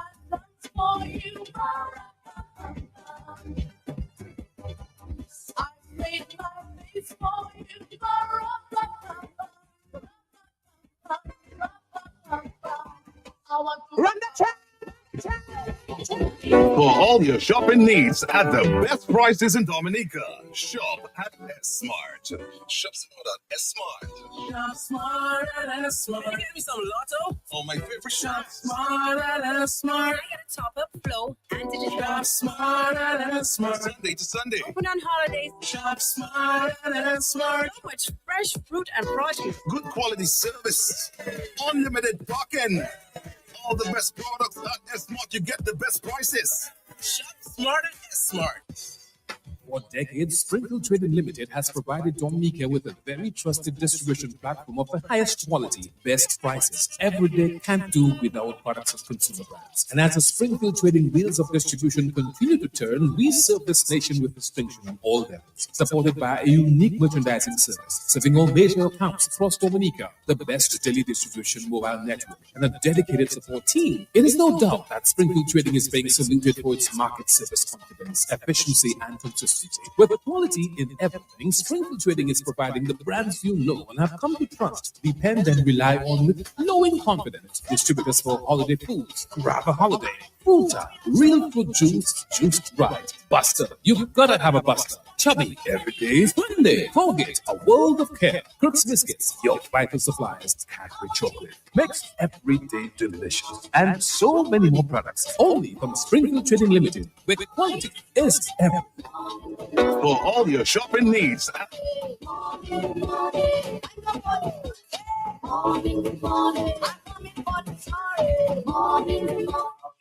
[SPEAKER 12] Run the track! For all your shopping needs at the best prices in Dominica, shop at Esmart. Shop smart at Esmart.
[SPEAKER 23] Shop smart at Esmart. Can you get me some Lotto?
[SPEAKER 12] Oh, my favorite
[SPEAKER 23] Shop smart at Esmart.
[SPEAKER 9] Can I get a top-up flow and digital?
[SPEAKER 23] Shop smart at Esmart.
[SPEAKER 12] Sunday to Sunday.
[SPEAKER 9] Open on holidays.
[SPEAKER 23] Shop smart at Esmart.
[SPEAKER 9] So much fresh fruit and produce.
[SPEAKER 12] Good quality service. Unlimited parking. All the best products at Esmart. You get the best prices.
[SPEAKER 24] Shop smart at Esmart.
[SPEAKER 2] For decades, Springfield Trading Limited has provided Dominica with a very trusted distribution platform of the highest quality, best prices. Every day can't do without products of consumer brands. And as the Springfield Trading wheels of distribution continue to turn, we serve this nation with distinction on all levels, supported by a unique merchandising service, serving all major accounts across Dominica, the best daily distribution mobile network, and a dedicated support team. It is no doubt that Springfield Trading is being saluted for its market service confidence, efficiency, and consistency. With quality in everything, Springfield Trading is providing the brands you know and have come to trust, depend, and rely on with flowing confidence. Distributors for holiday foods, grab a holiday, Fruta, real fruit juice, juiced right. Buster, you've gotta have a Buster. Chubby, every day is Monday. Colgate, a world of care. Crooks Biscuits, your vital supplies. Cadbury chocolate, makes every day delicious. And so many more products, only from Springfield Trading Limited, where quality is everything.
[SPEAKER 12] For all your shopping needs.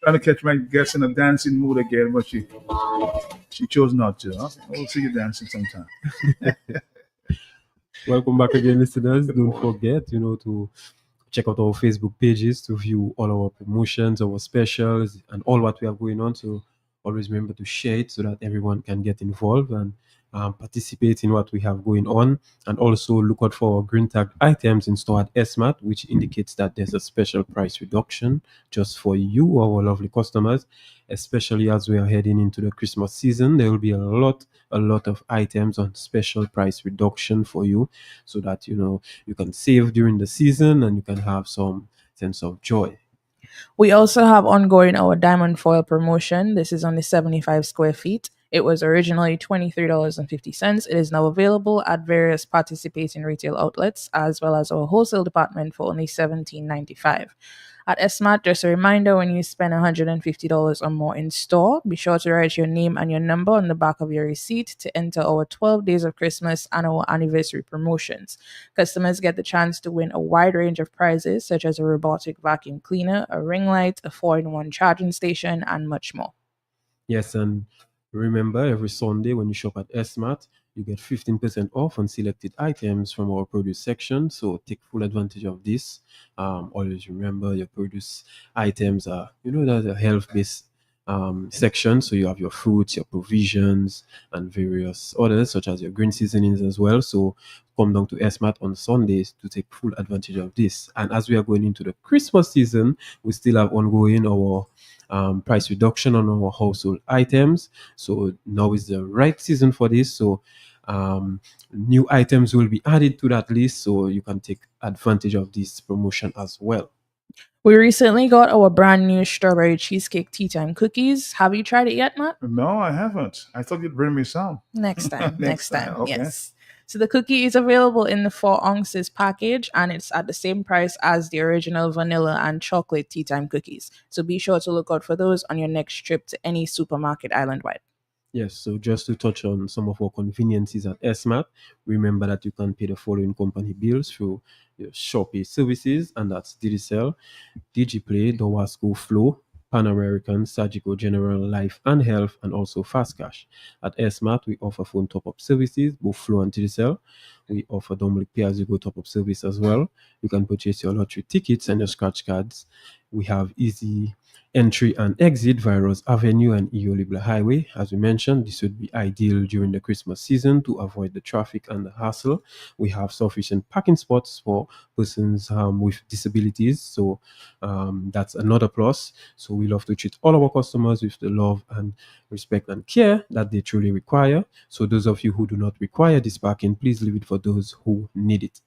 [SPEAKER 6] Trying to catch my guest in a dancing mood again, but she chose not to. Huh? We'll see you dancing sometime.
[SPEAKER 8] Welcome back again, listeners. Don't forget, to check out our Facebook pages to view all our promotions, our specials, and all what we have going on. So always remember to share it so that everyone can get involved and participate in what we have going on. And also look out for our green tag items in store at Esmart, which indicates that there's a special price reduction just for you, our lovely customers. Especially as we are heading into the Christmas season, there will be a lot of items on special price reduction for you, so that you can save during the season and you can have some sense of joy.
[SPEAKER 4] We also have ongoing our diamond foil promotion. This is only 75 square feet. It was originally $23.50. It is now available at various participating retail outlets as well as our wholesale department for only $17.95. At Esmart, just a reminder, when you spend $150 or more in store, be sure to write your name and your number on the back of your receipt to enter our 12 Days of Christmas and our anniversary promotions. Customers get the chance to win a wide range of prizes, such as a robotic vacuum cleaner, a ring light, a 4-in-1 charging station, and much more.
[SPEAKER 8] Yes, and remember, every Sunday when you shop at Esmart, you get 15% off on selected items from our produce section. So take full advantage of this. Always remember your produce items are, that's a health-based section. So you have your fruits, your provisions, and various others, such as your green seasonings as well. So come down to Esmart on Sundays to take full advantage of this. And as we are going into the Christmas season, we still have ongoing our price reduction on our household items. So now is the right season for this. So new items will be added to that list, so you can take advantage of this promotion as well.
[SPEAKER 4] We recently got our brand new strawberry cheesecake tea time cookies. Have you tried it yet, Matt?
[SPEAKER 6] No, I haven't. I thought you'd bring me some.
[SPEAKER 4] Next time. Next time.
[SPEAKER 6] Okay.
[SPEAKER 4] Yes. So the cookie is available in the 4 ounces package, and it's at the same price as the original vanilla and chocolate tea time cookies. So be sure to look out for those on your next trip to any supermarket island-wide.
[SPEAKER 8] Yes, so just to touch on some of our conveniences at Esmart, remember that you can pay the following company bills through your Shopee services, and that's Digicel, DigiPlay, Dowasco, Flow, Pan American, Surgical General, Life and Health, and also Fast Cash. At Esmart, we offer phone top-up services, both Flow and Digicel. We offer Dominic pay-as-you-go top-up service as well. You can purchase your lottery tickets and your scratch cards. We have easy entry and exit via Rose Avenue and Iolibla Highway. As we mentioned, this would be ideal during the Christmas season to avoid the traffic and the hassle. We have sufficient parking spots for persons with disabilities, so that's another plus. So we love to treat all our customers with the love and respect and care that they truly require. So those of you who do not require this parking, please leave it for those who need it.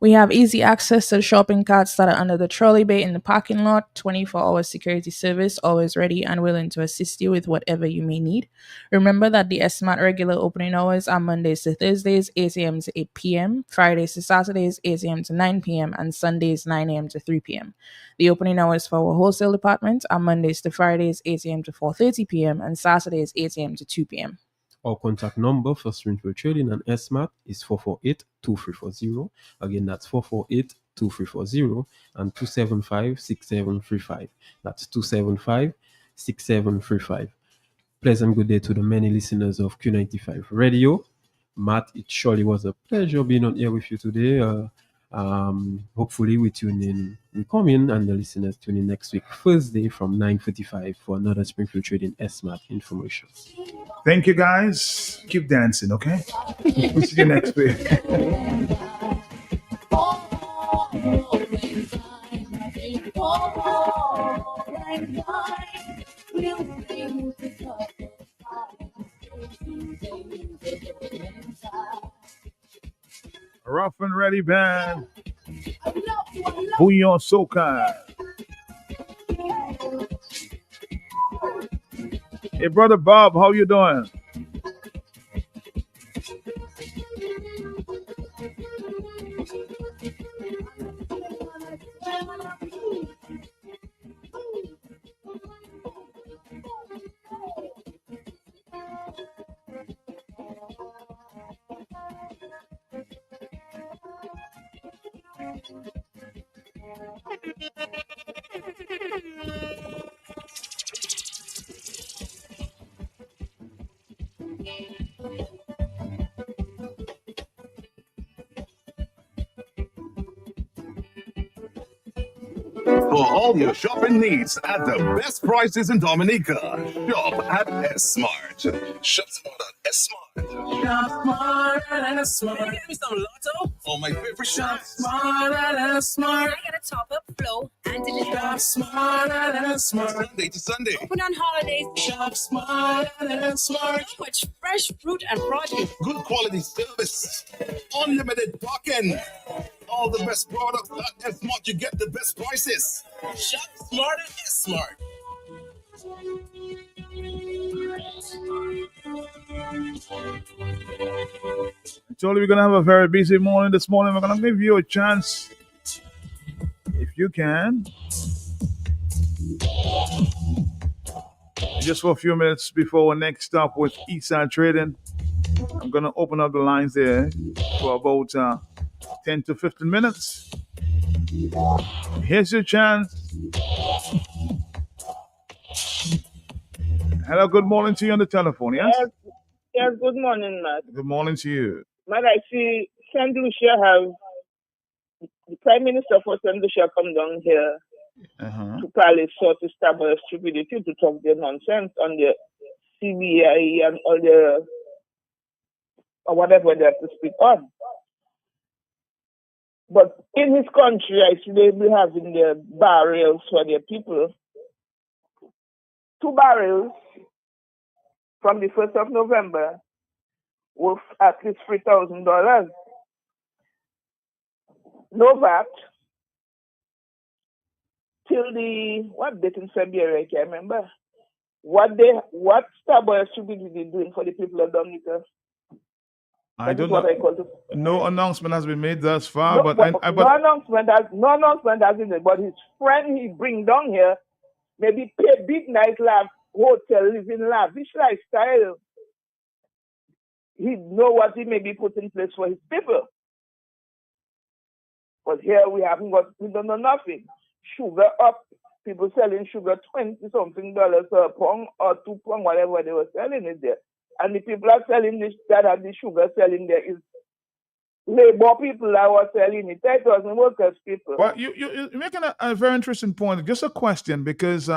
[SPEAKER 4] We have easy access to the shopping carts that are under the trolley bay in the parking lot, 24-hour security service, always ready and willing to assist you with whatever you may need. Remember that the Esmart regular opening hours are Mondays to Thursdays, 8 a.m. to 8 p.m., Fridays to Saturdays, 8 a.m. to 9 p.m., and Sundays, 9 a.m. to 3 p.m. The opening hours for our wholesale department are Mondays to Fridays, 8 a.m. to 4:30 p.m., and Saturdays, 8 a.m. to 2 p.m.
[SPEAKER 8] Our contact number for Springfield Trading and Esmart is 448-2340. Again, that's 448-2340 and 275-6735. That's 275-6735. pleasant good day to the many listeners of Q95 Radio. Matt, it surely was a pleasure being on here with you today. Hopefully we come in and the listeners tune in next week, Thursday from 9:45 for another Springfield Trading Esmart information.
[SPEAKER 6] Thank you, guys. Keep dancing, okay? We'll see you next week. Rough and Ready Band. Bouillon Soca. Hey, brother Bob, how you doing?
[SPEAKER 12] For all your shopping needs at the best prices in Dominica, shop at Esmart. Shop smart at Esmart.
[SPEAKER 24] Shop smart at Esmart. Give me some lotto.
[SPEAKER 12] All my favorite
[SPEAKER 24] Shop smart at Esmart.
[SPEAKER 9] I get a top-up flow and digital.
[SPEAKER 24] Shop smart at Esmart.
[SPEAKER 12] Sunday to Sunday.
[SPEAKER 9] Open on holidays.
[SPEAKER 24] Shop smart at Esmart.
[SPEAKER 9] Much fresh fruit and produce.
[SPEAKER 12] Good quality service. Unlimited parking. All the best products at Esmart. You get the best prices.
[SPEAKER 24] Shop smart at Esmart.
[SPEAKER 6] I told you we're gonna have a very busy morning this morning. We're gonna give you a chance, if you can, just for a few minutes before our next stop with Issa Trading. I'm gonna open up the lines there for about 10 to 15 minutes. Here's your chance. Hello, good morning to you on the telephone, yes?
[SPEAKER 14] Yes, good morning, Matt.
[SPEAKER 6] Good morning to you.
[SPEAKER 14] Matt, I see St. Lucia have the Prime Minister for St. Lucia come down here to Palace so to establish stupidity to talk their nonsense on the CBI and all the or whatever they have to speak on. But in his country, I see they be having their barrels for their people. 2 barrels from the 1st of November worth at least $3,000. No VAT till the what date in February? I can't remember. What Starboy should be doing for the people of Dominica?
[SPEAKER 6] I don't know. No announcement has been made thus far,
[SPEAKER 14] No announcement has been made. But his friend he bring down here, maybe pay big night life, hotel, living lavish lifestyle. He know what he may be put in place for his people. But here we don't know nothing. Sugar up. People selling sugar $20-something per pound or 2 pound, whatever they were selling it there. And the people are selling this, that are the sugar selling there is labor people that were selling it. That wasn't workers people.
[SPEAKER 6] Well, you're making a very interesting point. Just a question, because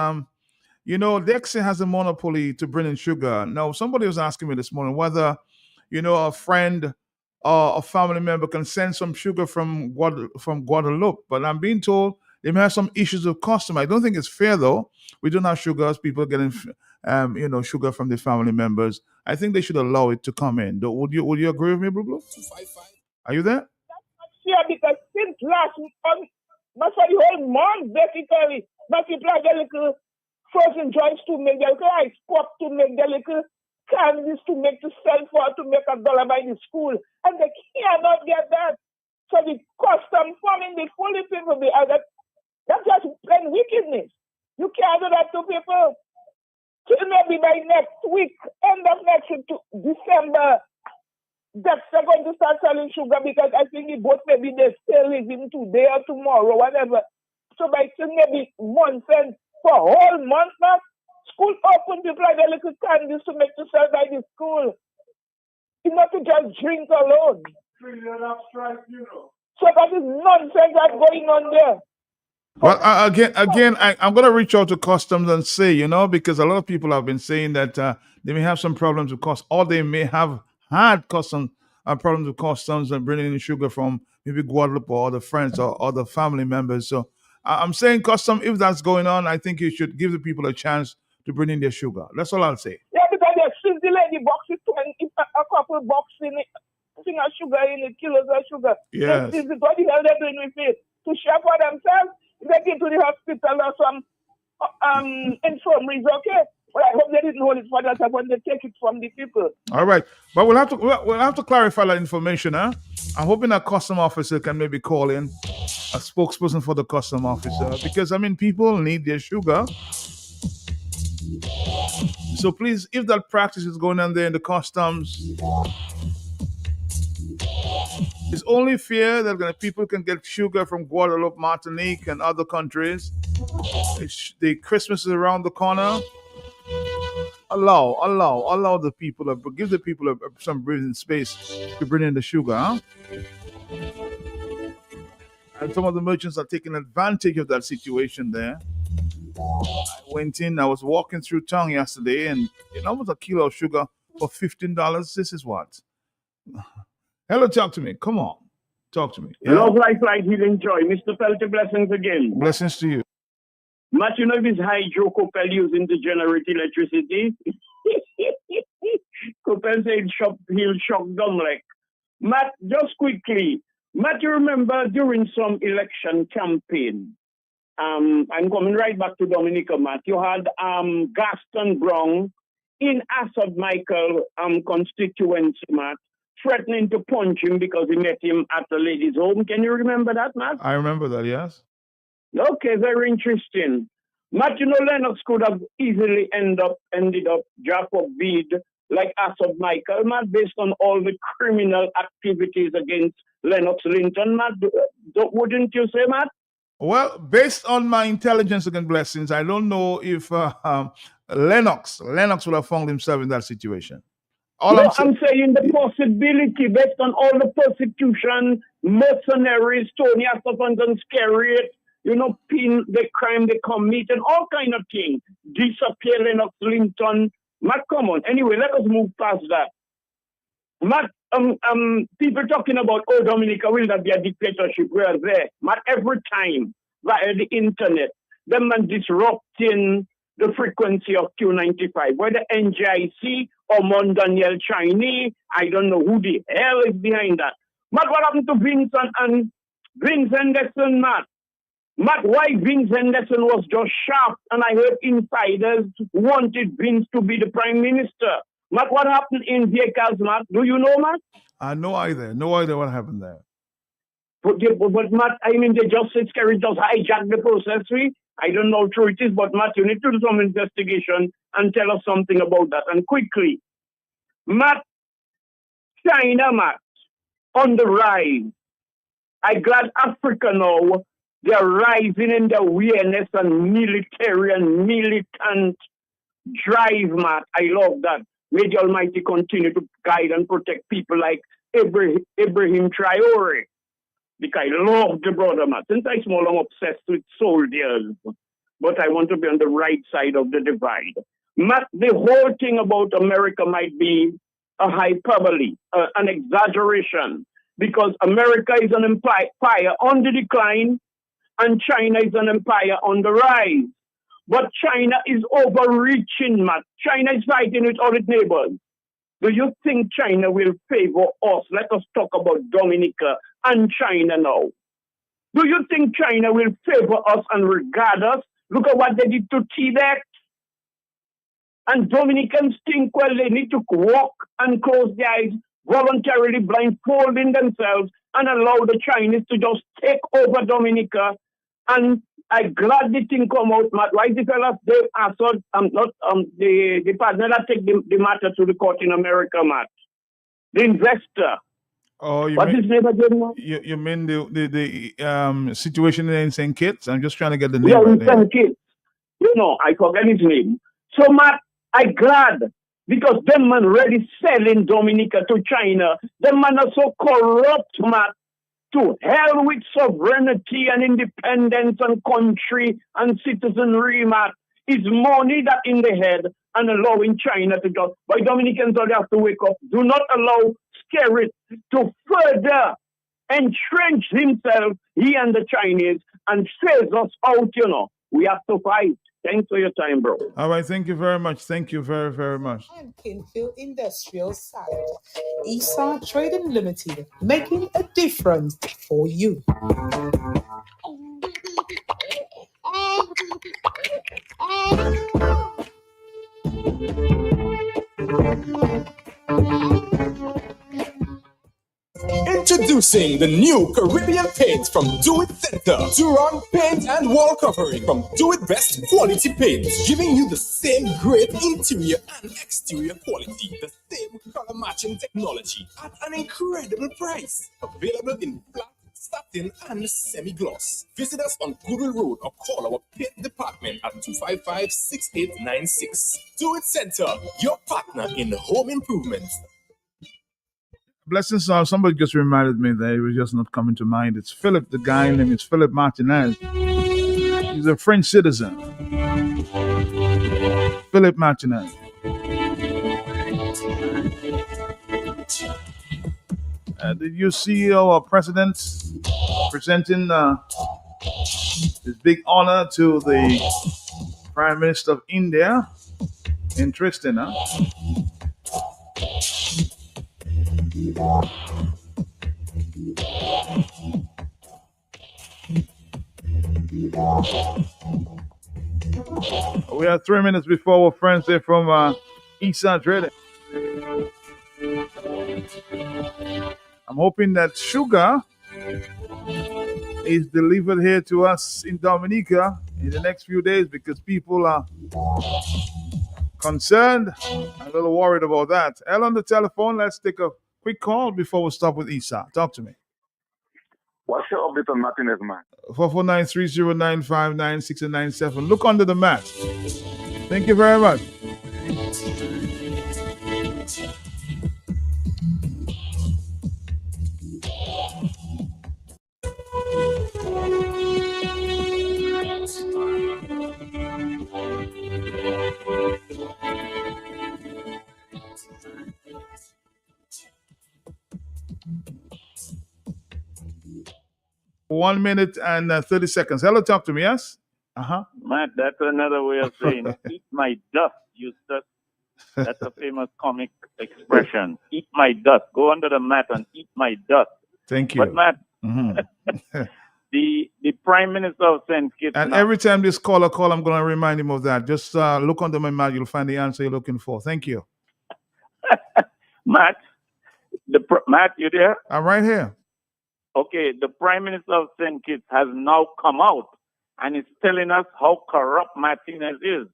[SPEAKER 6] Dexter has a monopoly to bring in sugar. Now, somebody was asking me this morning whether, a friend or a family member can send some sugar from Guadeloupe. But I'm being told they may have some issues with customer. I don't think it's fair, though. We don't have sugars. People getting, sugar from the family members. I think they should allow it to come in. Would you agree with me, Blue? Are you there?
[SPEAKER 14] Yeah, because since last month, that's for the whole month, basically, but people are getting little frozen joints to make their little ice pop to make their little candies to sell for to make $1 by the school, and they cannot get that. So the custom farming, the fully people be that's just plain wickedness. You can't do that to people. So maybe by next week, end of next week to December, that's going to start selling sugar because I think the boat maybe they still living today or tomorrow, whatever. So by maybe months and for a whole month now, school open multiply the little candies to make to sell by the school. It's not to just drink alone. So that is nonsense that's going on there.
[SPEAKER 6] Well, I'm going to reach out to customs and say, because a lot of people have been saying that they may have some problems with cost, or they may have had problems with customs and bringing in sugar from maybe Guadeloupe or other friends or other family members. So I'm saying, custom, if that's going on, I think you should give the people a chance to bring in their sugar. That's all I'll say.
[SPEAKER 14] Yeah, because they since the lady boxes 20, a couple boxes in it, thing of sugar in it, kilos of sugar.
[SPEAKER 6] Yes.
[SPEAKER 14] This is what the hell they're doing with it. To share for themselves, they get to the hospital or some infirmaries, okay? But I hope they didn't hold it for that when they take it from the people.
[SPEAKER 6] All right, but we'll have to clarify that information, huh? I'm hoping a custom officer can maybe call in a spokesperson for the custom officer, because people need their sugar. So please, if that practice is going on there in the customs, it's only fair that people can get sugar from Guadeloupe, Martinique, and other countries. The Christmas is around the corner. Allow the people, give the people some breathing space to bring in the sugar, huh? And some of the merchants are taking advantage of that situation there. I was walking through town yesterday, and almost a kilo of sugar for $15. This is what? Hello, talk to me. Come on. Talk to me. Yeah?
[SPEAKER 15] Love life like healing joy. Mr. Pelty, blessings again.
[SPEAKER 6] Blessings to you.
[SPEAKER 15] Matt, you know this hydro Copel using to generate electricity? Copel said he'll shock them like. Matt, just quickly. Matt, you remember during some election campaign, I'm coming right back to Dominica, Matt. You had Gaston Brown in Assad Michael constituency, Matt, threatening to punch him because he met him at the lady's home. Can you remember that, Matt?
[SPEAKER 6] I remember that, yes.
[SPEAKER 15] Okay, very interesting. Matt, Lennox could have easily ended up Jacob Bede like Assad Michael, Matt, based on all the criminal activities against Lennox Linton, Matt. Wouldn't you say, Matt?
[SPEAKER 6] Well, based on my intelligence and blessings, I don't know if Lennox would have found himself in that situation.
[SPEAKER 15] I'm saying the possibility based on all the persecution, mercenaries, Tony Astafans scary, pin the crime they commit and all kind of things. Disappear Lennox Linton. Matt, come on. Anyway, let us move past that. Matt, people talking about, Dominica, will that be a dictatorship? We are there. Matt, every time via the internet, them man disrupting the frequency of Q95, whether NGIC or Mondaniel Chinese, I don't know who the hell is behind that. Matt, what happened to Vincent and Vince Henderson, Matt? Matt, why Vince Henderson was just sharp, and I heard insiders wanted Vince to be the Prime Minister. Matt, what happened in Vehicles, Matt? Do you know, Matt?
[SPEAKER 6] No idea. No idea what happened there.
[SPEAKER 15] But Matt, they just said scary, just hijack the process. I don't know how true it is, but Matt, you need to do some investigation and tell us something about that. And quickly, Matt, China, Matt, on the rise. I'm glad Africa now, they're rising in their awareness and military and militant drive, Matt. I love that. May the Almighty continue to guide and protect people like Ibrahim Traore. Because I love the brother, Matt. Since I'm small, I'm obsessed with soldiers. But I want to be on the right side of the divide. Matt, the whole thing about America might be a hyperbole, an exaggeration. Because America is an empire on the decline and China is an empire on the rise. But China is overreaching, Matt. China is fighting with all its neighbors. Do you think China will favor us? Let us talk about Dominica and China now. Do you think China will favor us and regard us? Look at what they did to Tibet. And Dominicans think, well, they need to walk and close their eyes, voluntarily blindfolding themselves and allow the Chinese to just take over Dominica. And I'm glad the thing come out, Matt. Why the fellas, they answered, the partner that take the matter to the court in America, Matt. The investor.
[SPEAKER 6] Oh, you
[SPEAKER 15] what
[SPEAKER 6] mean,
[SPEAKER 15] is name again, Matt?
[SPEAKER 6] You mean the situation in St. Kitts? I'm just trying to get the name
[SPEAKER 15] Yeah,
[SPEAKER 6] right
[SPEAKER 15] in
[SPEAKER 6] there.
[SPEAKER 15] St. Kitts. I forget his name. So, Matt, I glad because them man ready selling Dominica to China. Them man are so corrupt, man. To hell with sovereignty and independence and country and citizenry, man. It's money that in the head and allowing China to just, by Dominicans all have to wake up. Do not allow Skerrit to further entrench himself, he and the Chinese, and phase us out, you know. We have to fight. Thanks for your time, bro.
[SPEAKER 6] All right, thank you very much. Thank you very, very much.
[SPEAKER 1] Kinfield Industrial Side. Issa Trading Limited, making a difference for you.
[SPEAKER 16] Introducing the new Caribbean paint from Do It Center. Duran paint and wall covering from Do It Best Quality Paint, giving you the same great interior and exterior quality, the same color matching technology at an incredible price. Available in flat, satin, and semi-gloss. Visit us on Goodwill Road or call our paint department at 255-6896. Do It Center, your partner in home improvement.
[SPEAKER 6] Blessings, somebody just reminded me that it was just not coming to mind. It's Philip, the guy name is Philip Martinez. He's a French citizen. Philip Martinez. Did you see our president presenting this big honor to the Prime Minister of India? Interesting, huh? We are 3 minutes before our friends there from Issa Trading. I'm hoping that sugar is delivered here to us in Dominica in the next few days because people are concerned and a little worried about that. Elle on the telephone, let's take a quick call before we stop with Issa. Talk to me.
[SPEAKER 17] What's your update on Martinez, man?
[SPEAKER 6] 449-3095-9697. Look under the mat. Thank you very much. One minute and 30 seconds. Hello, talk to me, yes?
[SPEAKER 18] Matt, that's another way of saying eat my dust, Eustace. That's a famous comic expression. Eat my dust. Go under the mat and eat my dust.
[SPEAKER 6] Thank you.
[SPEAKER 18] But Matt, the Prime Minister of St. Kitts.
[SPEAKER 6] And every time this caller call, I'm going to remind him of that. Just look under my mat. You'll find the answer you're looking for. Thank you.
[SPEAKER 18] Matt, Matt, you there?
[SPEAKER 6] I'm right here.
[SPEAKER 18] Okay, the Prime Minister of St. Kitts has now come out and is telling us how corrupt Martinez is.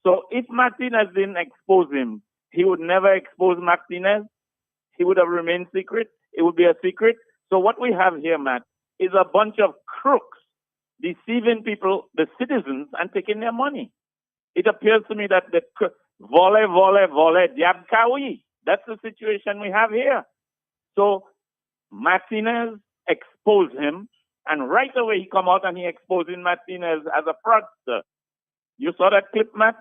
[SPEAKER 18] So if Martinez didn't expose him, he would never expose Martinez. He would have remained secret. It would be a secret. So what we have here, Matt, is a bunch of crooks deceiving people, the citizens, and taking their money. It appears to me that the vole, diab kawi. That's the situation we have here. So Martinez exposed him, and right away he come out and he exposing Martinez as a fraudster. You saw that clip, Matt?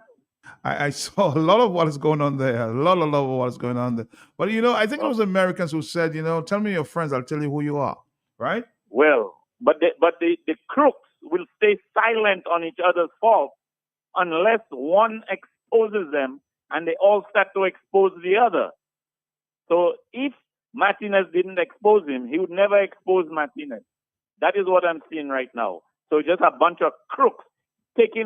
[SPEAKER 6] I saw a lot of what is going on there. A lot of what is going on there. But, I think it was Americans who said, tell me your friends, I'll tell you who you are. Right?
[SPEAKER 18] Well, but the crooks will stay silent on each other's fault unless one exposes them and they all start to expose the other. So if Martinez didn't expose him, he would never expose Martinez. That is what I'm seeing right now. So just a bunch of crooks taking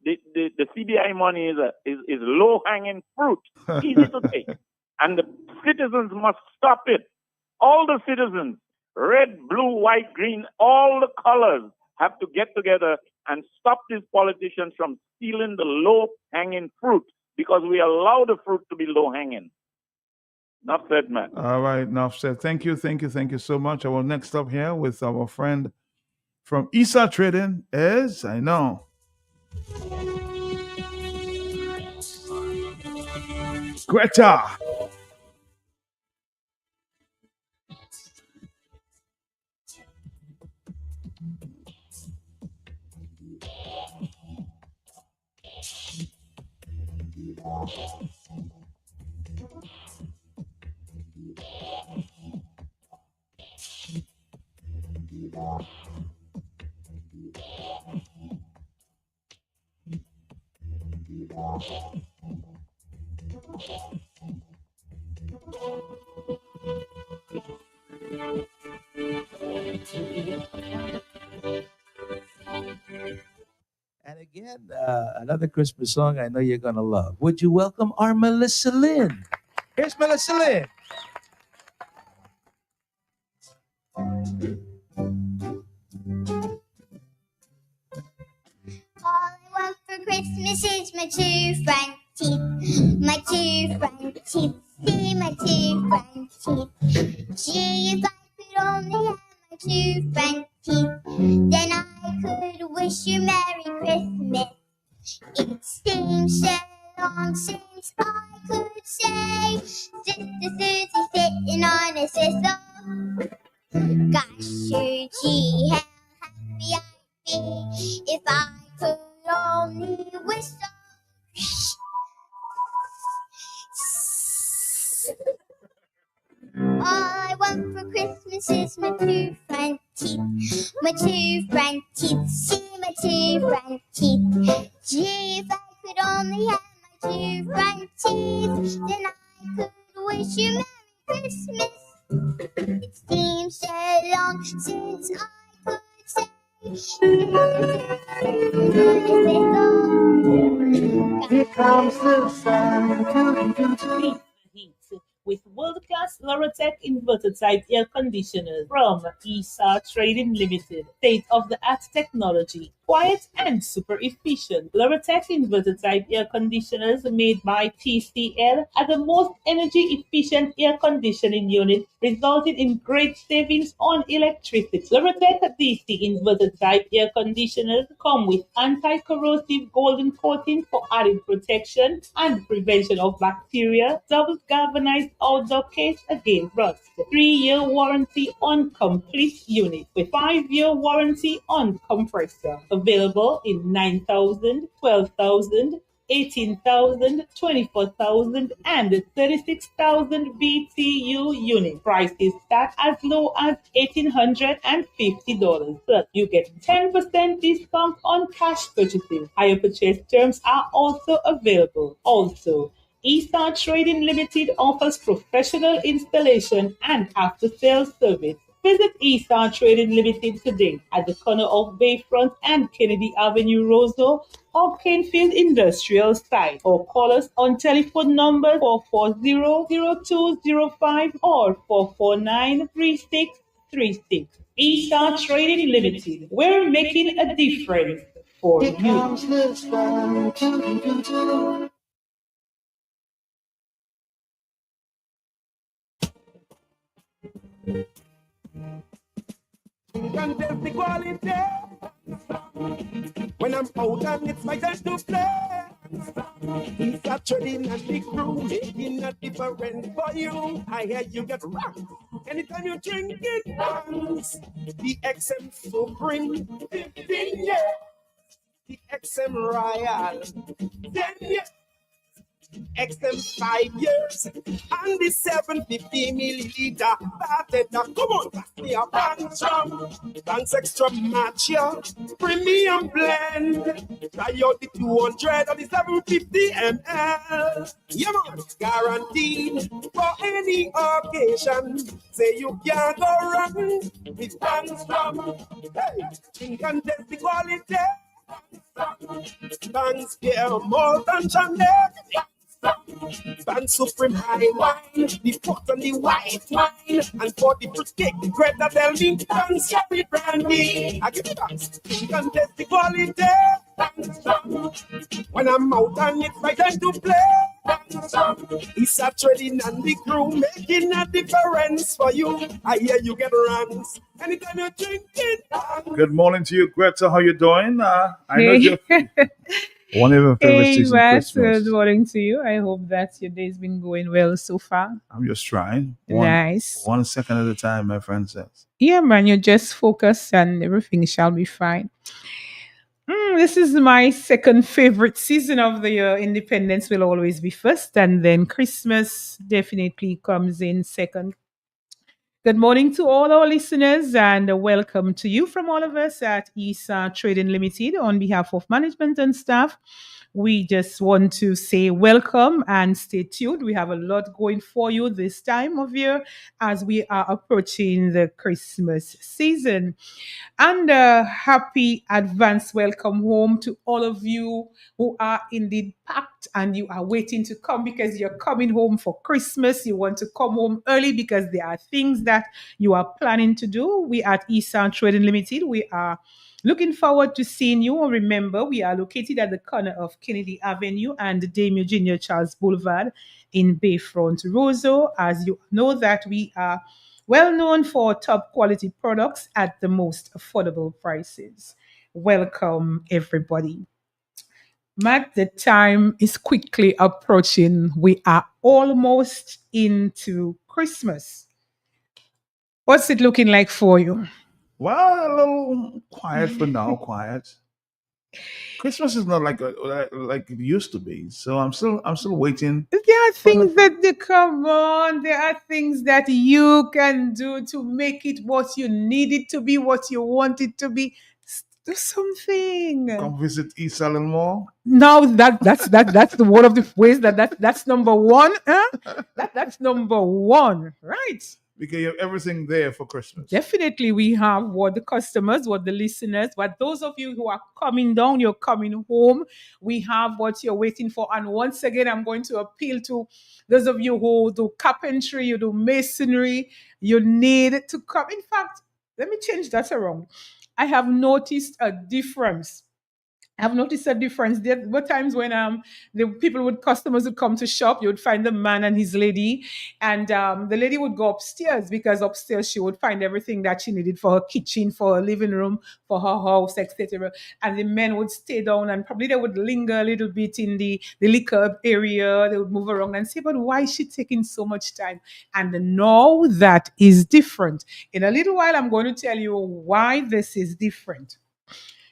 [SPEAKER 18] the CBI money is low-hanging fruit, easy to take. And the citizens must stop it. All the citizens, red, blue, white, green, all the colors have to get together and stop these politicians from stealing the low-hanging fruit because we allow the fruit to be low-hanging. Enough said, man.
[SPEAKER 6] All right, enough said. Thank you so much. Our next up here with our friend from Issa Trading is, I know. Greta.
[SPEAKER 23] And again, another Christmas song I know you're going to love. Would you welcome our Melissa Lynn? Here's Melissa Lynn.
[SPEAKER 5] All I want for Christmas is my two front teeth. My two front teeth. See my two front teeth. Gee, if I could only have my two front teeth, then I could wish you Merry Christmas. It seems so long since I could say Sister Susie sitting on a sizzle. Gosh, gee, how happy I'd be if I could only whistle. All I want for Christmas is my two front teeth. My two front teeth. See my two front teeth. Gee, if I could only have my two front teeth, then I could wish you Merry Christmas. It seems so long since I could say
[SPEAKER 23] Here comes the sun.
[SPEAKER 7] With world-class Lorotech inverter-type air conditioners from Issa Trading Limited. State-of-the-art technology, quiet and super efficient. Lorotech inverter-type air conditioners made by TCL are the most energy-efficient air conditioning unit, resulting in great savings on electricity. Lorotech DC inverter-type air conditioners come with anti-corrosive golden coating for added protection and prevention of bacteria, double galvanized outdoor case against rust, 3-year warranty on complete unit with 5-year warranty on compressor. Available in 9,000, 12,000, 18,000, 24,000, and 36,000 BTU unit. Prices start as low as $1,850. Plus, you get 10% discount on cash purchases. Higher purchase terms are also available. Also, Issa Trading Limited offers professional installation and after-sales service. Visit Issa Trading Limited today at the corner of Bayfront and Kennedy Avenue, Roseville, or Canefield Industrial Site, or call us on telephone number 440-0205 or 449-3636. Issa Trading Limited. We're making a difference for
[SPEAKER 23] Here
[SPEAKER 7] you.
[SPEAKER 23] comes the sun.
[SPEAKER 19] Can tell the quality when I'm out and it's my time to play. It's actually not the crew making a difference for you. I hear you get rocked anytime you drink it. Dance. The XM Supreme, 15 years. The XM Royal, 10 years. XM 5 years and the 750 milliliter bartender. Come on, pass me a Bantam. Thanks extra match ya. Premium blend. Try out the 200 or the 750 ml. Yeah man, guaranteed for any occasion. Say you can't go wrong with Bantam. Hey, think and test the quality. Thanks, yeah, more than Chanel. Ban Supreme High Wine, the pot and the white wine, and for the fruitcake, Greta tell me, Ban's Cherry Brandy. I give it back. You can test the quality. When I'm out and it's my time to play, Issa Trading and the crew making a difference for you. I hear you get runs anytime you drink it.
[SPEAKER 6] Good morning to you, Greta. How you doing? I know
[SPEAKER 4] Hey.
[SPEAKER 6] you're One of your favorite
[SPEAKER 4] Hey,
[SPEAKER 6] season,
[SPEAKER 4] Matt. Good
[SPEAKER 6] Christmas.
[SPEAKER 4] morning to you. I hope that your day's been going well so far.
[SPEAKER 6] I'm just trying.
[SPEAKER 4] Nice.
[SPEAKER 6] 1 second at a time, my friend says.
[SPEAKER 4] Yeah, man, you just focus and everything shall be fine. This is my second favorite season of the year. Independence will always be first, and then Christmas definitely comes in second. Good morning to all our listeners, and welcome to you from all of us at Issa Trading Limited. On behalf of management and staff, we just want to say welcome and stay tuned. We have a lot going for you this time of year as we are approaching the Christmas season. And a happy advance welcome home to all of you who are indeed packed and you are waiting to come because you're coming home for Christmas. You want to come home early because there are things that you are planning to do. We at Issa Trading Limited, we are looking forward to seeing you. Remember, we are located at the corner of Kennedy Avenue and Dame Eugenia Charles Boulevard in Bayfront, Roseau. As you know that we are well known for top quality products at the most affordable prices. Welcome, everybody. Matt, the time is quickly approaching. We are almost into Christmas. What's it looking like for you?
[SPEAKER 6] Well, a little quiet for now, quiet. Christmas is not like it used to be, so I'm still waiting.
[SPEAKER 4] There are things that they come on. There are things that you can do to make it what you need it to be, what you want it to be. Do something.
[SPEAKER 6] Come visit East Allen Mall.
[SPEAKER 4] Now that's the one of the ways that's number one. Huh? That's number one, right?
[SPEAKER 6] Because you have everything there for Christmas.
[SPEAKER 4] Definitely, we have what the customers, what the listeners, but those of you who are coming down, you're coming home. We have what you're waiting for. And once again, I'm going to appeal to those of you who do carpentry, you do masonry, you need to come. In fact, let me change that around. I have noticed a difference. I've noticed a difference. There were times when the people would customers would come to shop, you would find the man and his lady, and the lady would go upstairs because upstairs she would find everything that she needed for her kitchen, for her living room, for her house, etc. And the men would stay down and probably they would linger a little bit in the liquor area. They would move around and say, "But why is she taking so much time?" And now that is different. In a little while, I'm going to tell you why this is different.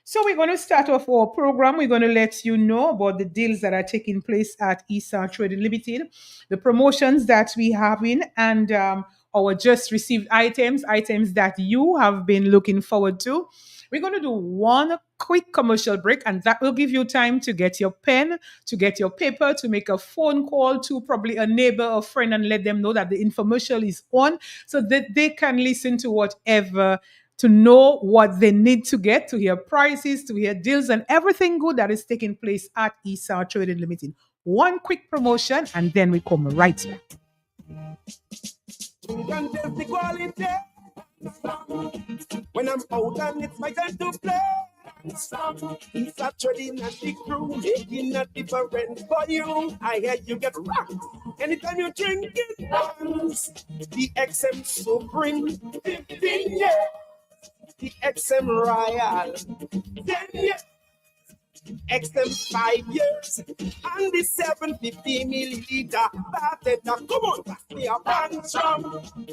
[SPEAKER 4] So we're going to start off our program. We're going to let you know about the deals that are taking place at Issa Trading Limited, the promotions that we have in, and our just received items that you have been looking forward to. We're going to do one quick commercial break, and that will give you time to get your pen, to get your paper, to make a phone call to probably a neighbor or friend and let them know that the infomercial is on so that they can listen to whatever to know what they need to get, to hear prices, to hear deals, and everything good that is taking place at Issa Trading Limited. One quick promotion, and then we come right back.
[SPEAKER 23] The quality. When I'm out and it's my time to play. It's a trading and the crew making a difference for you. I hear you get rocked anytime you drink it. Dance. The XM Supreme 15 years. The XM Royal 10 years. XM 5 years and the 750 milliliter bartender. Come on, pass me a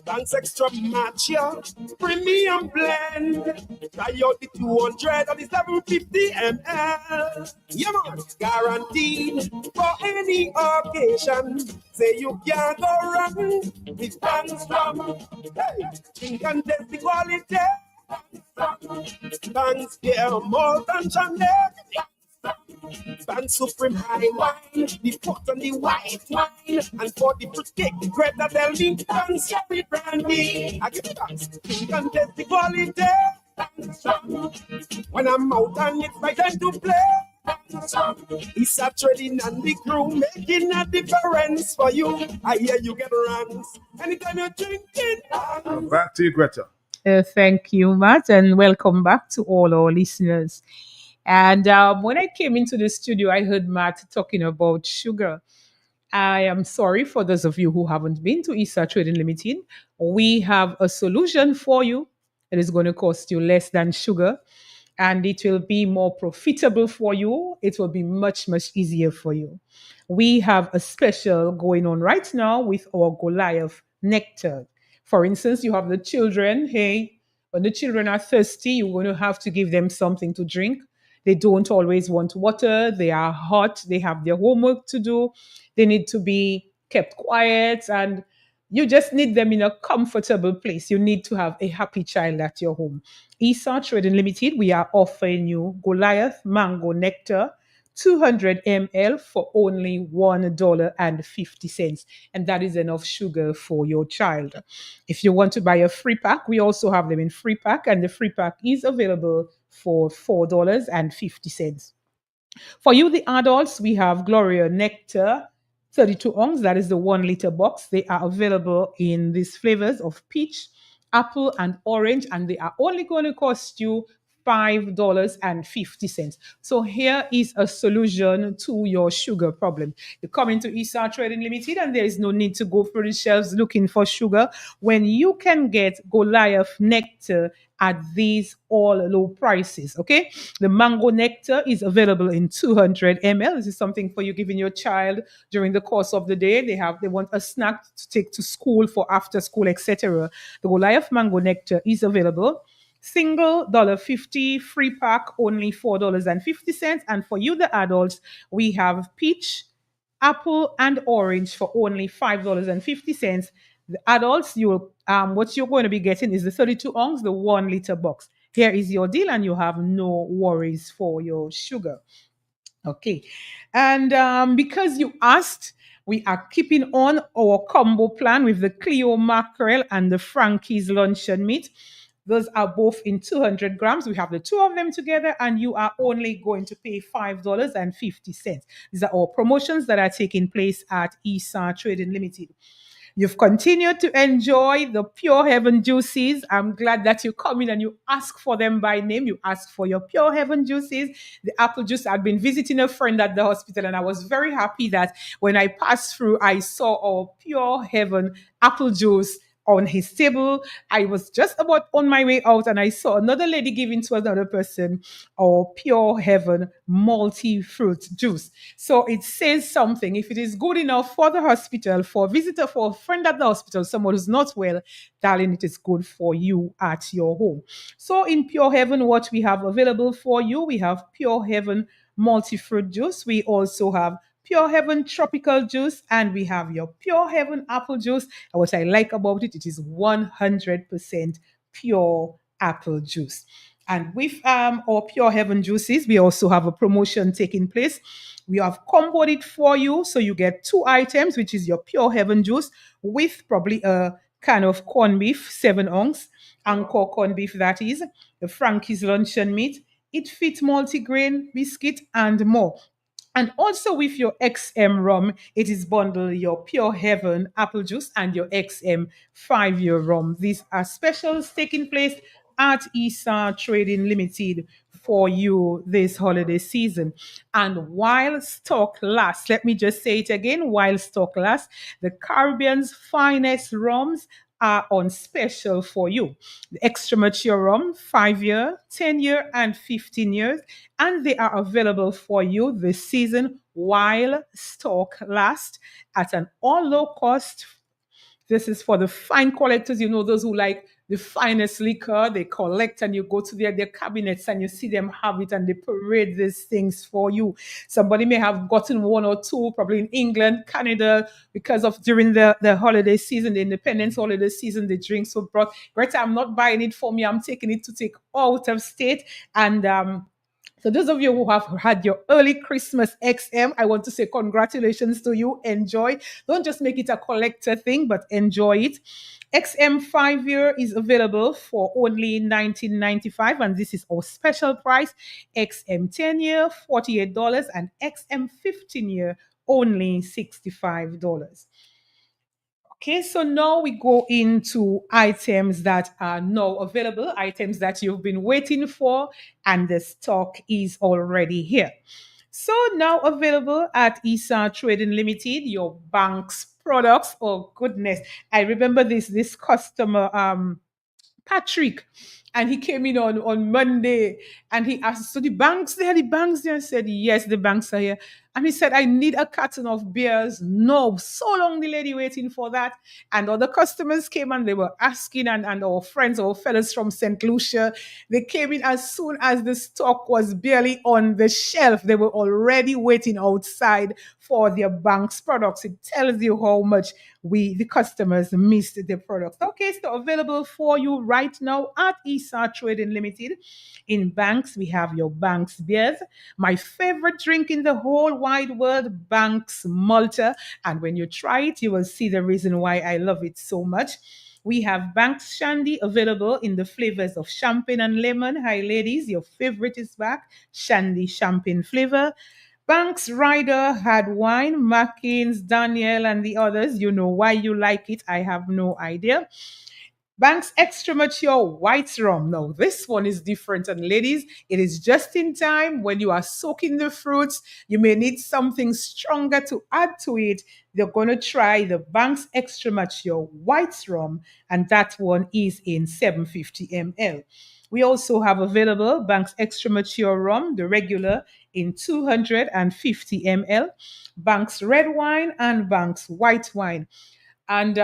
[SPEAKER 23] Banks Extra Match, yeah. Premium blend. Try out the 200 and the 750 ml. Yeah, man, guaranteed for any occasion. Say you can't go wrong with Banks Rum. Hey, drink and taste the quality. Banks, yeah, more than Chanel. Ban Supreme High Wine, the pot and the white wine, and for the fruitcake, the Greta tell me, Ban Cherry Brandy. I give it back, you can taste the quality. When I'm out and it's my time to play, it's a trading and the crew making a difference for you. I hear you get runs anytime you're drinking.
[SPEAKER 6] Back to you, Greta.
[SPEAKER 4] Thank you, Matt, and welcome back to all our listeners. And when I came into the studio, I heard Matt talking about sugar. I am sorry for those of you who haven't been to Issa Trading Limited. We have a solution for you. It is going to cost you less than sugar.
[SPEAKER 1] and it will be more profitable for you. It will be much, much easier for you. We have a special going on right now with our Goliath nectar. For instance, you have the children. Hey, when the children are thirsty, you're going to have to give them something to drink. They don't always want water. They are hot. They have their homework to do. They need to be kept quiet, and you just need them in a comfortable place. You need to have a happy child at your home. Issa Trading Limited, we are offering you Goliath Mango Nectar 200 ml for only $1.50. And that is enough sugar for your child. If you want to buy a free pack, we also have them in free pack, and the free pack is available for $4.50. For you, the adults, we have Gloria Nectar 32 ounce. That is the 1 liter box. They are available in these flavors of peach, apple, and orange, and they are only going to cost you $5.50. So here is a solution to your sugar problem. You come into Issa Trading Limited and there is no need to go through the shelves looking for sugar when you can get Goliath Nectar at these all low prices. Okay, the mango nectar is available in 200 ml. This is something for you giving your child during the course of the day. They want a snack to take to school for after school, etc. The Goliath mango nectar is available. Single $1.50, free pack only $4.50. And for you, the adults, we have peach, apple, and orange for only $5.50. The adults, what you're going to be getting is the 32 ounce, the 1 liter box. Here is your deal, and you have no worries for your sugar. Okay. And because you asked, we are keeping on our combo plan with the Clio mackerel and the Frankie's luncheon meat. Those are both in 200 grams. We have the two of them together, and you are only going to pay $5.50. These are all promotions that are taking place at Issa Trading Limited. You've continued to enjoy the Pure Heaven juices. I'm glad that you come in and you ask for them by name. You ask for your Pure Heaven juices. The apple juice, I'd been visiting a friend at the hospital, and I was very happy that when I passed through, I saw our Pure Heaven apple juice on his table. I was just about on my way out, and I saw another lady giving to another person our Pure Heaven multi-fruit juice. So it says something. If it is good enough for the hospital, for a visitor, for a friend at the hospital, someone who's not well, darling, it is good for you at your home. So in Pure Heaven, what we have available for you, we have Pure Heaven multi-fruit juice. We also have Pure Heaven tropical juice, and we have your Pure Heaven apple juice. And what I like about it, it is 100% pure apple juice. And with our Pure Heaven juices, we also have a promotion taking place. We have comboed it for you, so you get 2 items, which is your Pure Heaven juice with probably a can of corned beef, 7 ounce, Anchor corned beef, that is, the Frankie's luncheon meat, it fits multigrain biscuit, and more. And also with your XM rum, it is bundled your Pure Heaven apple juice and your XM 5-year rum. These are specials taking place at Issa Trading Limited for you this holiday season. And while stock lasts, let me just say it again, while stock lasts, the Caribbean's finest rums are on special for you. The extra mature rum, 5-year, 10-year, and 15 years, and they are available for you this season while stock lasts at an all low cost. This is for the fine collectors, those who like the finest liquor. They collect, and you go to their cabinets and you see them have it, and they parade these things for you. Somebody may have gotten 1 or 2, probably in England, Canada, because of during the holiday season, the independence holiday season, the drinks were brought. Greta, I'm not buying it for me. I'm taking it to take out of state. And so those of you who have had your early Christmas XM, I want to say congratulations to you. Enjoy. Don't just make it a collector thing, but enjoy it. XM 5-year is available for only $19.95, and this is our special price. XM 10-year, $48, and XM 15-year, only $65. Okay, so now we go into items that are now available, items that you've been waiting for, and the stock is already here. So now available at Issa Trading Limited, your bank's products. Oh goodness, I remember this customer, Patrick. And he came in on Monday and he asked, so the banks there, the banks there? I said, yes, the banks are here. And he said, I need a carton of beers. No, so long the lady waiting for that. And other customers came and they were asking, and our friends, our fellows from St. Lucia, they came in as soon as the stock was barely on the shelf. They were already waiting outside for their bank's products. It tells you how much the customers missed the products. Okay, so available for you right now at Issa Trading Limited. In Banks, we have your Banks beers. My favorite drink in the whole wide world, Banks Malta. And when you try it, you will see the reason why I love it so much. We have Banks Shandy available in the flavors of champagne and lemon. Hi, ladies, your favorite is back. Shandy champagne flavor. Banks Ryder had wine, Mackins, Daniel, and the others. You know why you like it. I have no idea. Banks Extra Mature White Rum. Now, this one is different. And ladies, it is just in time when you are soaking the fruits. You may need something stronger to add to it. They're going to try the Banks Extra Mature White Rum, and that one is in 750 ml. We also have available Banks Extra Mature Rum, the regular, in 250 ml, Banks Red Wine, and Banks White Wine. And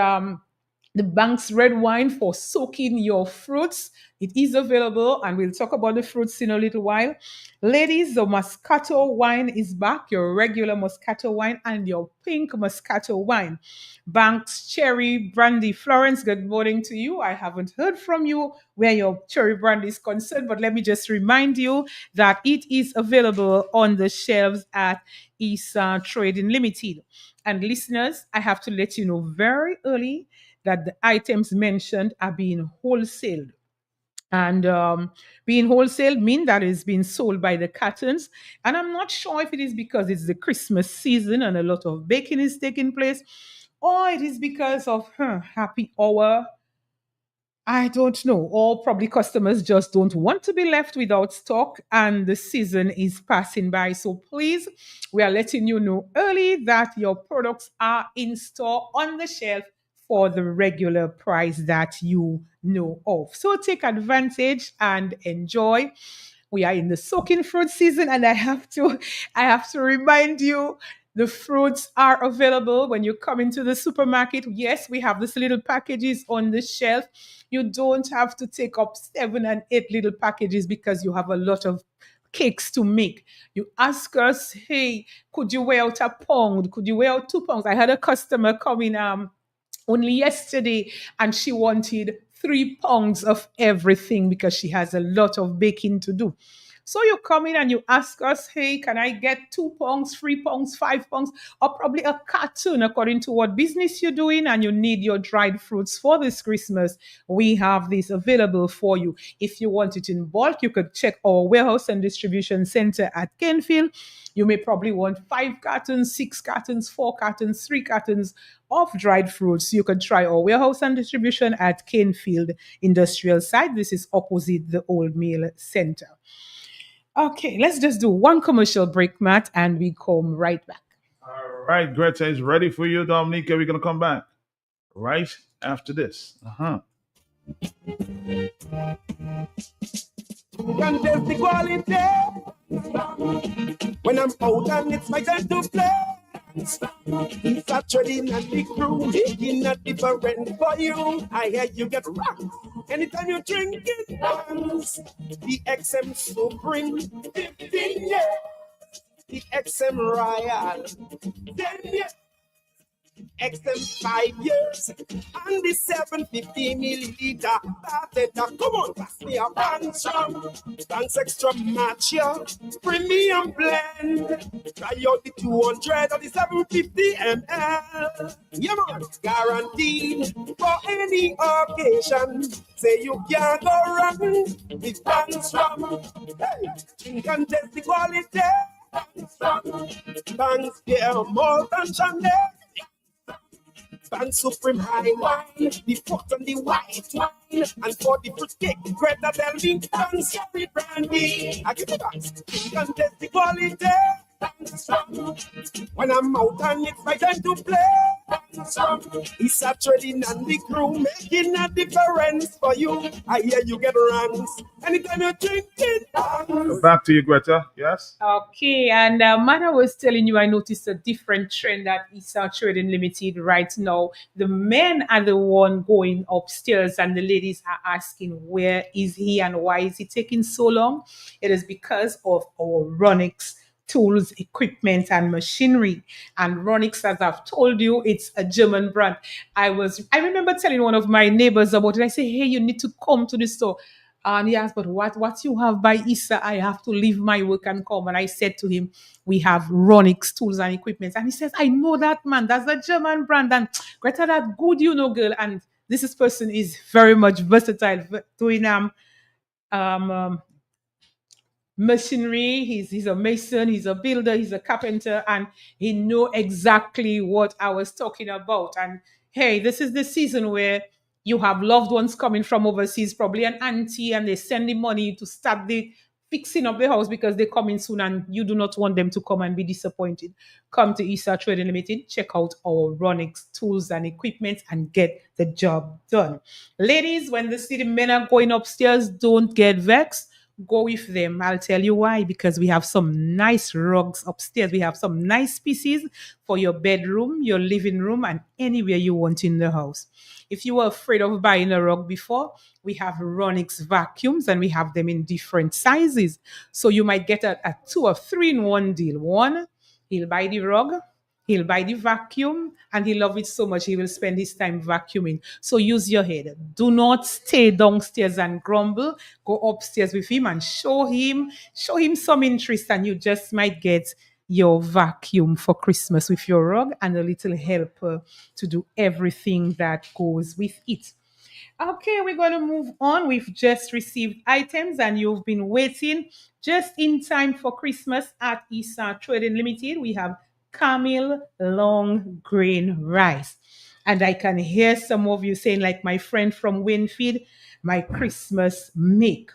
[SPEAKER 1] the Banks red wine for soaking your fruits. It is available, and we'll talk about the fruits in a little while. Ladies, the Moscato wine is back, your regular Moscato wine and your pink Moscato wine. Banks cherry brandy. Florence, good morning to you. I haven't heard from you where your cherry brandy is concerned, but let me just remind you that it is available on the shelves at Issa Trading Limited. And listeners, I have to let you know very early that the items mentioned are being wholesaled. And being wholesale mean that it's being sold by the cartons. And I'm not sure if it is because it's the Christmas season and a lot of baking is taking place, or it is because of happy hour. I don't know. Or probably customers just don't want to be left without stock and the season is passing by. So please, we are letting you know early that your products are in store on the shelf for the regular price that you know of. So take advantage and enjoy. We are in the soaking fruit season, and I have to remind you the fruits are available when you come into the supermarket. Yes, we have these little packages on the shelf. You don't have to take up 7 and 8 little packages because you have a lot of cakes to make. You ask us, hey, could you weigh out a pound? Could you weigh out 2 pounds? I had a customer come in only yesterday, and she wanted 3 pounds of everything because she has a lot of baking to do. So you come in and you ask us, hey, can I get 2 pounds, 3 pounds, 5 pounds, or probably a carton according to what business you're doing, and you need your dried fruits for this Christmas. We have this available for you. If you want it in bulk, you could check our warehouse and distribution center at Kenfield. You may probably want 5 cartons, 6 cartons, 4 cartons, 3 cartons of dried fruits. You can try our warehouse and distribution at Kenfield Industrial Site. This is opposite the Old Mill Center. Okay, let's just do one commercial break, Matt, and we come right back.
[SPEAKER 6] All right, Greta is ready for you, Dominica. We're going to come back right after this.
[SPEAKER 19] Can test the quality when I'm out and it's my time to play. Issa Trading and the crew making a difference for you. I hear you get rocked anytime you drink it. Once the XM Supreme 15 years, the XM Royal 10 years, XM 5 years, and the 750 milliliter bartender. Come on, pass me a Banks Rum, Banks Extra Mature Premium Blend. Try out the 200 or the 750 ml. Yeah, man, guaranteed for any occasion. Say you can't go wrong with Banks Rum. Hey, drink and taste the quality. Banks Rum, Banks, yeah, more than Chandler. Banks Supreme High Wine, the pot and the white wine, and for the fruitcake, Greta tell me, Banks Cherry Brandy. I give it Banks, drink and taste the quality. Banks Rum. When I'm out and it's my time to play.
[SPEAKER 23] Issa Trading and the crew making a difference for you. I hear you get runs anytime you drink it.
[SPEAKER 6] Back to you, Greta. Yes.
[SPEAKER 1] Okay, and Mana was telling you, I noticed a different trend at Issa Trading Limited right now. The men are the one going upstairs, and the ladies are asking, where is he and why is he taking so long? It is because of our Ronix tools, equipment, and machinery. And Ronix, as I've told you, it's a German brand. I remember telling one of my neighbors about it. I say, hey, you need to come to the store. And he asked, but what you have by Issa? I have to leave my work and come. And I said to him, we have Ronix tools and equipment. And he says, I know that, man. That's a German brand. And Greta, that good, girl. And person is very much versatile, doing machinery. He's a mason, he's a builder, he's a carpenter, and he know exactly what I was talking about. And hey, this is the season where you have loved ones coming from overseas, probably an auntie, and they send the money to start the fixing of the house because they come in soon and you do not want them to come and be disappointed. Come to Issa Trading Limited, check out our Ronix tools and equipment and get the job done. Ladies, when the city men are going upstairs, don't get vexed. Go with them. I'll tell you why. Because we have some nice rugs upstairs. We have some nice pieces for your bedroom, your living room, and anywhere you want in the house. If you were afraid of buying a rug before, we have Ronix vacuums and we have them in different sizes. So you might get a 2 or 3 in one deal. One, he'll buy the rug, he'll buy the vacuum, and he loves it so much he will spend his time vacuuming. So use your head. Do not stay downstairs and grumble. Go upstairs with him and show him some interest, and you just might get your vacuum for Christmas with your rug and a little helper to do everything that goes with it. Okay, we're going to move on. We've just received items and you've been waiting just in time for Christmas at Issa Trading Limited. We have Camel long grain rice. And I can hear some of you saying, like my friend from Winfield, my Christmas make.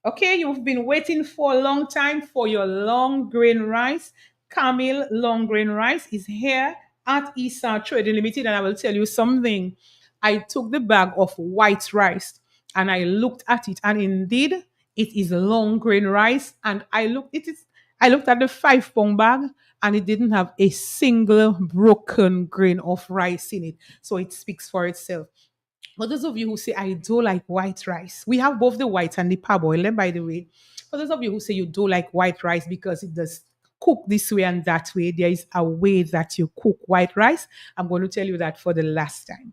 [SPEAKER 1] Okay, you've been waiting for a long time for your long grain rice. Camel long grain rice is here at Issa Trading Limited. And I will tell you something. I took the bag of white rice and I looked at it, and indeed it is long grain rice. And I looked at the 5 pound bag and it didn't have a single broken grain of rice in it. So it speaks for itself. For those of you who say, I do like white rice, we have both the white and the parboiled, by the way. For those of you who say you do like white rice because it does cook this way and that way, there is a way that you cook white rice. I'm going to tell you that for the last time.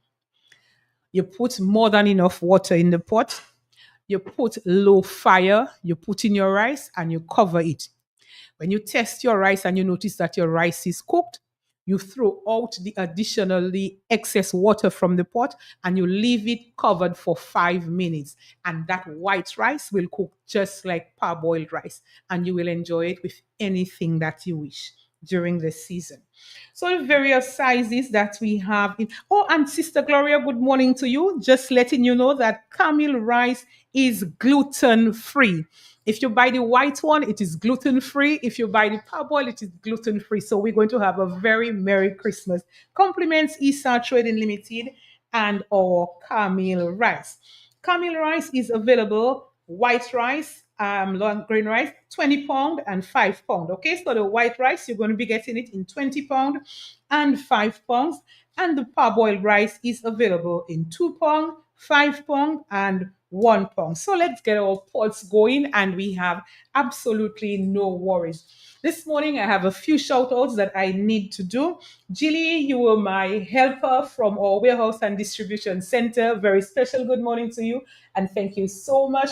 [SPEAKER 1] You put more than enough water in the pot. You put low fire. You put in your rice and you cover it. When you test your rice and you notice that your rice is cooked, you throw out the additionally excess water from the pot and you leave it covered for 5 minutes. And that white rice will cook just like parboiled rice. And you will enjoy it with anything that you wish during the season. So the various sizes that we have in. Oh, and Sister Gloria, good morning to you. Just letting you know that camel rice is gluten free. If you buy the white one, it is gluten free. If you buy the parboiled, it is gluten free. So we're going to have a very Merry Christmas. Compliments Issa Trading Limited and our camel rice. Camel rice is available. White rice, long grain rice, 20 pound and 5 pound. Okay, so the white rice, you're going to be getting it in 20 pound and 5 pounds. And the parboiled rice is available in 2 pound, 5 pound, and 1 pound. So let's get our pots going, and we have absolutely no worries. This morning, I have a few shout outs that I need to do. Jilly, you were my helper from our warehouse and distribution center. Very special good morning to you, and thank you so much.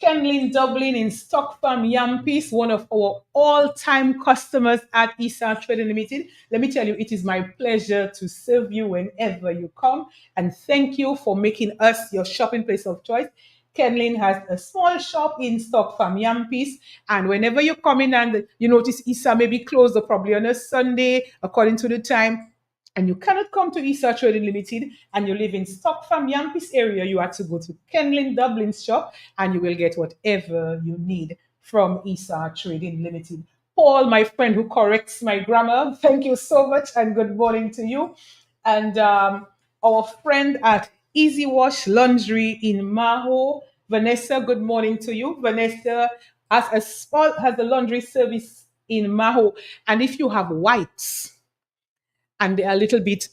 [SPEAKER 1] Kenlin Dublin in Stock Farm Yampis, one of our all-time customers at Issa Trading Limited. Let me tell you, it is my pleasure to serve you whenever you come. And thank you for making us your shopping place of choice. Kenlin has a small shop in Stock Farm Yampis. And whenever you come in and you notice Issa may be closed or probably on a Sunday, according to the time, and you cannot come to Issa Trading Limited and you live in Stock Farm Yampis area, you have to go to Kenlin Dublin's shop and you will get whatever you need from Issa Trading Limited. Paul, my friend who corrects my grammar. Thank you so much and good morning to you. And our friend at Easy Wash Laundry in Maho, Vanessa, good morning to you. Vanessa has a laundry service in Maho. And if you have whites and they're a little bit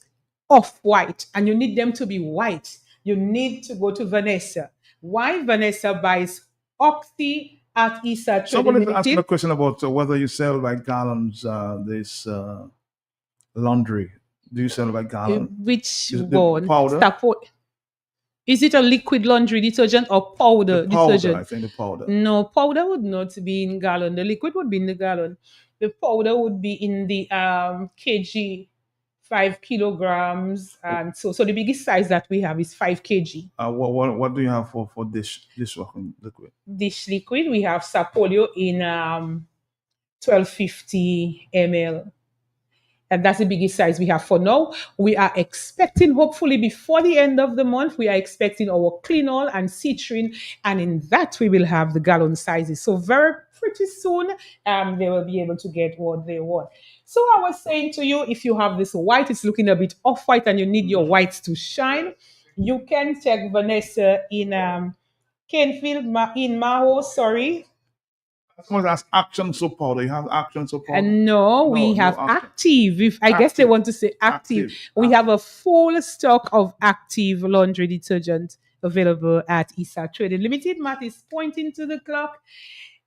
[SPEAKER 1] off white and you need them to be white, you need to go to Vanessa. Why? Vanessa buys Oxy at Issa Trading
[SPEAKER 6] Somebody's asking a
[SPEAKER 1] Limited.
[SPEAKER 6] question about whether you sell by gallons this laundry. Do you sell by gallon?
[SPEAKER 1] Which
[SPEAKER 6] Is it the
[SPEAKER 1] one?
[SPEAKER 6] powder?
[SPEAKER 1] Is it a liquid laundry detergent or powder
[SPEAKER 6] The powder,
[SPEAKER 1] detergent?
[SPEAKER 6] I think the powder.
[SPEAKER 1] No, powder would not be in gallon. The liquid would be in the gallon. The powder would be in the kg, 5 kilograms, and so the biggest size that we have is 5 kg.
[SPEAKER 6] What do you have for dishwashing liquid?
[SPEAKER 1] Dish liquid we have Sapolio in 1250 ml. And that's the biggest size we have for now. We are expecting, hopefully before the end of the month, we are expecting our Cleanol and Citrine, and in that we will have the gallon sizes. So pretty soon, they will be able to get what they want. So I was saying to you, if you have this white, it's looking a bit off-white and you need your whites to shine, you can check Vanessa in Canefield, in Maho, sorry.
[SPEAKER 6] Someone asked Action Soap powder. You have Action Soap powder?
[SPEAKER 1] No, we have active. I guess they want to say active. We have a full stock of active laundry detergent available at Issa Trading Limited. Matt is pointing to the clock.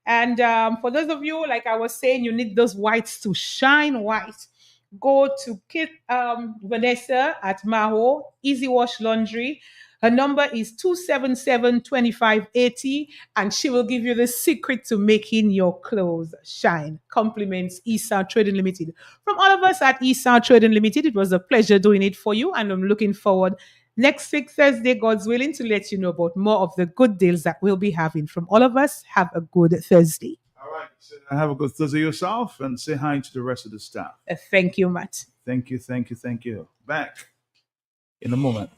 [SPEAKER 1] And for those of you, like I was saying, you need those whites to shine white. Go to Vanessa at Maho, Easy Wash Laundry. Her number is 277-2580, and she will give you the secret to making your clothes shine. Compliments Issa Trading Limited. From all of us at Issa Trading Limited, it was a pleasure doing it for you, and I'm looking forward next week, Thursday, God's willing, to let you know about more of the good deals that we'll be having. From all of us, have a good Thursday.
[SPEAKER 6] All right. So have a good Thursday yourself and say hi to the rest of the staff.
[SPEAKER 1] Thank you, Matt.
[SPEAKER 6] Thank you. Back in a moment.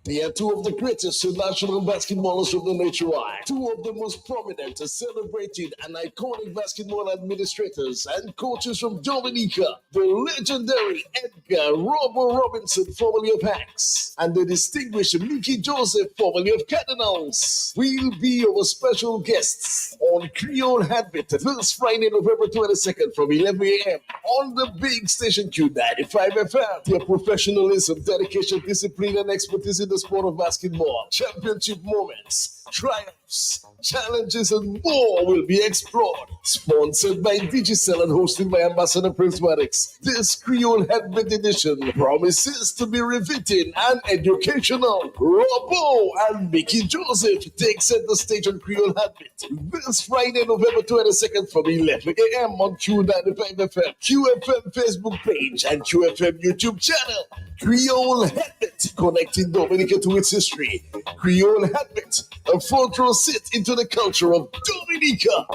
[SPEAKER 11] They are two of the greatest national basketballers from the nationwide. Two of the most prominent, celebrated, and iconic basketball administrators and coaches from Dominica. The legendary Edgar Robert Robinson, formerly of Hanks, and the distinguished Mickey Joseph, formerly of Cardinals, will be our special guests on Creole Habit this Friday, November 22nd from 11 a.m. on the big station Q95 FM. Their professionalism, dedication, discipline, and expertise in the sport of basketball, championship moments, triumphs, challenges, and more will be explored. Sponsored by Digicel and hosted by Ambassador Prince Maddox, this Creole Headband edition promises to be riveting and educational. Robo and Mickey Joseph take center stage on Creole Headband this Friday, November 22nd from 11 a.m. on Q95 FM, QFM Facebook page, and QFM YouTube channel. Creole Headband, connecting Dominica to its history. Creole Headband, a front row sit into the culture of Dominica.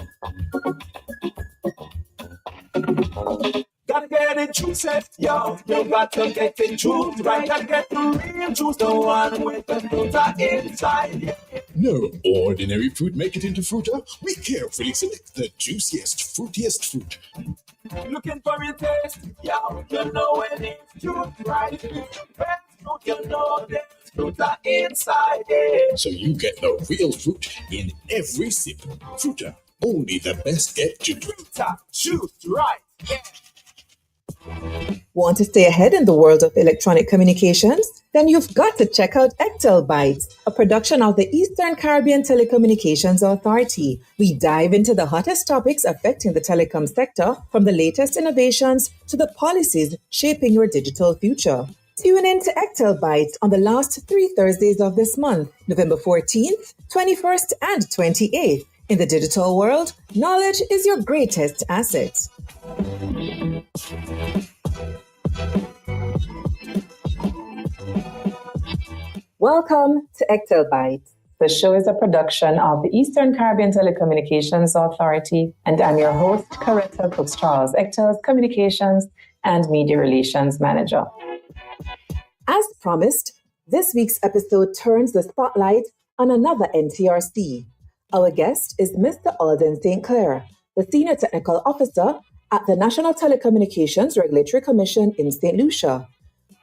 [SPEAKER 23] Gotta get it juicy, yo. You got to get it juice right. Gotta get the real juice, the one with the fruta inside. Yeah.
[SPEAKER 10] No ordinary fruit make it into fruta. We carefully select the juiciest, fruitiest fruit.
[SPEAKER 23] Looking for a taste, yo. You know when it's juice right. Best fruit, you know there's fruta inside it.
[SPEAKER 10] So you get the real fruit in every sip. Fruta, only the best get juice.
[SPEAKER 23] Fruta, juice right. Yeah.
[SPEAKER 13] Want to stay ahead in the world of electronic communications? Then you've got to check out Ectel Bytes, a production of the Eastern Caribbean Telecommunications Authority. We dive into the hottest topics affecting the telecom sector, from the latest innovations to the policies shaping your digital future. Tune in to Ectel Bytes on the last 3 Thursdays of this month, November 14th, 21st, and 28th. In the digital world, knowledge is your greatest asset. Welcome to Ectel Bytes. The show is a production of the Eastern Caribbean Telecommunications Authority, and I'm your host, Coretta Cooks-Charles, Ectel's Communications and Media Relations Manager. As promised, this week's episode turns the spotlight on another NTRC, Our guest is Mr. Alden St. Clair, the Senior Technical Officer at the National Telecommunications Regulatory Commission in St. Lucia.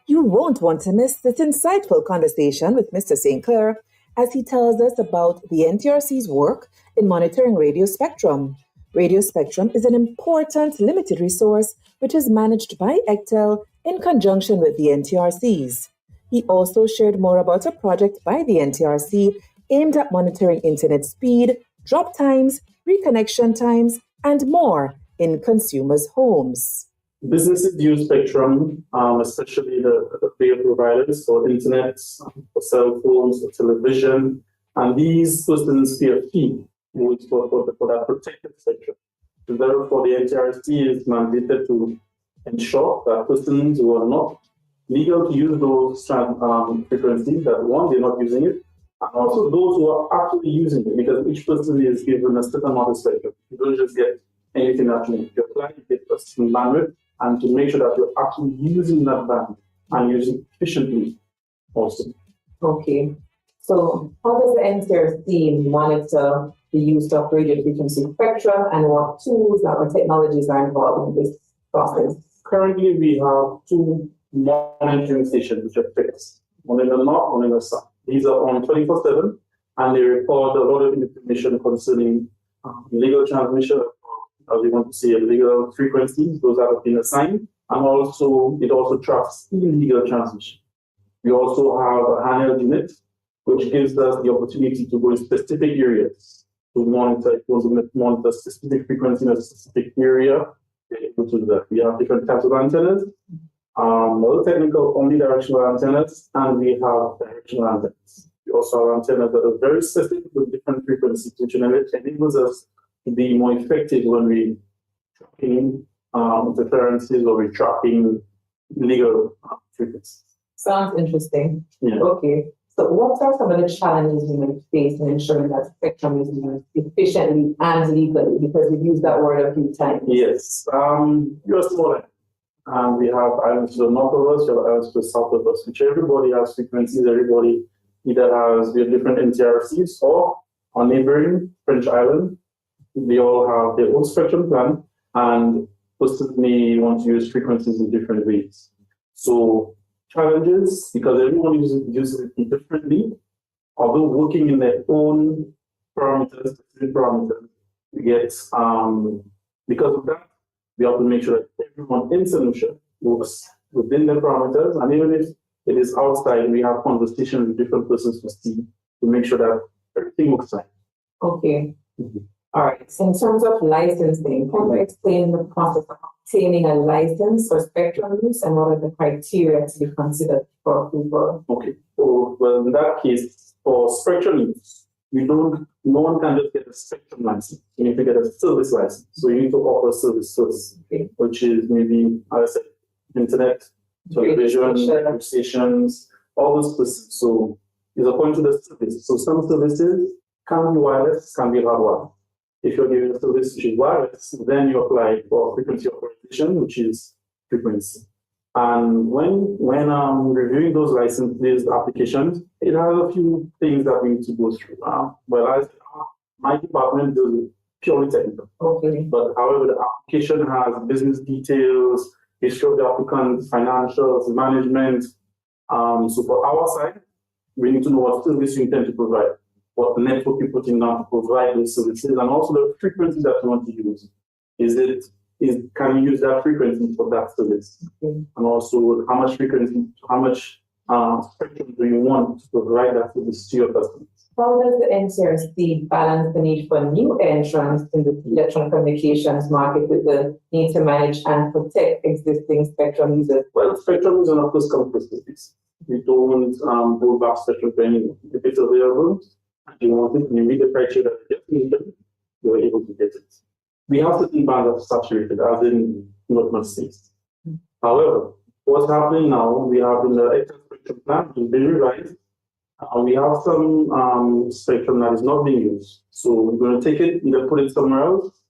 [SPEAKER 13] You won't want to miss this insightful conversation with Mr. St. Clair as he tells us about the NTRC's work in monitoring radio spectrum. Radio spectrum is an important limited resource which is managed by ECTEL in conjunction with the NTRCs. He also shared more about a project by the NTRC aimed at monitoring internet speed, drop times, reconnection times, and more in consumers' homes.
[SPEAKER 3] Businesses use spectrum, especially the bigger providers for internet, for cell phones, for television, and these persons pay a fee for that protected spectrum. So therefore, the NTRC is mandated to ensure that persons who are not legal to use those frequencies, that one, they're not using it, and also those who are actually using it, because each person is given a certain amount of spectrum. You don't just get anything that you apply, you get a certain bandwidth, and to make sure that you're actually using that band and using it efficiently also.
[SPEAKER 13] Okay. So how does the NTRC monitor the use of radio frequency spectrum, and what tools or technologies are involved in this process?
[SPEAKER 3] Currently, we have two monitoring stations which are fixed, one in the north, one in the south. These are on 24/7, and they record a lot of information concerning legal transmission, as we want to say, illegal frequencies, those that have been assigned, and also it also tracks illegal transmission. We also have a handheld unit, which gives us the opportunity to go in specific areas to monitor, specific frequency in a specific area. We're able to do that. We have different types of antennas, more technical omnidirectional antennas, and we have directional antennas. We also have antennas that are very specific with different frequencies, which enables us to be more effective when we tracking interferences or we're tracking illegal frequencies.
[SPEAKER 13] Sounds interesting.
[SPEAKER 3] Yeah.
[SPEAKER 13] Okay. So what are some of the challenges you may face in ensuring that spectrum is used efficiently and legally? Because we've used that word a few times.
[SPEAKER 3] Yes. You're smaller. And we have islands to the north of us, we have islands to the south of us, which everybody has frequencies, everybody either has their different NTRCs or on neighboring French island, they all have their own spectrum plan, and persons may want to use frequencies in different ways. So challenges, because everyone uses it differently, although working in their own parameters, specific parameters, we get, because of that, we have to make sure that everyone in solution works within the parameters, and even if it is outside, we have conversations with different persons to see, to make sure that everything works fine.
[SPEAKER 13] Okay. All right. So in terms of licensing, can you explain the process of obtaining a license for spectrum use and what are the criteria to be considered for approval?
[SPEAKER 3] Okay. So, well, in that case, for spectrum use, no one can just get a spectrum license. You need to get a service license. So you need to offer a service first, which is maybe, as I said, internet, television, radio stations, all those places. So it's according to the service. So some services can be wireless, can be hardwired. If you're giving a service which is wireless, then you apply for frequency authorization, which is frequency. And when reviewing those licenses applications, it has a few things that we need to go through. My department does it purely technical.
[SPEAKER 13] Okay.
[SPEAKER 3] But however, the application has business details, history of the applicant, financials, management. So for our side, we need to know what service you intend to provide, what network you're putting down to provide those services, and also the frequency that you want to use. Can you use that frequency for that service?
[SPEAKER 13] Okay.
[SPEAKER 3] And also how much frequency, how much spectrum do you want to provide that service to your customers?
[SPEAKER 13] How does the NTRC balance the need for new entrants in the electronic communications market with the need to manage and protect existing spectrum users?
[SPEAKER 3] Well, spectrum is an of course service. We don't hold back spectrum for anyone. If it's available and you want it and you meet the criteria that you get needed, you're able to get it. We have certain bands that are saturated, as in not much space. However, what's happening now, we have in the excess spectrum plan, which has been revised, we have some spectrum that is not being used. So we're going to take it, either put it somewhere else,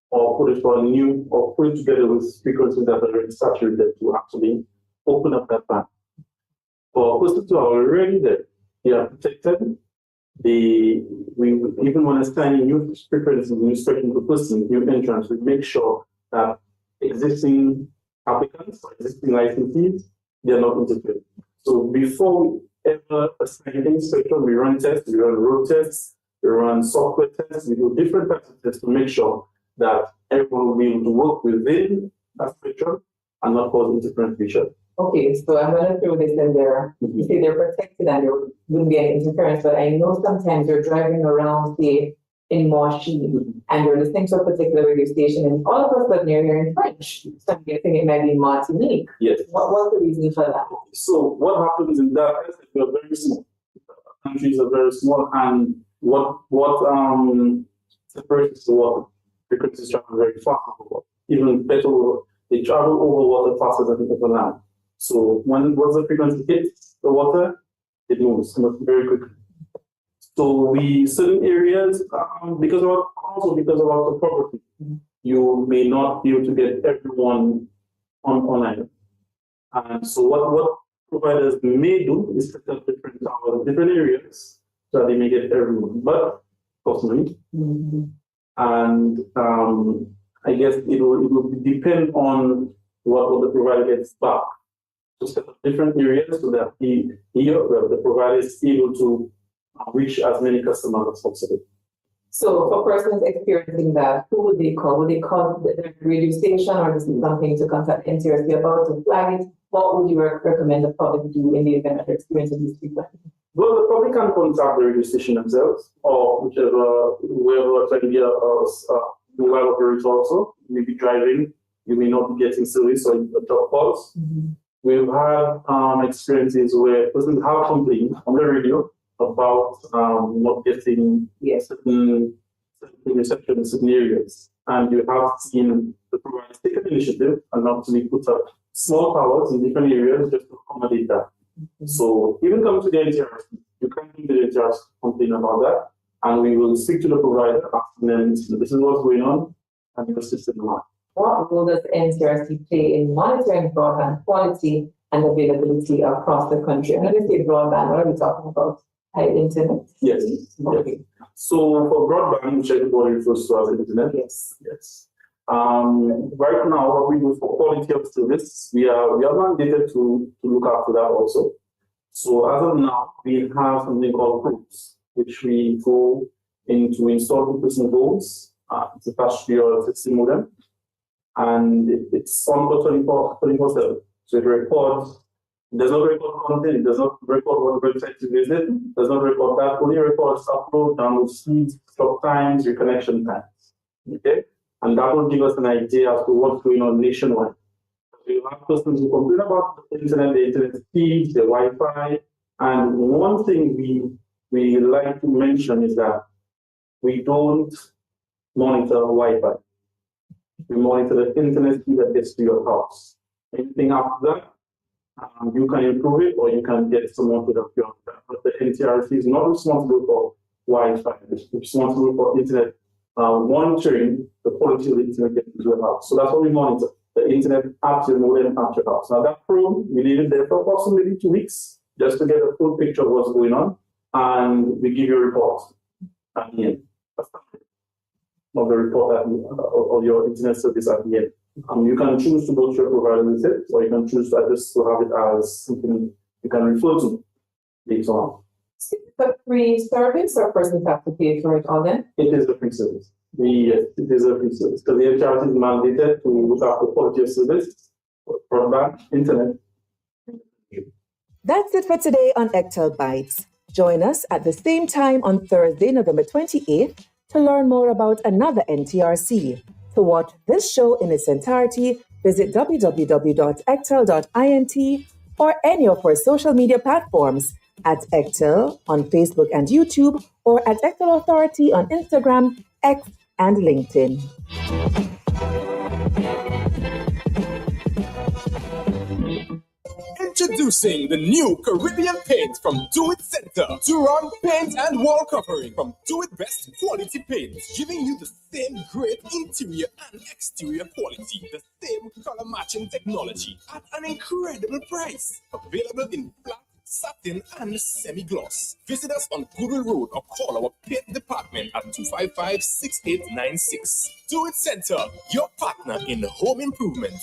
[SPEAKER 3] or put it for a new, or put it together with frequencies that are already saturated to actually open up that band. For persons who are already there, they are protected. we even when assigning new preferences, new spectrum to person, new entrants, we make sure that existing applicants or existing licensees, they're not interfered. So before we ever assign any spectrum, we run tests, we run road tests, we run software tests, we do different types of tests to make sure that everyone will be able to work within that spectrum and not cause interference feature.
[SPEAKER 13] Okay, so I'm going to throw this in there. You say they're protected and there wouldn't be any interference, but I know sometimes you're driving around, say, in Moshi, and you're listening to a particular radio station, and all of us sudden you're hearing French. So I'm guessing it might be Martinique.
[SPEAKER 3] Yes.
[SPEAKER 13] What's the reason for that?
[SPEAKER 3] So what happens in that is that we're very small. Countries are very small, and what separates the water? Frequencies travel very fast over water. Even better, they travel over water faster than over land. So once the frequency hits the water, it moves very quickly. So certain areas, because of our topography, you may not be able to get everyone online. And so what providers may do is set up different towers in different areas so that they may get everyone, but personally. And I guess it will depend on what the provider gets back to set up different areas so that the provider is able to reach as many customers as possible.
[SPEAKER 13] So for persons experiencing that, who would they call? Would they call the radio station, or is it something to contact NTRC about to flag it? What would you recommend the public do in the event that they're experiencing these frequencies?
[SPEAKER 3] Well, the public can contact the radio station themselves, or whoever can be a mobile operator also. You may be driving, you may not be getting service or job calls. We've had experiences where persons have complained on the radio about not getting certain reception in certain areas. And you have seen the providers take an initiative and actually put up small towers in different areas just to accommodate that. So even come to the NTRC, you can do the NTRC complain about that, and we will speak to the provider, asking them, this is what's going on, and your system on.
[SPEAKER 13] What role does NTRC play in monitoring broadband quality and availability across the country? And when we say broadband, what are we talking about? Internet?
[SPEAKER 3] Yes. Okay. So for broadband, which everybody refers to as internet.
[SPEAKER 13] Yes.
[SPEAKER 3] Right now, what we do for quality of service, we are mandated to look after that also. So as of now, we have something called groups, which we go into installing personal homes. It's attached to your system modem, and it's on for 24/7. So it records. It does not record content, it does not record what website you visit, it does not record that, only records upload, download speeds, stop times, reconnection times. Okay? And that will give us an idea as to what's going on nationwide. We have customers who complain about the internet speeds, the Wi-Fi, and one thing we like to mention is that we don't monitor Wi-Fi. We monitor the internet speed that gets to your house. Anything after that, you can improve it, or you can get someone to help you on that. But the NTRC is not responsible for Wi-Fi. It's responsible for internet monitoring the quality of the internet getting to your house. So that's what we monitor, the internet at your modem at your house. Now that probe, we leave it there for approximately 2 weeks just to get a full picture of what's going on, and we give you a report at the end of the report of your internet service at the end. You can choose to go to your provider with it, or you can choose to just to have it as something you can refer to later on.
[SPEAKER 13] Is it a free service, or persons have to pay for it all then?
[SPEAKER 3] It is a free service. Yes, it is a free service because the NTRC is mandated to look after quality of service, broadband, internet.
[SPEAKER 13] That's it for today on Ectel Bytes. Join us at the same time on Thursday, November 28th, to learn more about another NTRC. To watch this show in its entirety, visit www.ectel.int or any of our social media platforms at Ectel on Facebook and YouTube, or at Ectel Authority on Instagram, X, and LinkedIn.
[SPEAKER 16] Introducing the new Caribbean paint from Do It Center. Duran Paint and Wall Covering from Do It Best Quality Paints, giving you the same great interior and exterior quality, the same color matching technology at an incredible price. Available in flat, satin, and semi-gloss. Visit us on Google Road or call our paint department at 255-6896. Do It Center, your partner in home improvement.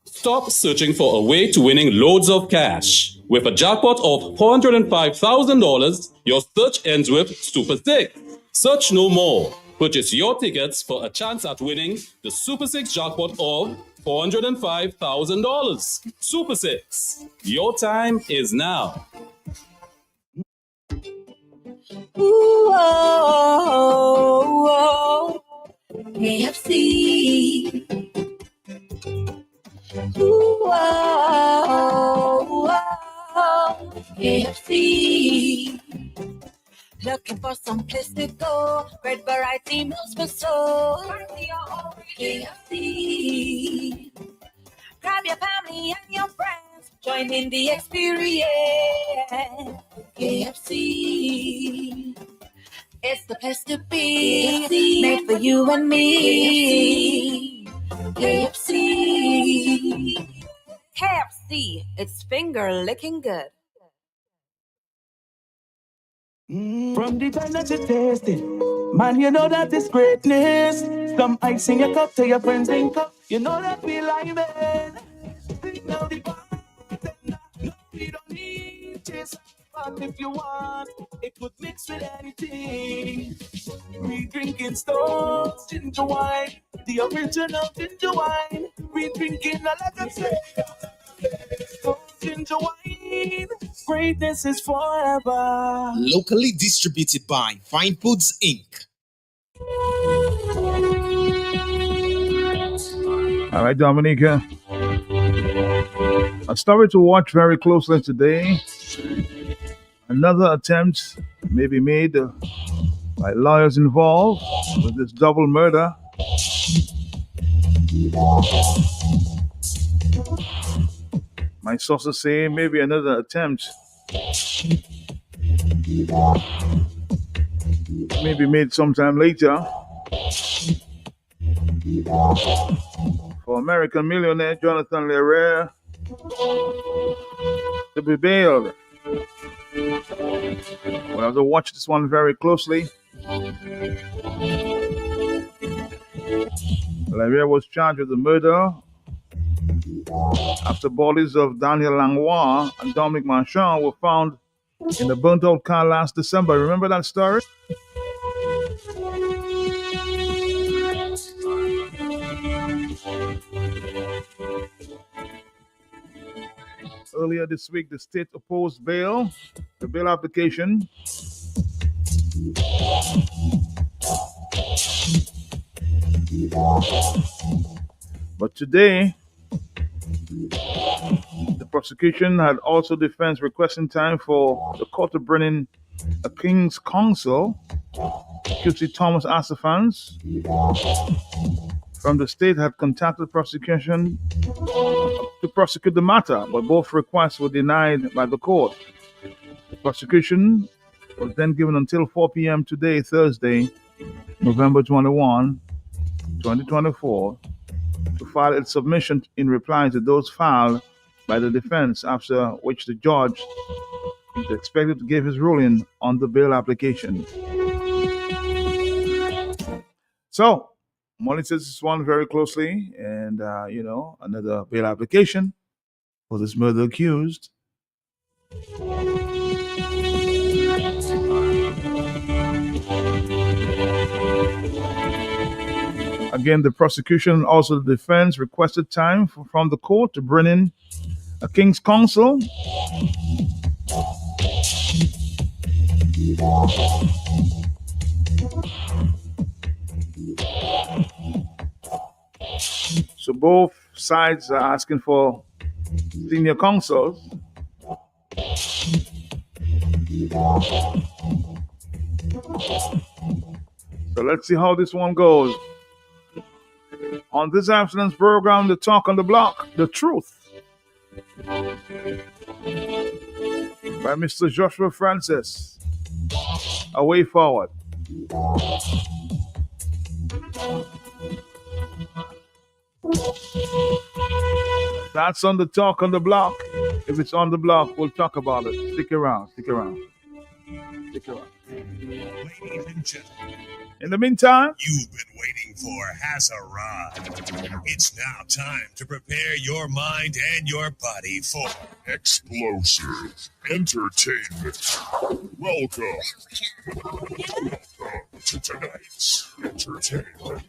[SPEAKER 2] Stop searching for a way to winning loads of cash. With a jackpot of $405,000, your search ends with Super 6. Search no more. Purchase your tickets for a chance at winning the Super 6 jackpot of $405,000. Super 6. Your time is now.
[SPEAKER 9] Ooh, oh, oh, KFC. Ooh, oh, oh, KFC. Looking for some place to go. Red variety meals for soul. KFC. Grab your family and your friends. Join in the experience. KFC. It's the place to be. KFC. Made for you and me. KFC. KFC. It's finger licking good.
[SPEAKER 23] From the time that you taste it, man, you know that it's greatness. Some ice in your cup, tell your friends drink up. You know that we like it. Think now the bartender, no, we don't need chase. But if you want, it could mix with anything. We drinking Stones ginger wine, the original ginger wine. We drinking Elegance, Stones ginger wine. Greatness is forever.
[SPEAKER 20] Locally distributed by Fine Foods Inc.
[SPEAKER 6] All right, Dominica. A story to watch very closely today. Another attempt may be made by lawyers involved with this double murder. My sources say maybe another attempt may be made sometime later for American millionaire Jonathan Lerere to be bailed. We'll have to watch this one very closely. Lerere was charged with the murder after bodies of Daniel Langlois and Dominic Marchand were found in a burnt-out car last December. Remember that story? Earlier this week, the state opposed the bail application. But today, the prosecution had also defense requesting time for the court to bring in a King's Counsel, QC Thomas Asafans, from the state had contacted prosecution to prosecute the matter, but both requests were denied by the court. The prosecution was then given until 4 p.m. today, Thursday, November 21, 2024, to file its submission in reply to those filed by the defense, after which the judge is expected to give his ruling on the bail application. So, monitors this one very closely, and another bail application for this murder accused. Again, the prosecution, also the defense, requested time from the court to bring in a King's Counsel. So both sides are asking for senior counsels. So let's see how this one goes. On this afternoon's program, the talk on the block, The Truth, by Mr. Joshua Francis. A Way Forward. That's on the talk on the block. If it's on the block, we'll talk about it. Stick around. Stick around. Stick around.
[SPEAKER 8] Ladies and gentlemen,
[SPEAKER 6] in the meantime,
[SPEAKER 8] you've been waiting for has arrived. It's now time to prepare your mind and your body for
[SPEAKER 10] explosive entertainment. Welcome to tonight's entertainment.